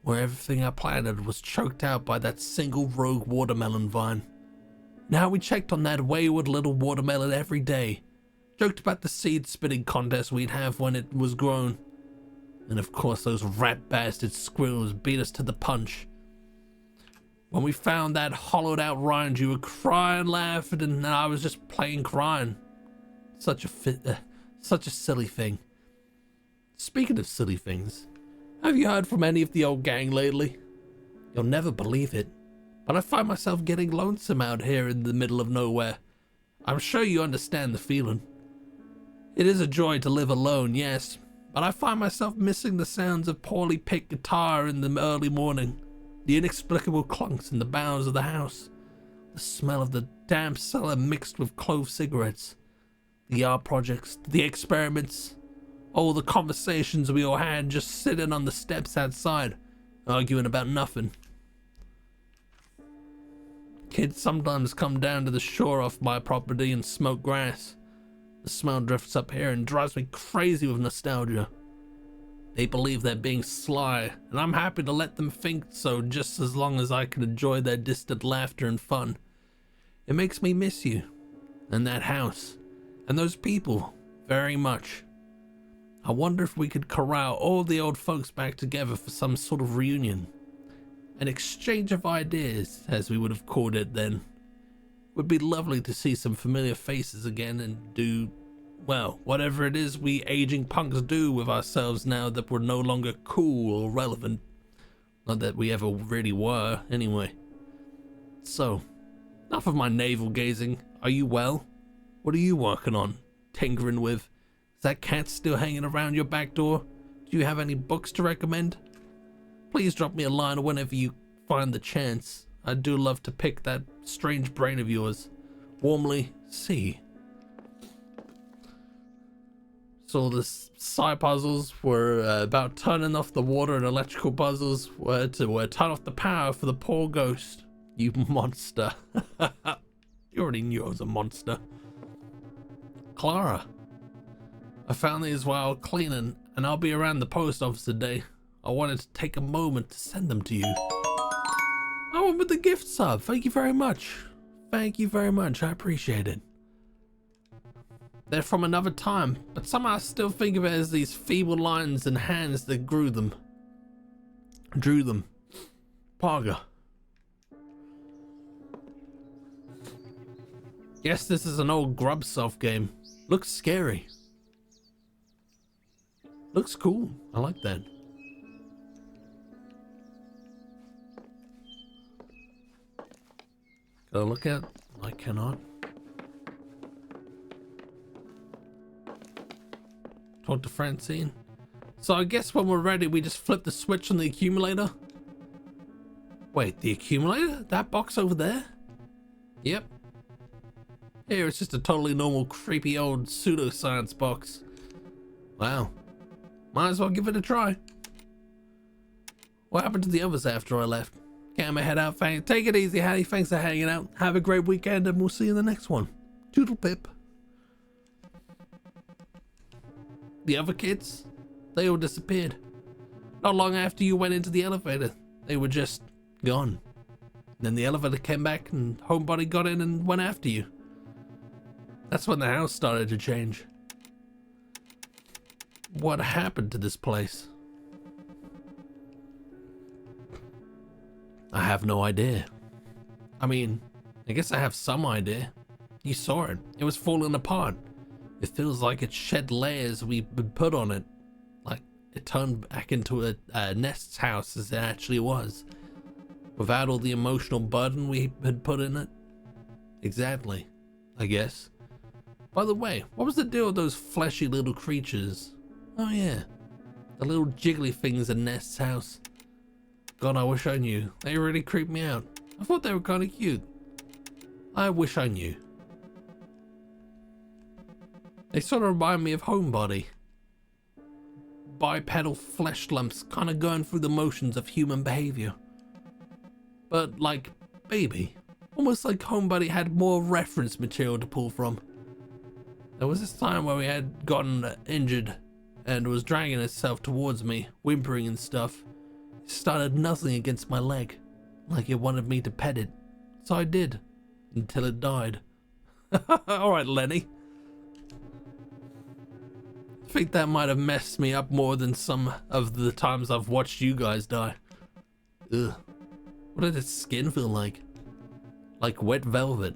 where everything I planted was choked out by that single rogue watermelon vine. And how we checked on that wayward little watermelon every day, joked about the seed spitting contest we'd have when it was grown. And of course those rat bastard squirrels beat us to the punch. When we found that hollowed out rind, you were crying, laughing, and I was just plain crying. Such a silly thing. Speaking of silly things, have you heard from any of the old gang lately? You'll never believe it, but I find myself getting lonesome out here in the middle of nowhere. I'm sure you understand the feeling. It is a joy to live alone, yes, but I find myself missing the sounds of poorly picked guitar in the early morning, the inexplicable clunks in the bowels of the house, the smell of the damp cellar mixed with clove cigarettes, the art projects, the experiments, all the conversations we all had just sitting on the steps outside, arguing about nothing. Kids sometimes come down to the shore off my property and smoke grass. The smell drifts up here and drives me crazy with nostalgia. They believe they're being sly, and I'm happy to let them think so just as long as I can enjoy their distant laughter and fun. It makes me miss you, and that house, and those people, very much. I wonder if we could corral all the old folks back together for some sort of reunion. An exchange of ideas, as we would have called it then. Would be lovely to see some familiar faces again and do, well, whatever it is we aging punks do with ourselves now that we're no longer cool or relevant. Not that we ever really were, anyway. So, enough of my navel gazing. Are you well? What are you working on? Tinkering with? Is that cat still hanging around your back door? Do you have any books to recommend? Please drop me a line whenever you find the chance. I do love to pick that strange brain of yours. Warmly, C. So the side puzzles were about turning off the water, and electrical puzzles were to turn off the power for the poor ghost. You monster. You already knew I was a monster. Clara. I found these while cleaning, and I'll be around the post office today. I wanted to take a moment to send them to you. I went with the gift sub. Thank you very much. Thank you very much. I appreciate it. They're from another time, but somehow I still think of it as these feeble lines and hands that drew them. Paga. Guess this is an old Grubsoft game. Looks scary. Looks cool. I like that. Can I look at? I cannot. Talk to Francine. So I guess when we're ready, we just flip the switch on the accumulator. Wait, the accumulator? That box over there? Yep. Here, it's just a totally normal, creepy old pseudoscience box. Wow. Might as well give it a try. What happened to the others after I left? Can't head out. Take it easy, Hattie. Thanks for hanging out. Have a great weekend, and we'll see you in the next one. Toodle pip. The other kids? They all disappeared. Not long after you went into the elevator, they were just gone. Then the elevator came back and Homebody got in and went after you. That's when the house started to change. What happened to this place? I have no idea. I mean, I guess I have some idea. You saw it. It was falling apart. It feels like it shed layers we've been put on it. Like it turned back into a nest house as it actually was. Without all the emotional burden we had put in it. Exactly, I guess. By the way, what was the deal with those fleshy little creatures? Oh yeah, the little jiggly things in Nest's house. God, I wish I knew. They really creeped me out. I thought they were kind of cute. I wish I knew. They sort of remind me of Homebody. Bipedal flesh lumps kind of going through the motions of human behavior. But like baby. Almost like Homebody had more reference material to pull from. There was this time where we had gotten injured and was dragging itself towards me, whimpering and stuff. It started nuzzling against my leg, like it wanted me to pet it. So I did, until it died. Alright, Lenny. I think that might have messed me up more than some of the times I've watched you guys die. Ugh. What did its skin feel like? Like wet velvet.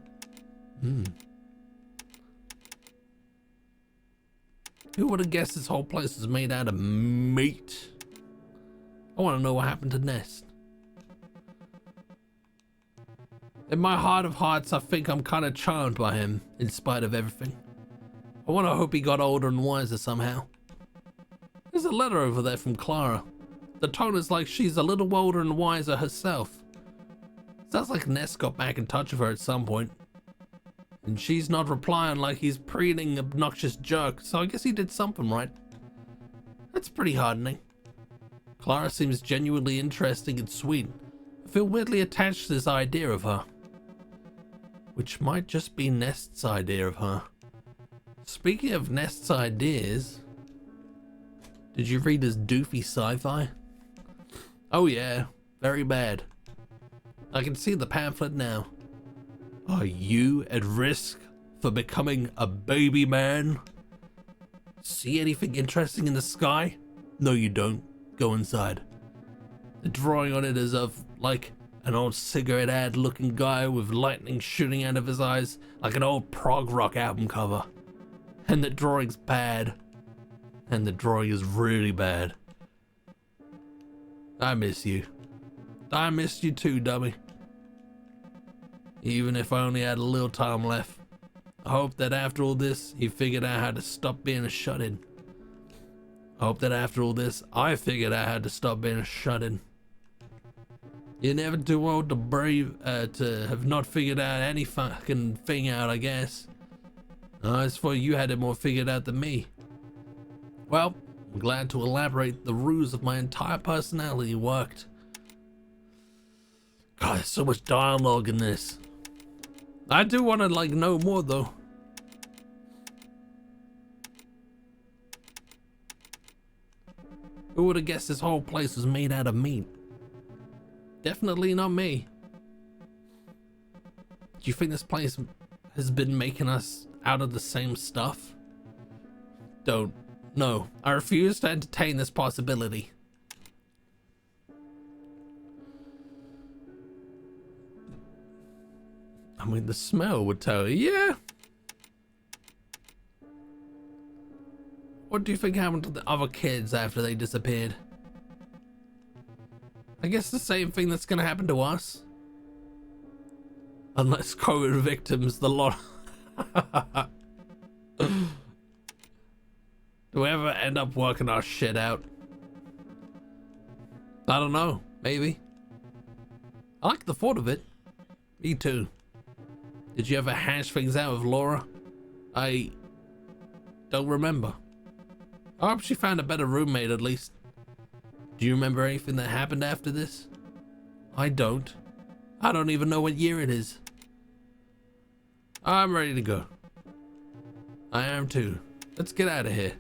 Who would have guessed this whole place was made out of meat? I want to know what happened to Nest. In my heart of hearts, I think I'm kind of charmed by him, in spite of everything. I want to hope he got older and wiser somehow. There's a letter over there from Clara. The tone is like she's a little older and wiser herself. Sounds like Nest got back in touch with her at some point. And she's not replying like he's preening obnoxious jerk, so I guess he did something right. That's pretty heartening. Clara seems genuinely interesting and sweet. I feel weirdly attached to this idea of her. Which might just be Nest's idea of her. Speaking of Nest's ideas, did you read his doofy sci-fi? Oh yeah, very bad. I can see the pamphlet now. Are you at risk for becoming a baby man? See anything interesting in the sky? No, you don't. Go inside. The drawing on it is of, like, an old cigarette ad looking guy with lightning shooting out of his eyes, like an old prog rock album cover. And the drawing's bad. And the drawing is really bad. I miss you. I missed you too, dummy. Even if I only had a little time left. I hope that after all this, you figured out how to stop being a shut-in. I hope that after all this, I figured out how to stop being a shut-in. You're never too old to have not figured out any fucking thing out, I guess. As for you had it more figured out than me. Well, I'm glad to elaborate the ruse of my entire personality worked. God, there's so much dialogue in this. I do want to, like, know more, though. Who would have guessed this whole place was made out of meat? Definitely not me. Do you think this place has been making us out of the same stuff? don't. No, I refuse to entertain this possibility. I mean, the smell would tell you, yeah. What do you think happened to the other kids after they disappeared? I guess the same thing that's gonna happen to us. Unless COVID victims, the lot. Do we ever end up working our shit out? I don't know, maybe. I like the thought of it. Me too. Did you ever hash things out with Laura? I don't remember. I hope she found a better roommate at least. Do you remember anything that happened after this? I don't. I don't even know what year it is. I'm ready to go. I am too. Let's get out of here.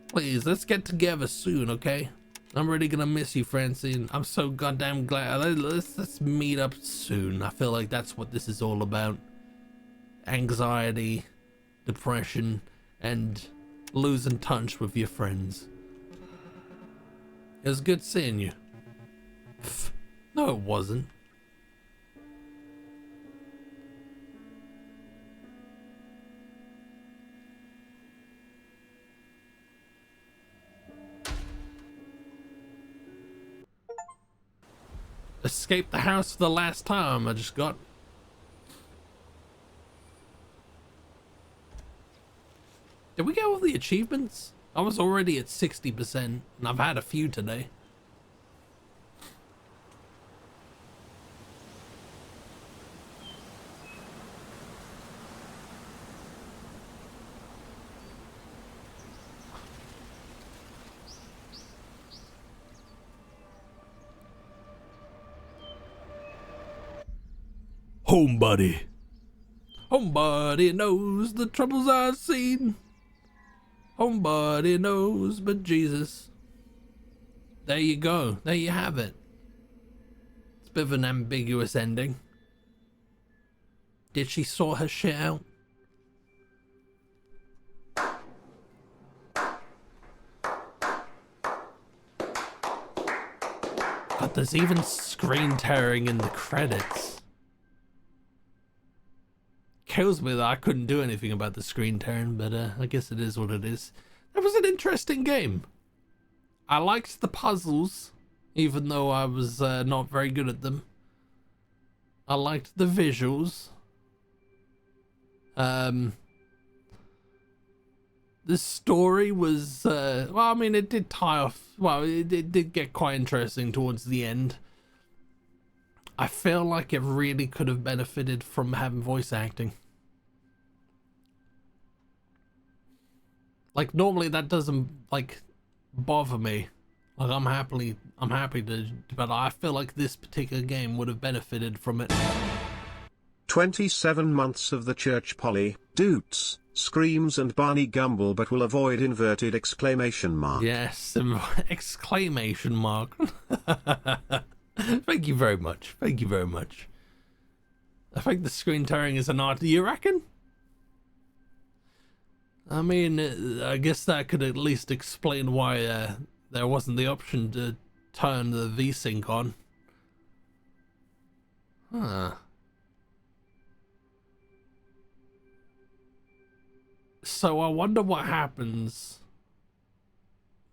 Please, let's get together soon, okay? I'm really gonna miss you, Francine. I'm so goddamn glad. Let's meet up soon. I feel like that's what this is all about. Anxiety, depression, and losing touch with your friends. It was good seeing you. Pfft, no, it wasn't. Escape the house for the last time. I just got. Did we get all the achievements? I was already at 60% and I've had a few today. Homebody. Homebody knows the troubles I've seen. Homebody knows but Jesus. There you go. There you have it. It's a bit of an ambiguous ending. Did she sort her shit out? God, there's even screen tearing in the credits. Kills me that I couldn't do anything about the screen tearing, but I guess it is what it is. That was an interesting game. I liked the puzzles, even though I was not very good at them. I liked the visuals. The story was, well, I mean, it did tie off, well, it did get quite interesting towards the end. I feel like it really could have benefited from having voice acting. Like, normally that doesn't, like, bother me. Like, I'm happy to, but I feel like this particular game would have benefited from it. 27 months of the church Polly, Doots, screams and Barney Gumble but will avoid inverted exclamation mark. Yes, exclamation mark. Thank you very much. Thank you very much. I think the screen tearing is an art. You reckon? I mean, I guess that could at least explain why there wasn't the option to turn the VSync on. Huh. So I wonder what happens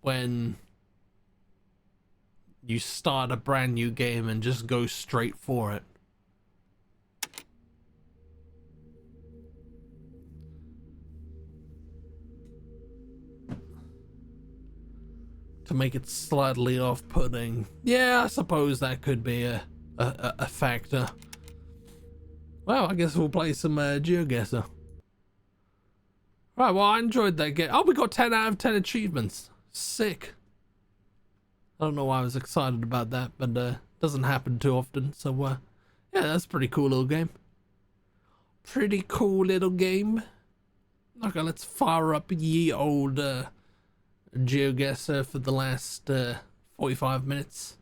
when you start a brand new game and just go straight for it. To make it slightly off-putting. Yeah, I suppose that could be a factor. Well, I guess we'll play some Geoguessr. Right, well, I enjoyed that game. Oh, we got 10 out of 10 achievements. Sick. I don't know why I was excited about that, but doesn't happen too often. So, yeah, that's a pretty cool little game. Pretty cool little game. Okay, let's fire up ye old Geoguessr for the last 45 minutes.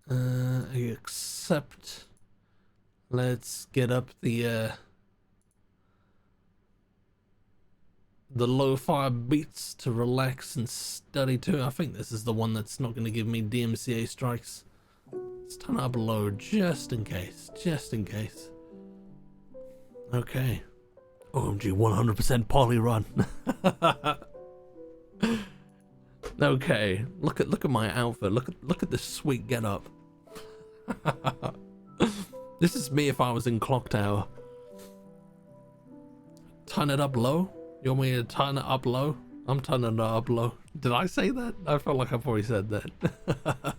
Accept. Let's get up the the lo-fi beats to relax and study to. I think this is the one that's not going to give me DMCA strikes. Let's turn up low just in case. Just in case. Okay. OMG 100% poly run. Okay. Look at my outfit. Look at this sweet getup. This is me if I was in Clock Tower. Turn it up low? You want me to turn it up low? I'm turning it up low. Did I say that? I felt like I probably said that.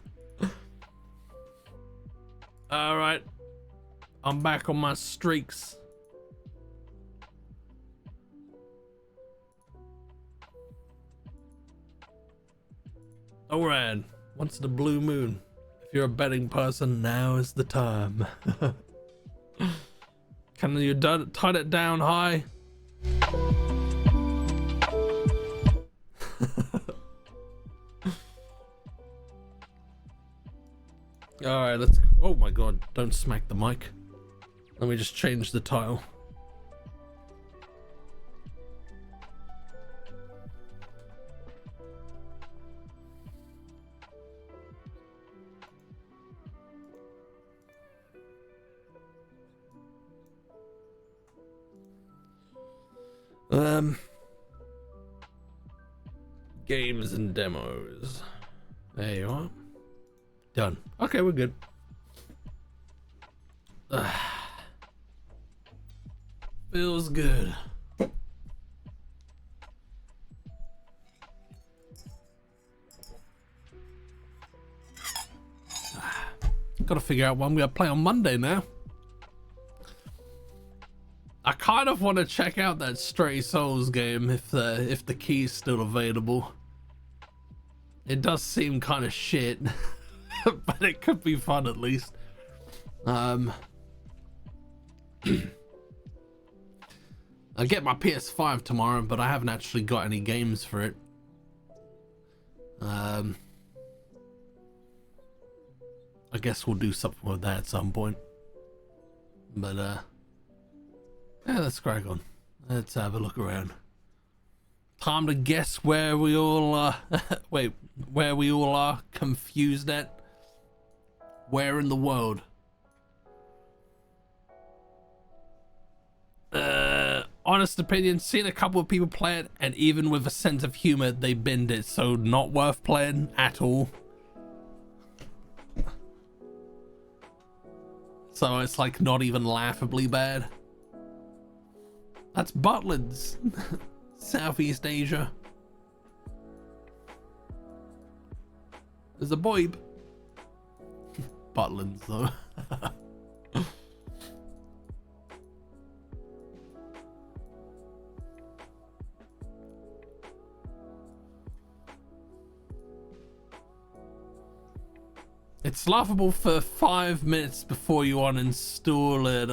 Alright. I'm back on my streaks. Alright. Once the blue moon. If you're a betting person, now is the time. Can you turn it down high? Alright, let's... Oh my god, don't smack the mic. Let me just change the title. Games and demos. There you are. Done. Okay, we're good. Feels good. Gotta figure out what I'm gonna play on Monday now. I kind of want to check out that Stray Souls game if the key's still available. It does seem kind of shit, but it could be fun at least. I get my PS5 tomorrow, but I haven't actually got any games for it. I guess we'll do something with that at some point. But yeah, let's crack on. Let's have a look around. Time to guess where we all wait, where we all are confused at. Where in the world? Honest opinion, seen a couple of people play it, and even with a sense of humor, they binned it, so not worth playing at all. So it's like not even laughably bad. That's Butlins, Southeast Asia. There's a boy. Butlins though. It's laughable for 5 minutes before you uninstall it.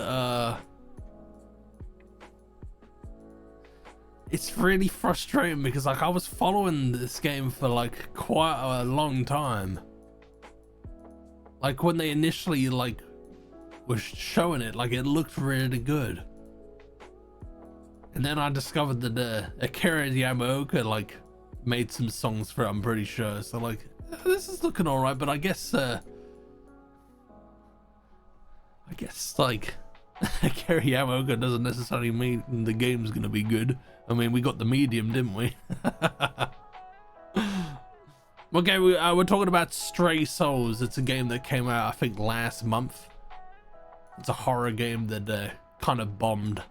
It's really frustrating because like I was following this game for like quite a long time. Like when they initially like were showing it, like it looked really good. And then I discovered that Akira Yamaoka like made some songs for it, I'm pretty sure. So like this is looking all right, but I guess like Akira Yamaoka doesn't necessarily mean the game's gonna be good. I mean, we got the medium, didn't we? Okay, we're talking about Stray Souls. It's a game that came out, I think, last month. It's a horror game that kind of bombed.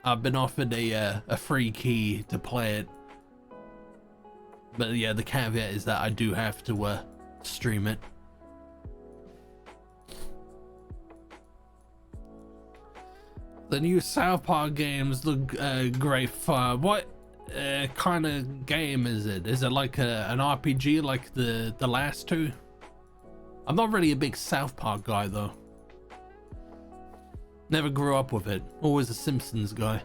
I've been offered a free key to play it. But yeah, the caveat is that I do have to stream it. The new South Park games look great fun. What kind of game is it? Is it like an RPG like the last two? I'm not really a big South Park guy though. Never grew up with it. Always a Simpsons guy.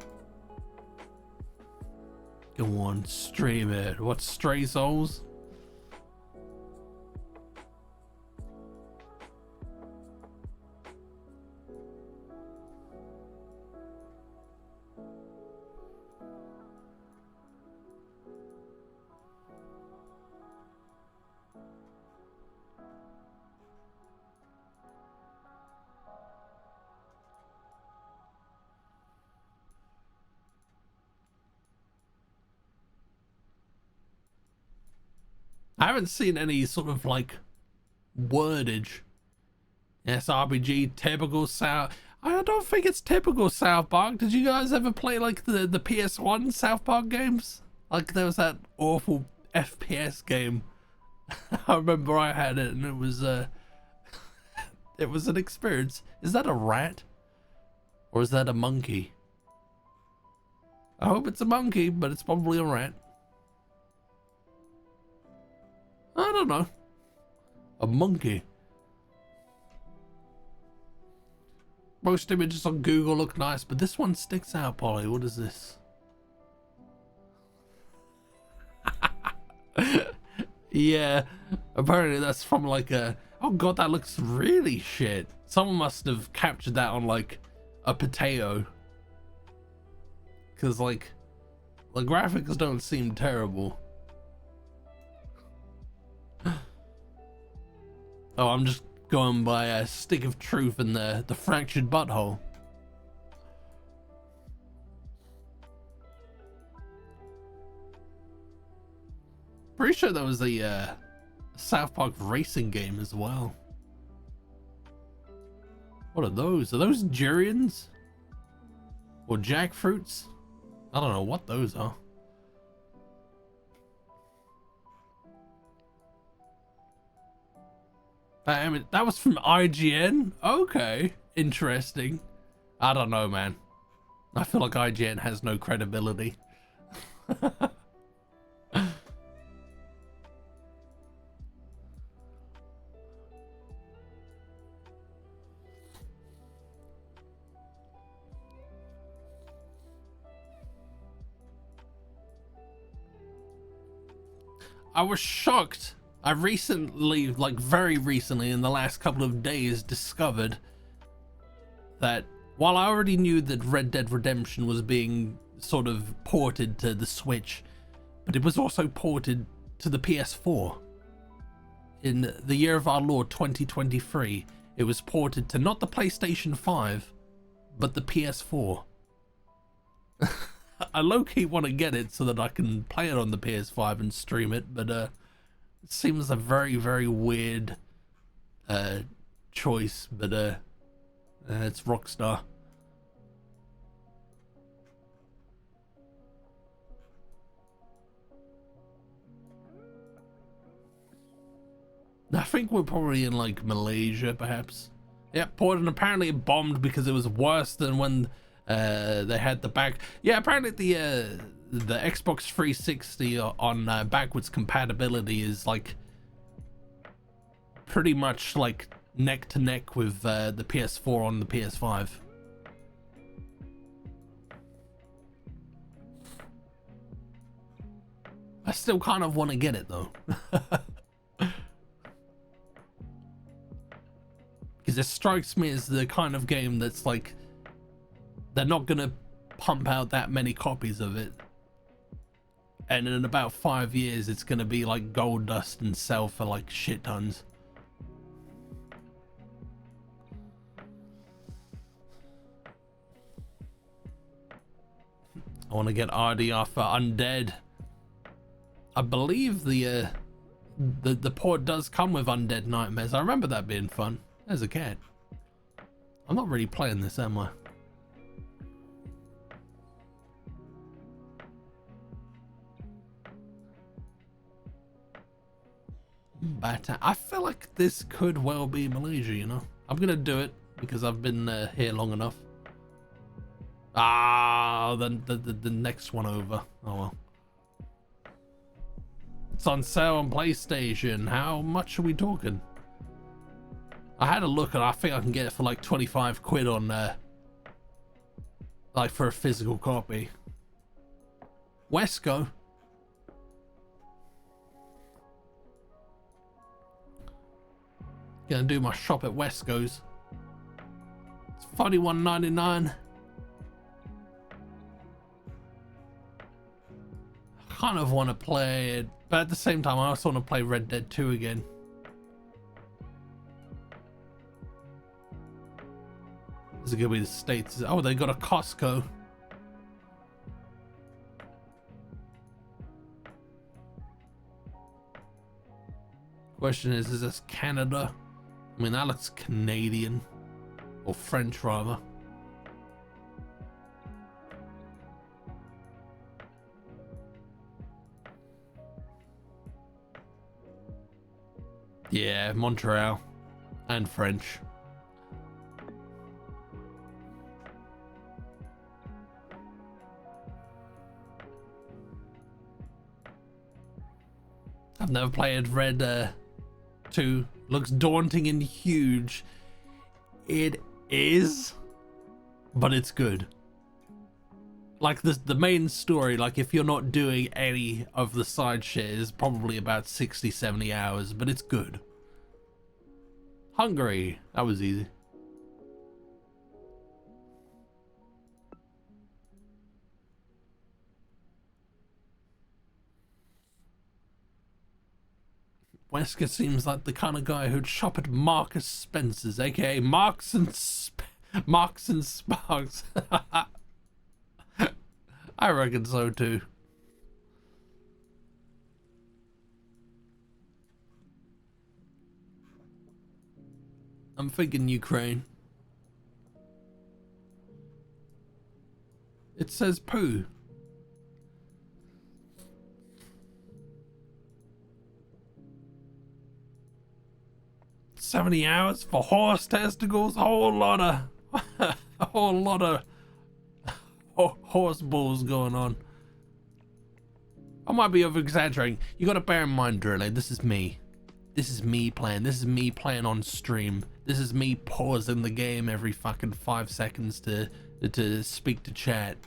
Go on, stream it. What's Stray Souls? I haven't seen any sort of like wordage. Yes, RPG, typical South. I don't think it's typical South Park. Did you guys ever play like the PS1 South Park games? Like there was that awful FPS game. I remember I had it and it was it was an experience. Is that a rat? Or is that a monkey? I hope it's a monkey, but it's probably a rat. I don't know. A monkey. Most images on Google look nice, but this one sticks out, Polly. What is this? Yeah, apparently that's from like a... Oh god, that looks really shit. Someone must have captured that on like a potato. Because like, the graphics don't seem terrible. Oh, I'm just going by a stick of truth in the fractured butthole. Pretty sure that was a South Park racing game as well. What are those? Are those durians? Or jackfruits? I don't know what those are. I mean, that was from IGN? Okay, interesting. I don't know, man. I feel like IGN has no credibility. I was shocked. I recently, like very recently in the last couple of days, discovered that while I already knew that Red Dead Redemption was being sort of ported to the Switch, but it was also ported to the PS4. In the year of our Lord 2023, it was ported to not the PlayStation 5, but the PS4. I low-key want to get it so that I can play it on the PS5 and stream it, but it seems a very, very weird choice, but it's Rockstar. I think we're probably in like Malaysia, perhaps. Yeah, ported, and apparently it bombed because it was worse than when they had the back. Yeah, apparently the Xbox 360 on backwards compatibility is like pretty much like neck to neck with the PS4 on the PS5. I still kind of want to get it though. Because it strikes me as the kind of game that's like, they're not gonna pump out that many copies of it, and in about 5 years it's gonna be like gold dust and sell for like shit tons. I want to get RDR for Undead. I believe the port does come with Undead Nightmares. I remember that being fun as a cat. I'm not really playing this, am I? But I feel like this could well be Malaysia, you know? I'm gonna do it because I've been here long enough. Ah, the next one over. Oh well. It's on sale on PlayStation. How much are we talking? I had a look and I think I can get it for like 25 quid on like for a physical copy. Wesco. Gonna do my shop at Wesco's. It's $41.99. Kind of want to play it, but at the same time I also want to play Red Dead 2 again. This is gonna be the States. Oh, they got a Costco. Question is this Canada? I mean, that looks Canadian. Or French, rather. Yeah, Montreal. And French. I've never played Red 2. Looks daunting and huge. It is, but it's good. Like the main story, like if you're not doing any of the side shit, is probably about 60-70 hours, but it's good. Hungary, that was easy. Wesker seems like the kind of guy who'd shop at Marcus Spencer's, aka Marks and Sparks. I reckon so too. I'm thinking Ukraine. It says poo. $70 hours for horse testicles? A whole lot of horse balls going on. I might be over exaggerating. You gotta bear in mind, Drille, this is me. This is me playing. This is me playing on stream. This is me pausing the game every fucking 5 seconds to speak to chat.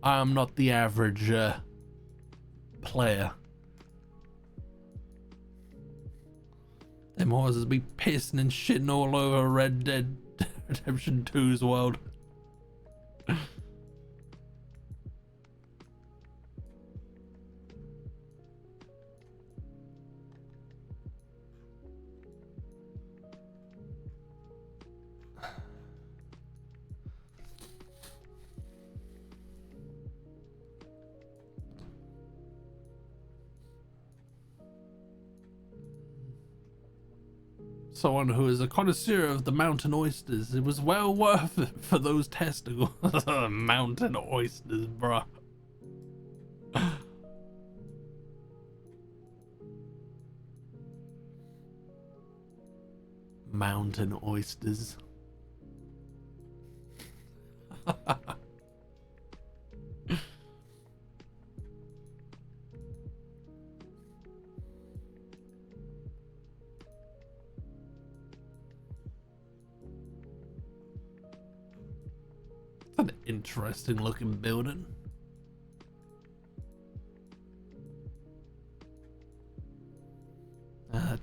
I'm not the average player. Them horses be pissing and shitting all over Red Dead Redemption 2's world. Someone who is a connoisseur of the mountain oysters. It was well worth it for those testicles. Mountain oysters, bruh. Mountain oysters. An interesting looking building.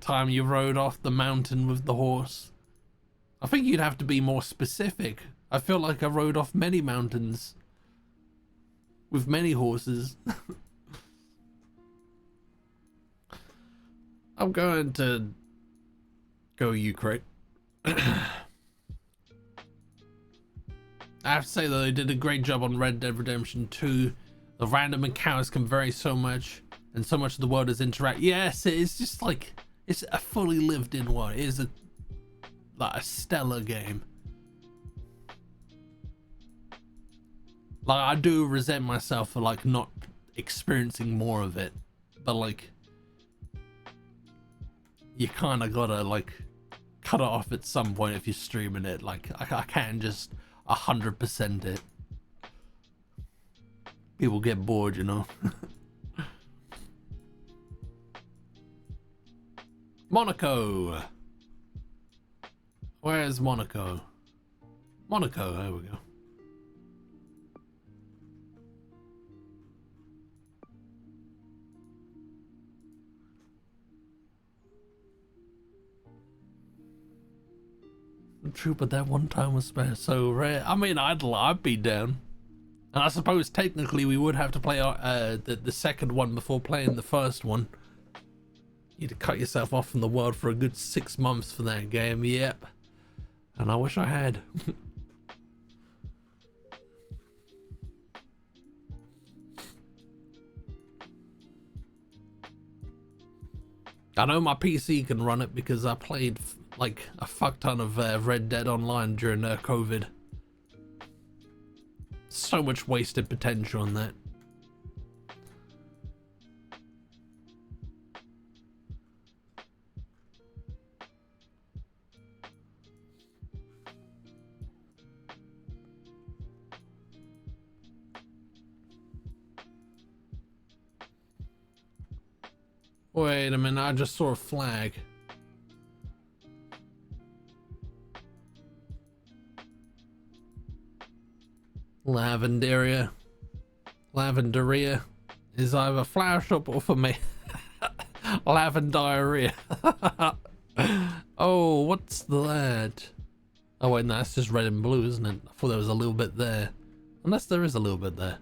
Time you rode off the mountain with the horse. I think you'd have to be more specific. I feel like I rode off many mountains with many horses. I'm going to go Ukraine. I have to say though, they did a great job on Red Dead Redemption 2. The random encounters can vary so much, and so much of the world is interact. Yes, it's just like, it's a fully lived in one. It is like a stellar game. Like, I do resent myself for like not experiencing more of it, but like, you kind of gotta like cut it off at some point if you're streaming it. Like, I can't just 100% it. People get bored, you know. Monaco. Where's Monaco? Monaco, there we go. True, but that one time was so rare. I mean, I'd be down. And I suppose technically we would have to play the second one before playing the first one. You'd cut yourself off from the world for a good 6 months for that game. Yep. And I wish I had. I know my PC can run it because I played like a fuck ton of Red Dead Online during COVID. So much wasted potential on that. Wait a minute, I just saw a flag. Lavenderia is either flower shop or for me. Lavendiarrhea. Oh, what's that? Oh wait, no, that's just red and blue, isn't it? I thought there was a little bit there. Unless there is a little bit there.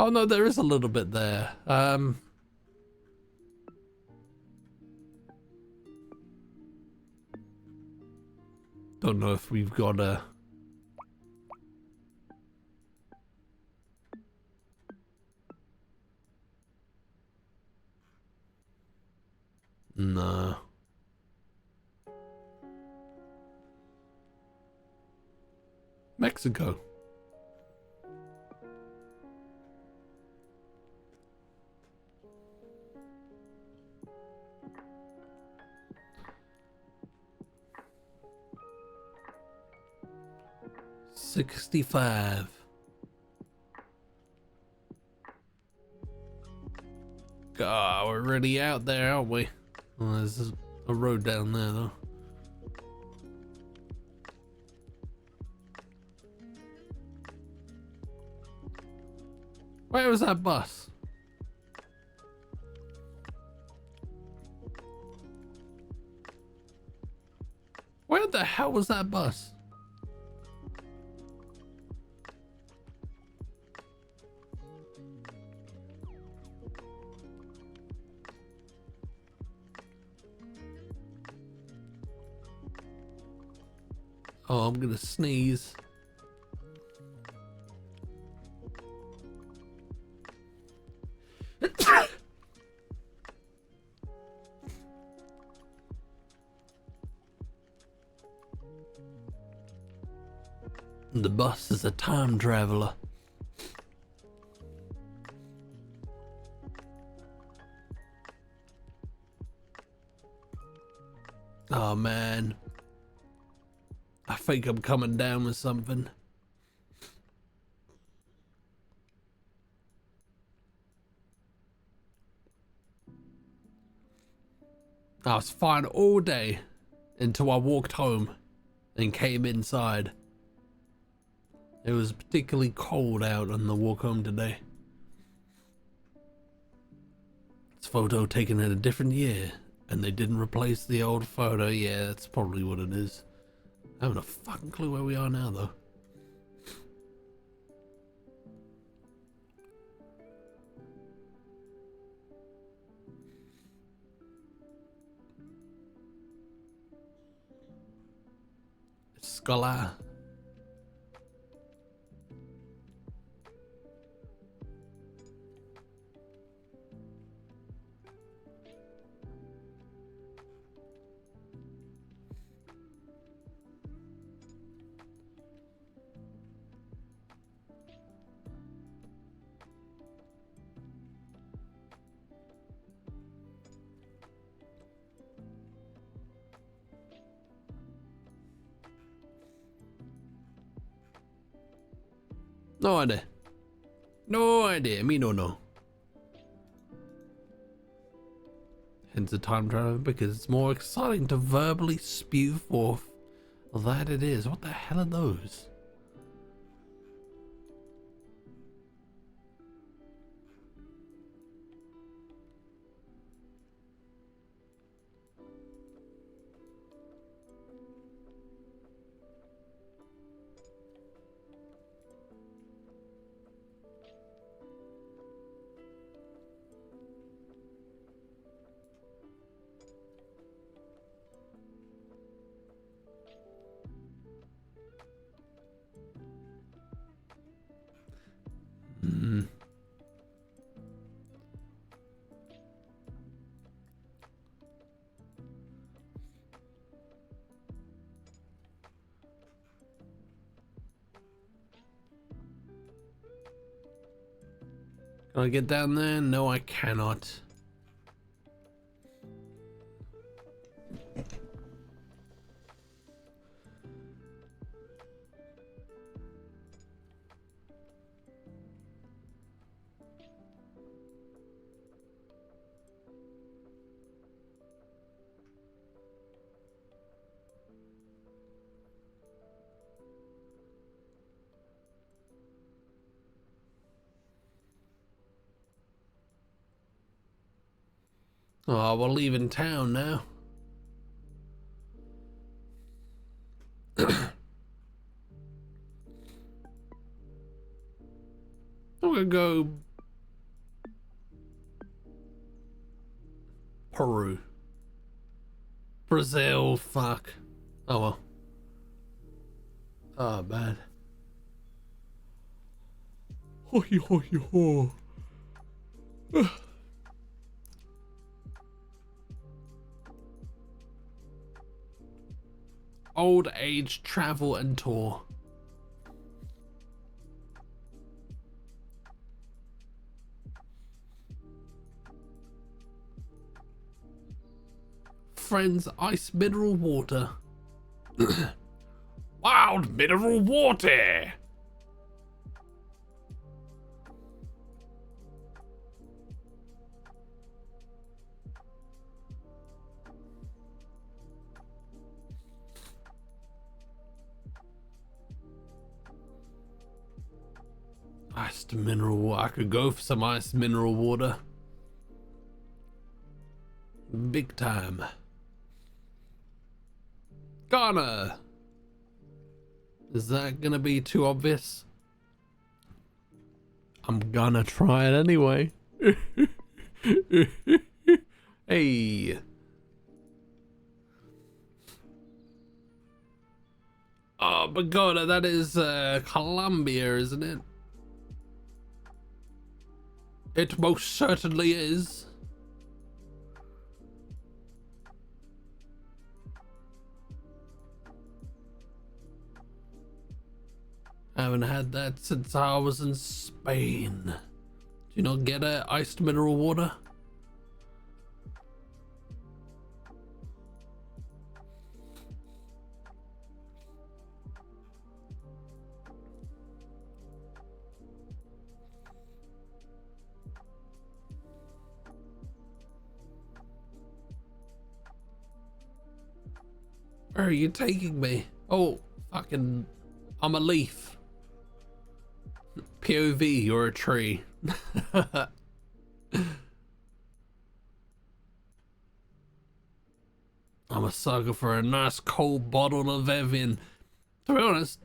Oh no, there is a little bit there. Don't know if we've got a... No. Mexico. $65. God, we're really out there, aren't we? Well, there's a road down there, though. Where was that bus? Where the hell was that bus? Oh, I'm gonna sneeze. The bus is a time traveler. Oh man. I think I'm coming down with something. I was fine all day until I walked home and came inside. It was particularly cold out on the walk home today. This photo taken in a different year and they didn't replace the old photo. Yeah, that's probably what it is. I haven't a fucking clue where we are now, though. Scholar. No idea. No idea. Me no know. Hence the time travel, because it's more exciting to verbally spew forth that it is. What the hell are those? Can I get down there? No, I cannot. Oh, we're leaving town now. I'm gonna go Peru. Brazil, fuck. Oh well. Oh, bad. Hoi, hoi, ho. Old age travel and tour. Friends, ice mineral water. Wild mineral water. Iced mineral water. I could go for some iced mineral water. Big time. Ghana. Is that gonna be too obvious? I'm gonna try it anyway. Hey. Oh, but God, that is Colombia, isn't it? It most certainly is. I haven't had that since I was in Spain. Do you not get iced mineral water? Where are you taking me? Oh, fucking, I'm a leaf. POV, you're a tree. I'm a sucker for a nice cold bottle of Evian. To be honest,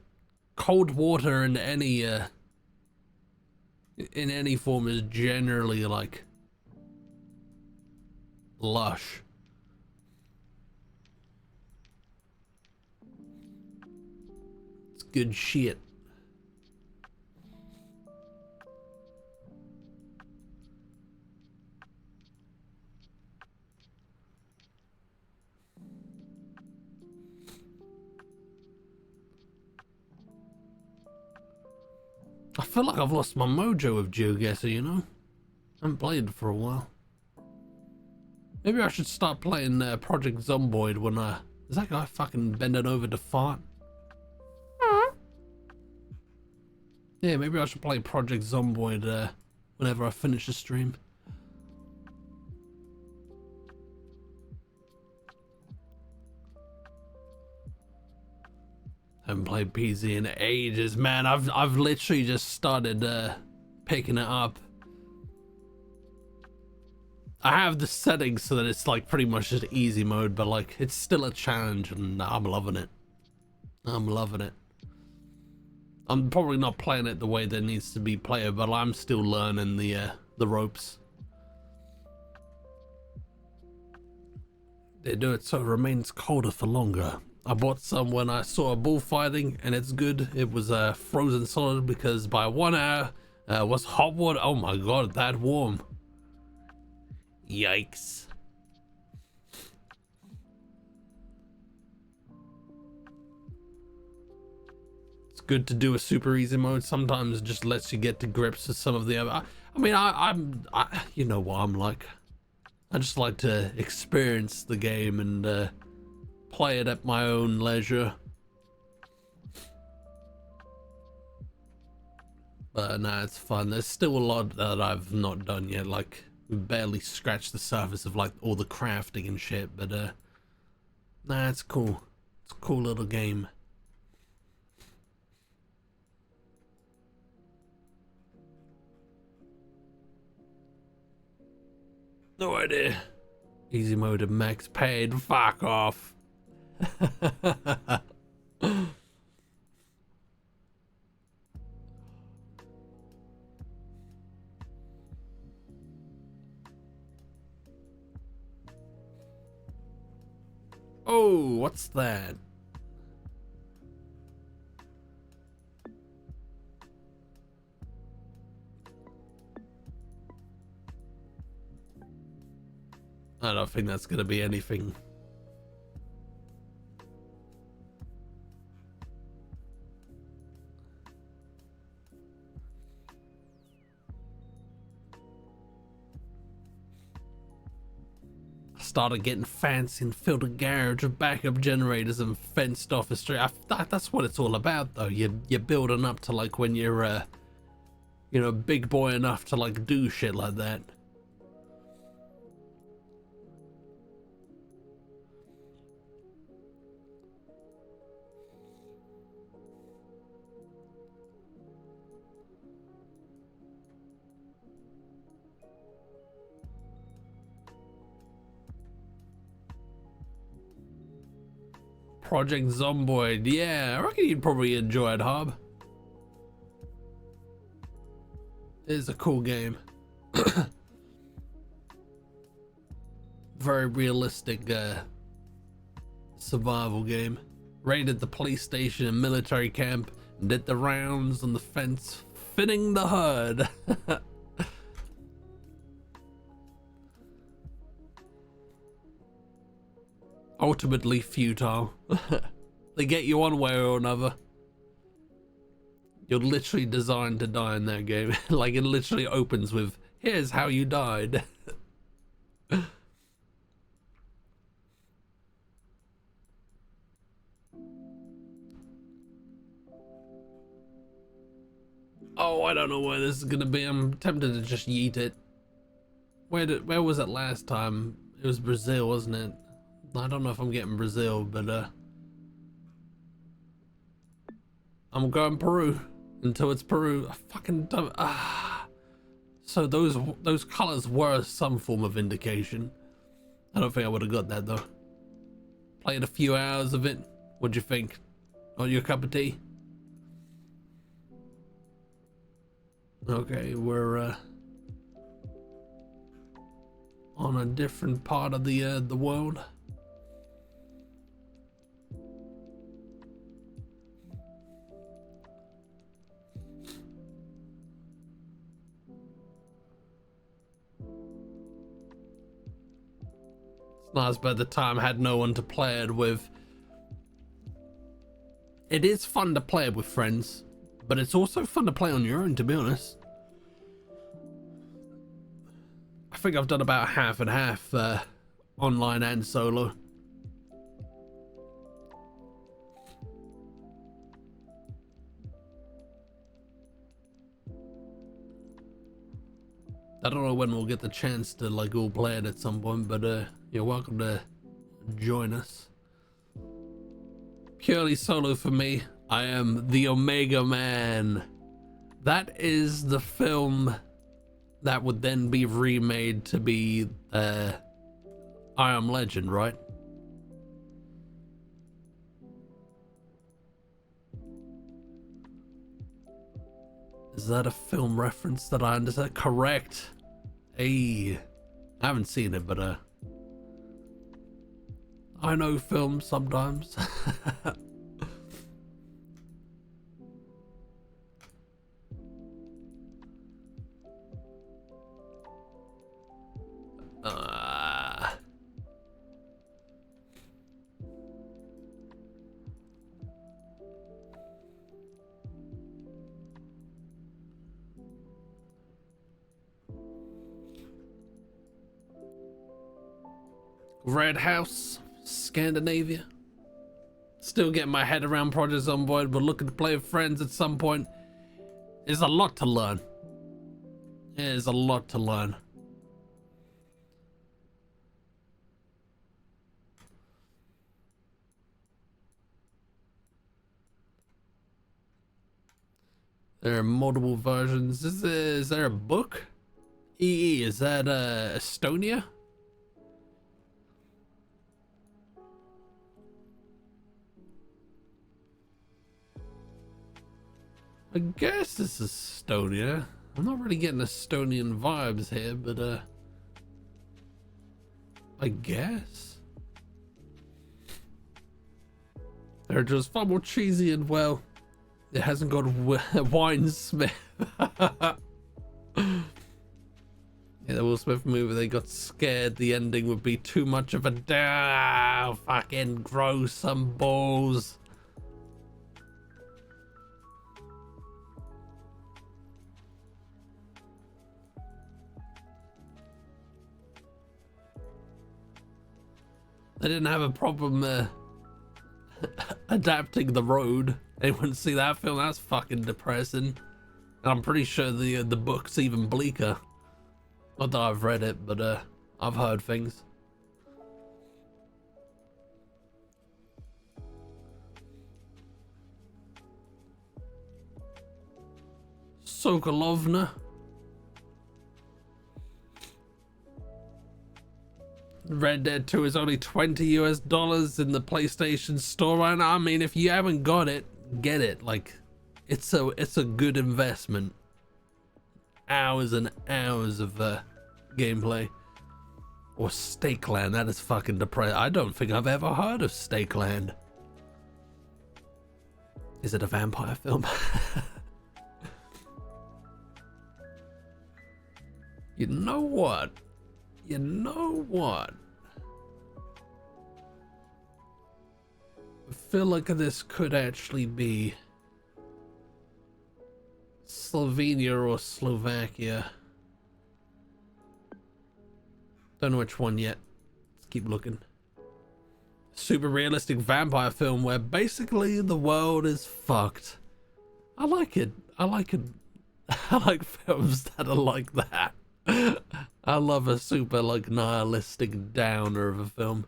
cold water in any form is generally like lush. It's good shit. I feel like I've lost my mojo with Geoguessr, you know? I haven't played for a while. Maybe I should start playing Project Zomboid when is that guy fucking bending over to fart? Yeah, maybe I should play Project Zomboid whenever I finish the stream. Haven't played PZ in ages, man. I've literally just started picking it up. I have the settings so that it's like pretty much just easy mode, but like it's still a challenge and I'm loving it. I'm loving it. I'm probably not playing it the way that needs to be played, but I'm still learning the ropes. They do it so it remains colder for longer. I bought some when I saw a bullfighting and it's good. It was frozen solid because by 1 hour was hot water. Oh my god, that warm. Yikes. It's good to do a super easy mode. Sometimes it just lets you get to grips with some of the other. I mean, you know what I'm like. I just like to experience the game and play it at my own leisure. But nah, it's fun. There's still a lot that I've not done yet. Like, we've barely scratched the surface of like all the crafting and shit. But nah, it's cool. It's a cool little game. No idea. Easy mode of max paid. Fuck off. Oh, what's that? I don't think that's gonna be anything. Started getting fancy and filled a garage with backup generators and fenced off a street. That's what it's all about, though. You're building up to like when you're, you know, big boy enough to like do shit like that. Project Zomboid, yeah, I reckon you'd probably enjoy it, Hob. It's a cool game. Very realistic survival game. Raided the police station and military camp, and did the rounds on the fence, finning the herd. Ultimately futile. They get you one way or another. You're literally designed to die in that game. Like, it literally opens with, here's how you died. Oh, I don't know where this is gonna be. I'm tempted to just yeet it. Where was it last time? It was Brazil, wasn't it? I don't know if I'm getting Brazil, but I'm going Peru until it's Peru. I fucking don't. So those colors were some form of indication. I don't think I would have got that though. Played a few hours of it. What'd you think? Not your cup of tea? Okay, we're on a different part of the world. Nice, but at the time had no one to play it with. It is fun to play it with friends, but it's also fun to play on your own, to be honest. I think I've done about half and half, online and solo. I don't know when we'll get the chance to like all play it at some point, but you're welcome to join us. Purely solo for me. I am the Omega Man. That is the film that would then be remade to be I Am Legend, right? Is that a film reference that I understand? Correct. Hey, I haven't seen it, but I know films sometimes. Red House, Scandinavia. Still getting my head around Project Zomboid, but looking to play with friends at some point. There's a lot to learn. There's a lot to learn. There are multiple versions. Is there a book? EE, is that Estonia? I guess this is Estonia. I'm not really getting Estonian vibes here, but I guess. They're just far more cheesy and, well, it hasn't got Wine Smith. Yeah, the Will Smith movie, they got scared the ending would be too much of a fucking gross, some balls. They didn't have a problem adapting The Road. Anyone see that film? That's fucking depressing. And I'm pretty sure the book's even bleaker. Not that I've read it, but I've heard things. Sokolovna. Red Dead 2 is only $20 US in the PlayStation Store right now. I mean, if you haven't got it, get it. Like, it's a good investment. Hours and hours of gameplay. Or Stakeland, that is fucking depressing. I don't think I've ever heard of Stakeland. Is it a vampire film? You know what? You know what? I feel like this could actually be Slovenia or Slovakia. Don't know which one yet. Let's keep looking. Super realistic vampire film where basically the world is fucked. I like it. I like it. I like films that are like that. I love a super like nihilistic downer of a film.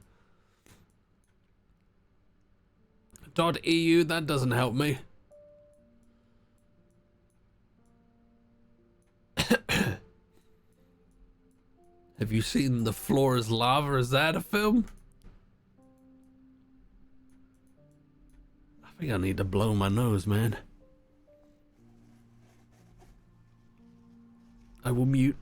.eu, that doesn't help me. Have you seen The Floor is Lava? Is that a film? I think I need to blow my nose, man. I will mute.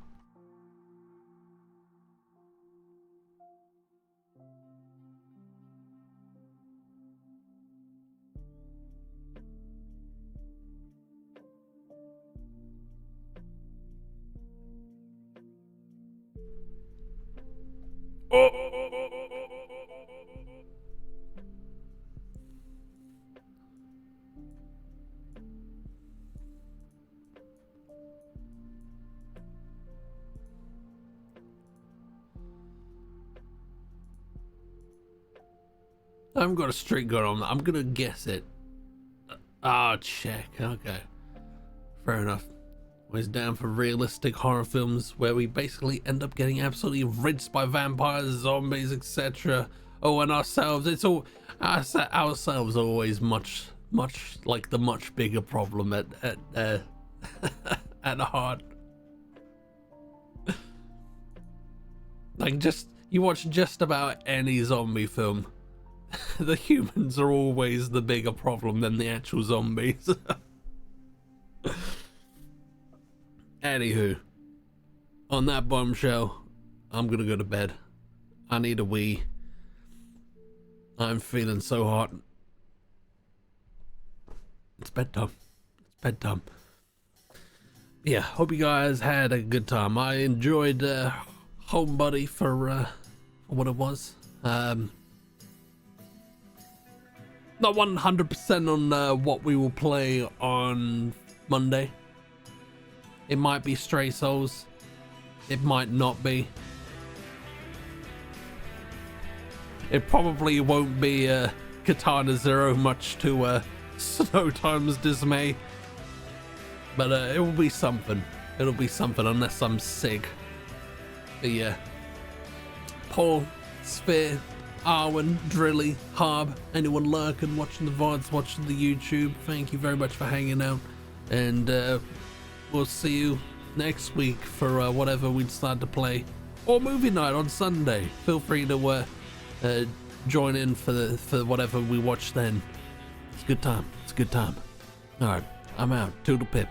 I haven't got a streak going on. I'm gonna guess it. Ah, check. Okay. Fair enough. Always down for realistic horror films where we basically end up getting absolutely rinsed by vampires, zombies, etc. Oh, and ourselves. It's all ourselves are always much like the much bigger problem at at heart. Like, just you watch just about any zombie film. The humans are always the bigger problem than the actual zombies. Anywho, on that bombshell, I'm gonna go to bed. I need a wee. I'm feeling so hot. It's bedtime. It's bedtime. Yeah, hope you guys had a good time. I enjoyed Homebody for what it was. Not 100% on what we will play on Monday. It might be Stray Souls. It might not be. It probably won't be Katana Zero, much to Snowtime's dismay. But it will be something. It'll be something unless I'm sick. But yeah. Paul, Sphere, Arwen, Drilly, Harb, anyone lurking, watching the VODs, watching the YouTube, thank you very much for hanging out. And we'll see you next week for whatever we decide to play. Or movie night on Sunday. Feel free to join in for whatever we watch then. It's a good time. It's a good time. Alright, I'm out. Toodle pip.